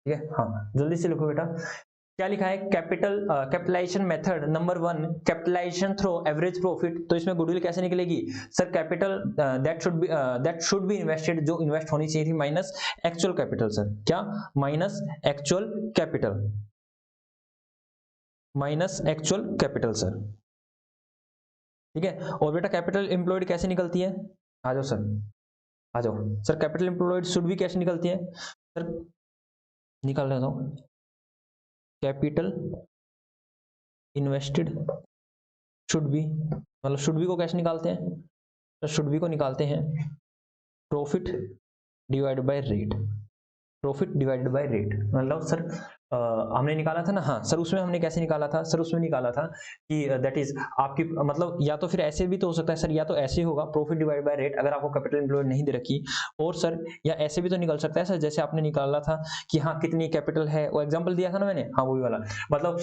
ठीक है, हाँ जल्दी से लिखो बेटा। क्या लिखा है? Capitalization method number 1, capitalization through average profit. तो इसमें गुडविल कैसे निकलेगी sir? Capital that should be invested, जो इन्वेस्ट होनी चाहिए थी, माइनस एक्चुअल कैपिटल सर। क्या? Minus actual capital, minus actual capital sir. ठीक है, और बेटा कैपिटल एम्प्लॉयड कैसे निकलती है? आ जाओ सर, आ जाओ सर। कैपिटल एम्प्लॉयड शुड भी कैसे निकलती है सर? निकाल लेता हूं। कैपिटल इन्वेस्टेड शुड बी, मतलब शुड बी को कैसे निकालते हैं? तो शुड बी को निकालते हैं profit divide by rate, profit divided by rate. मतलब सर हमने निकाला था ना, हाँ सर, उसमें हमने कैसे निकाला था सर? उसमें निकाला था कि दैट इज आपकी, मतलब या तो फिर ऐसे भी तो हो सकता है सर, या तो ऐसे होगा प्रॉफिट डिवाइड बाय रेट अगर आपको कैपिटल एम्प्लॉयड नहीं दे रखी, और सर या ऐसे भी तो निकल सकता है सर, जैसे आपने निकाला था कि हाँ कितनी कैपिटल है, वो एग्जाम्पल दिया था ना मैंने, हाँ वही वाला। मतलब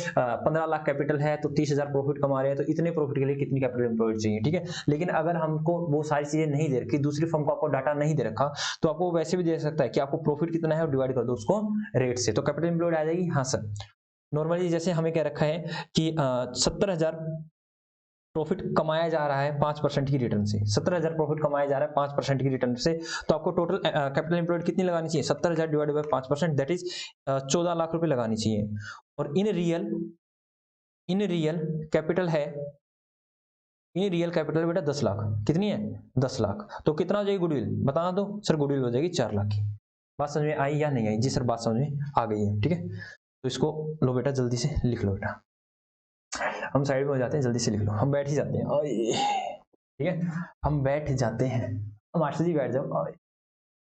15 लाख कैपिटल है तो 30,000 प्रॉफिट कमा रहे हैं, तो इतने प्रॉफिट के लिए कितनी कैपिटल एम्प्लॉयड चाहिए। ठीक है, लेकिन अगर हमको वो सारी चीजें नहीं दे रखी, दूसरी फर्म को आपको डाटा नहीं दे रखा, तो आपको वैसे भी दे सकता है कि आपको प्रॉफिट कितना है और डिवाइड कर दो उसको रेट से, तो कैपिटल एम्प्लॉयड आ जाएगी। हाँ सर, नॉर्मली जैसे हमें क्या रखा है कि 70,000 प्रॉफिट कमाया जा रहा है 5% की रिटर्न से, 70,000 प्रॉफिट कमाया जा रहा है 5% की रिटर्न से, तो आपको टोटल कैपिटल एम्प्लॉयड कितनी लगानी चाहिए? 70,000 divide by 5%, that is 14 lakh रुपए लगानी चाहिए। और इन रियल कैपिटल है, इन रियल कैपिटल बेटा 10 लाख। कितनी है? 10 लाख। तो कितना हो जाएगी गुडविल? बता दो सर। गुडविल हो जाएगी 4 लाख की। बात समझ में आई या नहीं आई? जी सर, बात समझ में आ गई है। ठीक है, तो इसको लो बेटा, जल्दी से लिख लो बेटा। हम साइड में हो जाते हैं, जल्दी से लिख लो। हम बैठ ही जाते हैं, ठीक है, हम बैठ जाते हैं। मास्टर जी बैठ जाओ।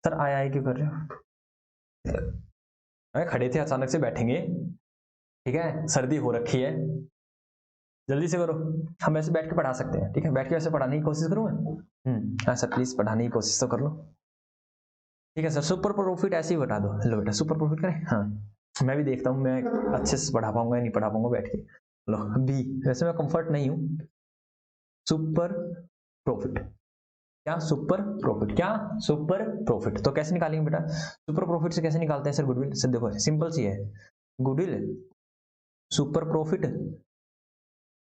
सर आया है क्यों कर रहे हो? अरे खड़े थे, अचानक से बैठेंगे। ठीक है, सर्दी हो रखी है, जल्दी से करो। हम ऐसे बैठ के पढ़ा सकते हैं। ठीक है, बैठ के वैसे पढ़ाने की कोशिश करूँ मैं? हाँ सर, प्लीज पढ़ाने की कोशिश तो कर लो। ठीक है सर, सुपर प्रॉफिट ऐसे ही बता दो। लो बेटा, सुपर प्रॉफिट करें। हाँ, मैं भी देखता हूँ मैं अच्छे से पढ़ा पाऊंगा या नहीं पढ़ा पाऊंगा बैठ के। लो बी, वैसे मैं कंफर्ट नहीं हूँ। सुपर प्रॉफिट, क्या सुपर प्रॉफिट? क्या सुपर प्रॉफिट? तो कैसे निकालेंगे बेटा? सुपर प्रॉफिट से कैसे निकालते हैं सर गुडविल? सर देखो सिंपल सी है, goodwill super profit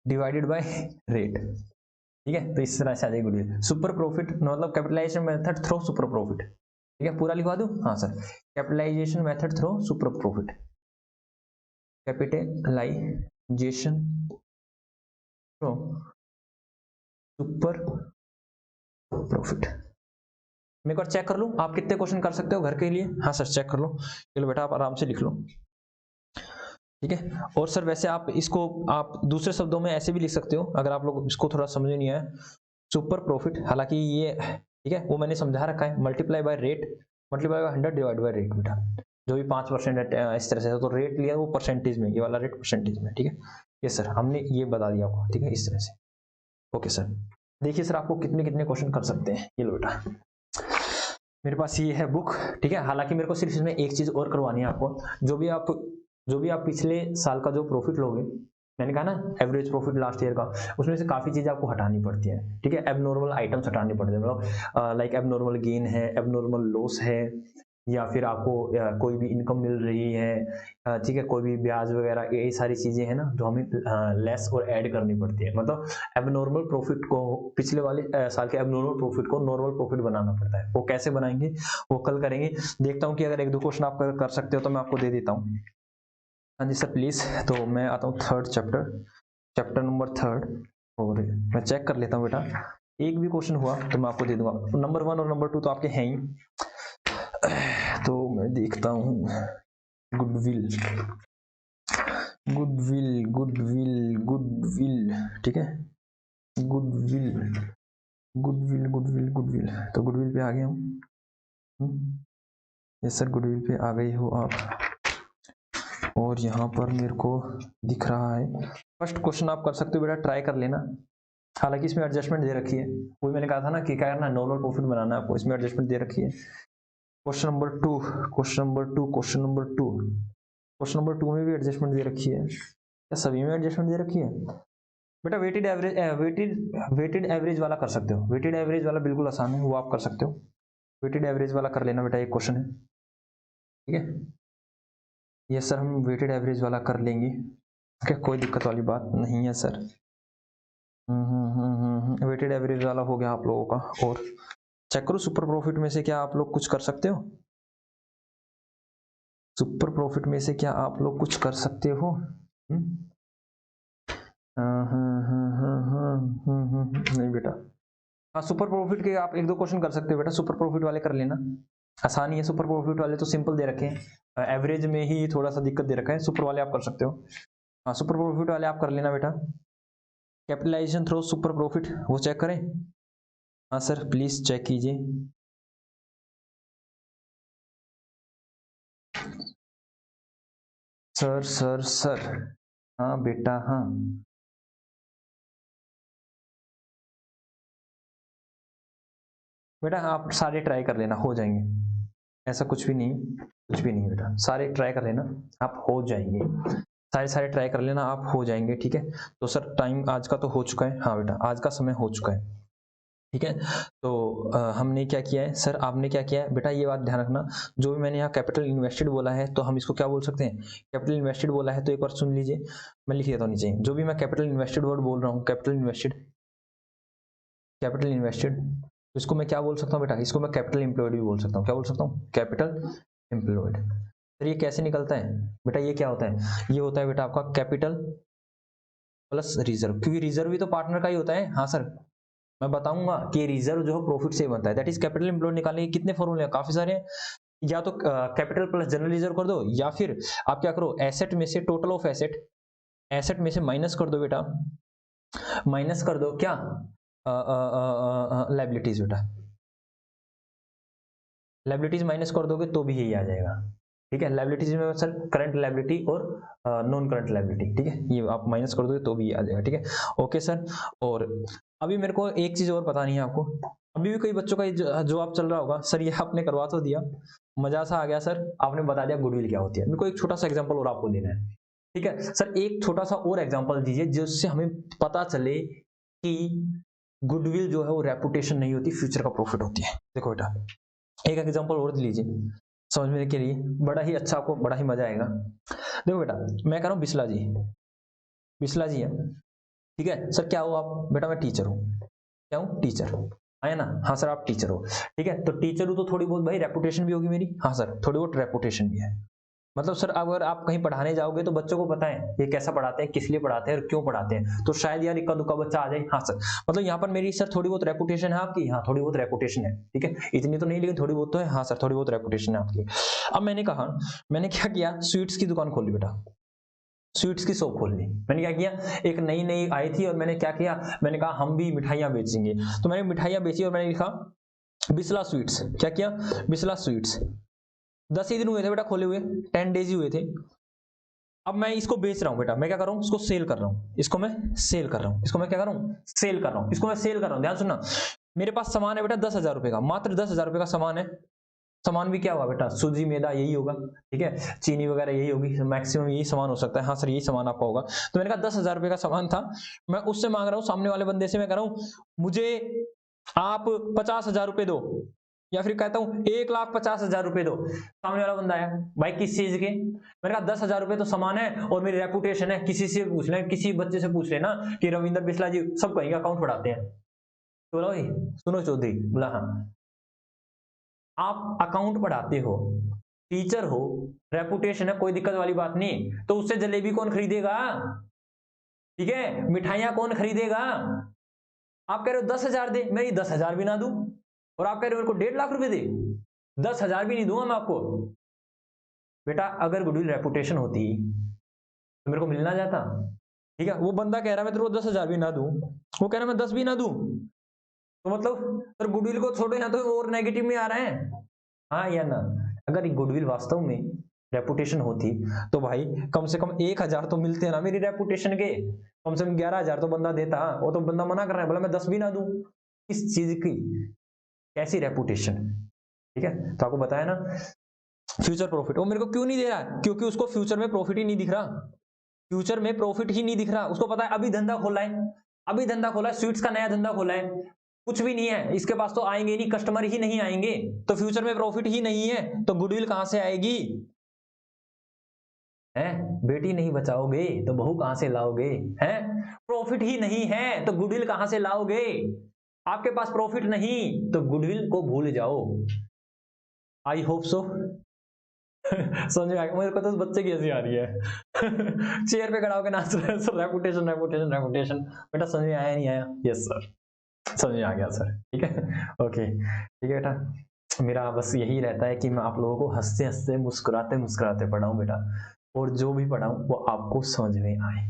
divided by rate. ठीक है, तो इस तरह से आ जाएगी गुडविल। सुपर प्रॉफिट मतलब capitalisation method through super profit. ठीक है, पूरा लिखवा दूं? हाँ sir, capitalization method through super profit, capitalization through super profit. मैं एक बार चेक कर लूं आप कितने क्वेश्चन कर सकते हो घर के लिए। हाँ सर, चेक कर लो। चलो बेटा, आप आराम से लिख लो। ठीक है, और सर वैसे आप इसको आप दूसरे शब्दों में ऐसे भी लिख सकते हो, अगर आप लोग इसको थोड़ा समझ नहीं आया। सुपर प्रॉफिट, हालांकि ये ठीक है वो मैंने समझा रखा है, multiply by rate, multiply by 100 divide by rate बेटा, जो भी 5% है इस तरह से, तो रेट लिया वो परसेंटेज में, ये वाला रेट परसेंटेज में। ठीक है, ये सर हमने ये बता दिया आपको। ठीक है, इस तरह से। ओके सर, देखिए सर आपको कितने कितने क्वेश्चन कर सकते हैं। ये लो बेटा, मेरे पास ये है बुक। ठीक है, हालांकि मेरे को सिर्फ इसमें एक चीज और करवानी है आपको, जो भी आप पिछले साल का जो प्रॉफिट लोगे, मैंने कहा ना एवरेज प्रॉफिट लास्ट ईयर का, उसमें से काफी चीजें आपको हटानी पड़ती है। ठीक है, एबनॉर्मल आइटम्स हटाने पड़ते हैं, मतलब लाइक एबनॉर्मल गेन है, एबनॉर्मल लॉस है, या फिर आपको कोई भी इनकम मिल रही है, ठीक है, कोई भी ब्याज वगैरह, ये सारी चीजें हैं ना जो हमें लेस और ऐड करनी पड़ती है। मतलब एबनॉर्मल प्रॉफिट को, पिछले वाले साल के एबनॉर्मल प्रॉफिट को नॉर्मल प्रॉफिट बनाना पड़ता है। वो कैसे बनाएंगे वो कल करेंगे। देखता हूँ कि अगर एक दो क्वेश्चन आप कर सकते हो तो मैं आपको दे देता हूँ। हाँ जी सर प्लीज। तो मैं आता हूँ थर्ड चैप्टर, चैप्टर नंबर 3, और मैं चेक कर लेता हूँ बेटा, एक भी क्वेश्चन हुआ तो मैं आपको दे दूंगा। नंबर 1 और नंबर 2 तो आपके हैं ही। तो मैं देखता हूँ, गुडविल गुडविल गुडविल गुडविल, ठीक है, गुडविल गुडविल गुडविल गुडविल, तो गुडविल पे आ गया हूँ। यस सर, गुडविल पे आ गई हो आप, और यहाँ पर मेरे को दिख रहा है। फर्स्ट क्वेश्चन आप कर सकते हो बेटा, ट्राई कर लेना। हालांकि इसमें एडजस्टमेंट दे रखी है, वही मैंने कहा था ना कि क्या करना, नॉर्मल प्रॉफिट बनाना है आपको, इसमें एडजस्टमेंट दे रखी है। Question number two, question number two, question number two, question number two में भी एडजस्टमेंट दे रखी है, क्या सभी में एडजस्टमेंट दे रखी है? बेटा वेटेड एवरेज, वेटेड एवरेज वाला कर सकते हो, वेटेड एवरेज वाला बिल्कुल आसान है, वो आप कर सकते हो, वेटेड एवरेज वाला कर लेना बेटा, एक क्वेश्चन है, ठीक है। ये सर हम वेटेड एवरेज वाला कर लेंगे, क्या कोई दिक्कत वाली बात नहीं है सर। वेटेड एवरेज वाला हो गया आप लोगों का। और चेक करो सुपर प्रॉफिट में से क्या आप लोग कुछ कर सकते हो? सुपर प्रॉफिट में से क्या आप लोग कुछ कर सकते हो? नहीं बेटा, हाँ सुपर प्रॉफिट के आप एक दो क्वेश्चन कर सकते हो बेटा, सुपर प्रॉफिट वाले कर लेना, आसान ही है। सुपर प्रॉफिट वाले तो सिंपल दे रखे हैं, एवरेज में ही थोड़ा सा दिक्कत दे रखा है, सुपर वाले आप कर सकते हो। हाँ सुपर प्रॉफिट वाले आप कर लेना बेटा। कैपिटलाइजेशन थ्रू सुपर प्रॉफिट वो चेक करें। हाँ सर प्लीज चेक कीजिए। सर सर सर, हाँ बेटा हाँ, बेटा आप सारे ट्राई कर लेना, हो जाएंगे, ऐसा कुछ भी नहीं, कुछ भी नहीं बेटा, सारे ट्राई कर लेना, आप हो जाएंगे, सारे सारे ट्राई कर लेना, आप हो जाएंगे, ठीक है। तो सर टाइम आज का तो हो चुका है, हाँ बेटा आज का समय हो चुका है, ठीक है। तो हमने क्या किया है सर, आपने क्या किया है बेटा, ये बात ध्यान रखना, जो भी मैंने यहाँ कैपिटल इन्वेस्टेड बोला है तो हम इसको क्या बोल सकते हैं, कैपिटल इन्वेस्टेड बोला है तो एक बार सुन लीजिए, मैं लिख देता हूँ नीचे, जो भी मैं कैपिटल इन्वेस्टेड वर्ड बोल रहा हूँ, कैपिटल इन्वेस्टेड, कैपिटल इन्वेस्टेड, इसको मैं क्या बोल सकता हूँ बेटा, इसको मैं कैपिटल एम्प्लॉयड भी बोल सकता हूँ, क्या बोल सकता हूँ, कैपिटल एम्प्लॉयड। सर ये कैसे निकलता है बेटा, ये क्या होता है, ये होता है बेटा आपका कैपिटल प्लस रिजर्व, क्योंकि रिजर्व भी तो पार्टनर का ही होता है। हाँ सर मैं बताऊंगा कि रिजर्व जो है प्रॉफिट से बनता है, दैट इज कैपिटल एम्प्लॉयड निकालने के कितने फॉर्मूले हैं, काफी सारे हैं, या तो कैपिटल प्लस जनरल रिजर्व कर दो, या फिर आप क्या करो, एसेट में से टोटल ऑफ एसेट, एसेट में से माइनस कर दो बेटा, माइनस कर दो क्या, लाइबिलिटीज बेटा, लाइबिलिटीज माइनस कर दोगे तो भी यही आ जाएगा, ठीक है। लाइबिलिटीज में सर करंट लाइबिलिटी और नॉन करंट लाइबिलिटी, ठीक है, ये आप माइनस कर दोगे तो भी आ जाएगा, ठीक है। ओके सर, और अभी मेरे को एक चीज और बतानी है आपको, अभी भी कई बच्चों का जवाब चल रहा होगा, सर ये आपने करवा तो दिया, मजा सा आ गया सर, आपने बता दिया गुडविल क्या होती है, मेरे को एक छोटा सा एग्जाम्पल और आपको देना है, ठीक है सर, एक छोटा सा और एग्जाम्पल दीजिए जिससे हमें पता चले कि गुडविल जो है वो रेपुटेशन नहीं होती, फ्यूचर का प्रॉफिट होती है। देखो बेटा एक एग्जांपल और लीजिए समझने के लिए, बड़ा ही अच्छा, आपको बड़ा ही मजा आएगा। देखो बेटा मैं कह रहा हूँ बिस्ला जी, बिस्ला जी है, ठीक है सर, क्या हो आप, बेटा मैं टीचर हूँ, क्या हूँ, टीचर है ना, हाँ सर आप टीचर हो, ठीक है, तो टीचर हूँ तो थोड़ी बहुत भाई रेपुटेशन भी होगी मेरी, हाँ सर थोड़ी बहुत रेपुटेशन भी है, मतलब सर अगर आप कहीं पढ़ाने जाओगे तो बच्चों को पता है ये कैसा पढ़ाते हैं, किस लिए पढ़ाते हैं और क्यों पढ़ाते हैं, तो शायद यार इक्का दुक्का बच्चा आ जाए, हाँ सर मतलब यहाँ पर मेरी सर थोड़ी बहुत रेपुटेशन है आपकी, हाँ थोड़ी बहुत रेपुटेशन है, ठीक है, इतनी तो नहीं लेकिन थोड़ी बहुत तो है, हाँ सर थोड़ी बहुत रेपुटेशन है आपकी। अब मैंने कहा, मैंने क्या किया, स्वीट्स की दुकान खोली बेटा, स्वीट्स की शॉप खोल ली, मैंने क्या किया, एक नई नई आई थी और मैंने क्या किया, मैंने कहा हम भी मिठाइयां बेचेंगे, तो मैंने मिठाइयां बेची और मैंने लिखा बिस्ला स्वीट्स, क्या किया, बिस्ला स्वीट्स, 10 ही दिन हुए थे बेटा खोले हुए, 10 डेज ही हुए थे, अब मैं इसको बेच रहा हूं बेटा, मैं क्या कर रहा हूं, इसको सेल कर रहा हूं, इसको मैं सेल कर रहा हूं, इसको मैं क्या कर रहा हूं, सेल कर रहा हूं, इसको मैं सेल कर रहा हूं, ध्यान सुनना, मेरे पास सामान है बेटा 10,000 रुपए का, मात्र 10,000 रुपए का सामान है, सामान भी क्या होगा बेटा, सूजी मैदा यही होगा, ठीक है, चीनी वगैरह यही होगी, मैक्सिमम यही सामान हो सकता है, हाँ सर यही सामान आपका होगा, तो मैंने कहा 10,000 रुपए का सामान था, मैं उससे मांग रहा हूँ, सामने वाले बंदे से मैं कह रहा हूँ मुझे आप 50,000 रुपए दो, या फिर कहता हूं 1,50,000 रुपए दो, सामने वाला बंदा आया, भाई किस चीज के, मैंने कहा 10,000 रुपए तो सामान है और मेरी रेपुटेशन है, किसी से पूछ ले, किसी बच्चे से पूछ लेना कि रविंदर बिस्ला जी सब कहेंगे अकाउंट पढ़ाते हैं, तो बोला भाई सुनो चौधरी, बोला हाँ आप अकाउंट पढ़ाते हो, टीचर हो, रेपुटेशन है, कोई दिक्कत वाली बात नहीं, तो उससे जलेबी कौन खरीदेगा, ठीक है, मिठाइयां कौन खरीदेगा, आप कह रहे हो 10,000 दे, मैं ये 10,000 भी ना दूं, और आप कह रहे हो मेरे को 1.5 लाख रुपए दे, 10,000 भी नहीं दूंगा मैं आपको, बेटा अगर गुडविल रेपुटेशन होती तो मेरे को मिलना जाता, ठीक है, वो बंदा कह रहा है मैं तेरे को 10,000 भी ना दूं, वो कह रहा है मैं 10 भी ना दूं, तो मतलब सर गुडविल को छोड़ो, यहाँ तो और नेगेटिव में आ रहे हैं, हाँ या ना, अगर गुडविल वास्तव में रेपुटेशन होती तो भाई कम से कम 1,000 तो मिलते हैं ना मेरी रेपुटेशन के, कम से कम 11,000 तो बंदा देता, वो तो बंदा मना कर रहा है, बोला मैं 10 भी ना दूं, इस चीज की कैसी रेपुटेशन, ठीक है, तो आपको बताया ना फ्यूचर प्रॉफिट, वो मेरे को क्यों नहीं दे रहा है, क्योंकि उसको फ्यूचर में प्रॉफिट ही नहीं दिख रहा, फ्यूचर में प्रॉफिट ही नहीं दिख रहा। उसको पता है अभी धंधा खोला है, अभी धंधा खोला है, स्वीट्स का नया धंधा खोला है, कुछ भी नहीं है इसके पास, तो आएंगे नहीं, कस्टमर ही नहीं आएंगे, तो फ्यूचर में प्रॉफिट ही नहीं है, तो गुडविल कहां से आएगी? है, बेटी नहीं बचाओगे तो बहू कहां से लाओगे? है, प्रॉफिट ही नहीं है तो गुडविल कहां से लाओगे? आपके पास प्रॉफिट नहीं तो गुडविल को भूल जाओ। I hope so. समझ में आ गया? मेरे को तो उस बच्चे की हंसी आ रही है। चेयर पे खड़ा होकर नाच रहा है सर, रेपुटेशन रेपुटेशन रेपुटेशन। बेटा समझ में आया नहीं आया? यस सर, समझ में आ गया सर, ठीक है, ओके, ठीक है बेटा। मेरा बस यही रहता है कि मैं आप लोगों को हंसते हंसते मुस्कुराते मुस्कुराते पढ़ाऊं बेटा, और जो भी पढ़ाऊं वो आपको समझ में आए,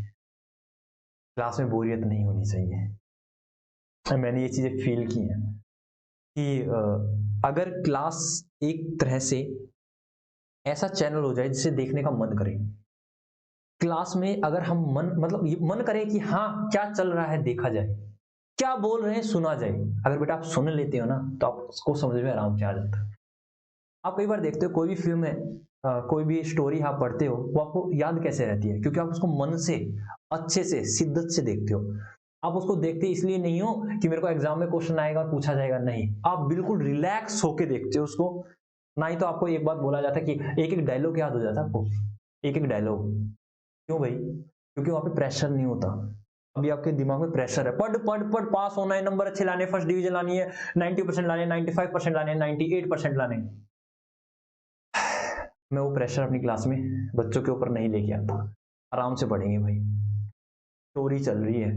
क्लास में बोरियत नहीं होनी चाहिए। मैंने ये चीजें फील की हैं कि अगर क्लास एक तरह से ऐसा चैनल हो जाए जिसे देखने का मन करे, क्लास में अगर हम मन करे कि हाँ क्या चल रहा है देखा जाए, क्या बोल रहे हैं सुना जाए, अगर बेटा आप सुन लेते हो ना तो आप उसको समझ में आराम से आ जाता है। आप कई बार देखते हो कोई भी फिल्म है, कोई भी स्टोरी आप पढ़ते हो, वो आपको याद कैसे रहती है? क्योंकि आप उसको मन से अच्छे से शिद्दत से देखते हो। आप उसको देखते इसलिए नहीं हो कि मेरे को एग्जाम में क्वेश्चन आएगा और पूछा जाएगा, नहीं, आप बिल्कुल रिलैक्स होके देखते हो उसको। ना ही तो आपको एक बात बोला जाता है कि एक एक डायलॉग याद हो जाता है आपको, एक एक डायलॉग। क्यों भाई? क्योंकि वहां पे प्रेशर नहीं होता। अभी आपके दिमाग में प्रेशर है, पढ़ पढ़ पढ़, पास होना है, नंबर अच्छे लाने, फर्स्ट डिवीजन लानी है, 90% लाने, 95% लाने, 98% लाने। मैं वो प्रेशर अपनी क्लास में बच्चों के ऊपर नहीं लेके आता। आराम से पढ़ेंगे भाई, स्टोरी चल रही है,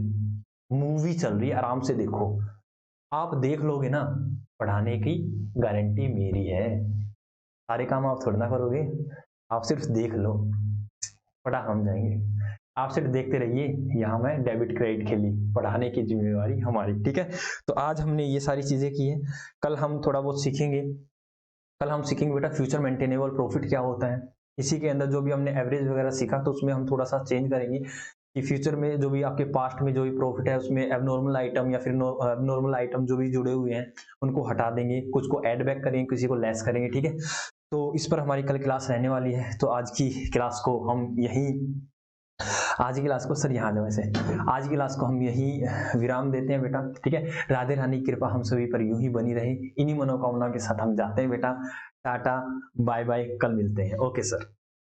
मूवी चल रही है, आराम से देखो। आप देख लोगे ना, पढ़ाने की गारंटी मेरी है। सारे काम आप थोड़ा ना करोगे, आप सिर्फ देख लो, पढ़ा हम जाएंगे। आप सिर्फ देखते रहिए, यहाँ मैं डेबिट क्रेडिट खेली, पढ़ाने की जिम्मेवारी हमारी, ठीक है। तो आज हमने ये सारी चीजें की है, कल हम थोड़ा बहुत सीखेंगे। कल हम सीखेंगे बेटा फ्यूचर मेंटेनेबल प्रॉफिट क्या होता है। इसी के अंदर जो भी हमने एवरेज वगैरह सीखा, तो उसमें हम थोड़ा सा चेंज करेंगे कि फ्यूचर में जो भी आपके पास्ट में जो भी प्रॉफिट है उसमें एबनॉर्मल आइटम या फिर नॉर्मल आइटम जो भी जुड़े हुए हैं उनको हटा देंगे, कुछ को ऐड बैक करेंगे, किसी को लेस करेंगे, ठीक है। तो इस पर हमारी कल क्लास रहने वाली है। तो आज की क्लास को हम यही आज की क्लास को सर यहाँ जाओ वैसे आज की क्लास को हम यही विराम देते हैं बेटा, ठीक है। राधे रानी की कृपा हम सभी पर यूं ही बनी रहे, इन्हीं मनोकामना के साथ हम जाते हैं बेटा। टाटा बाय बाय, कल मिलते हैं। Okay sir.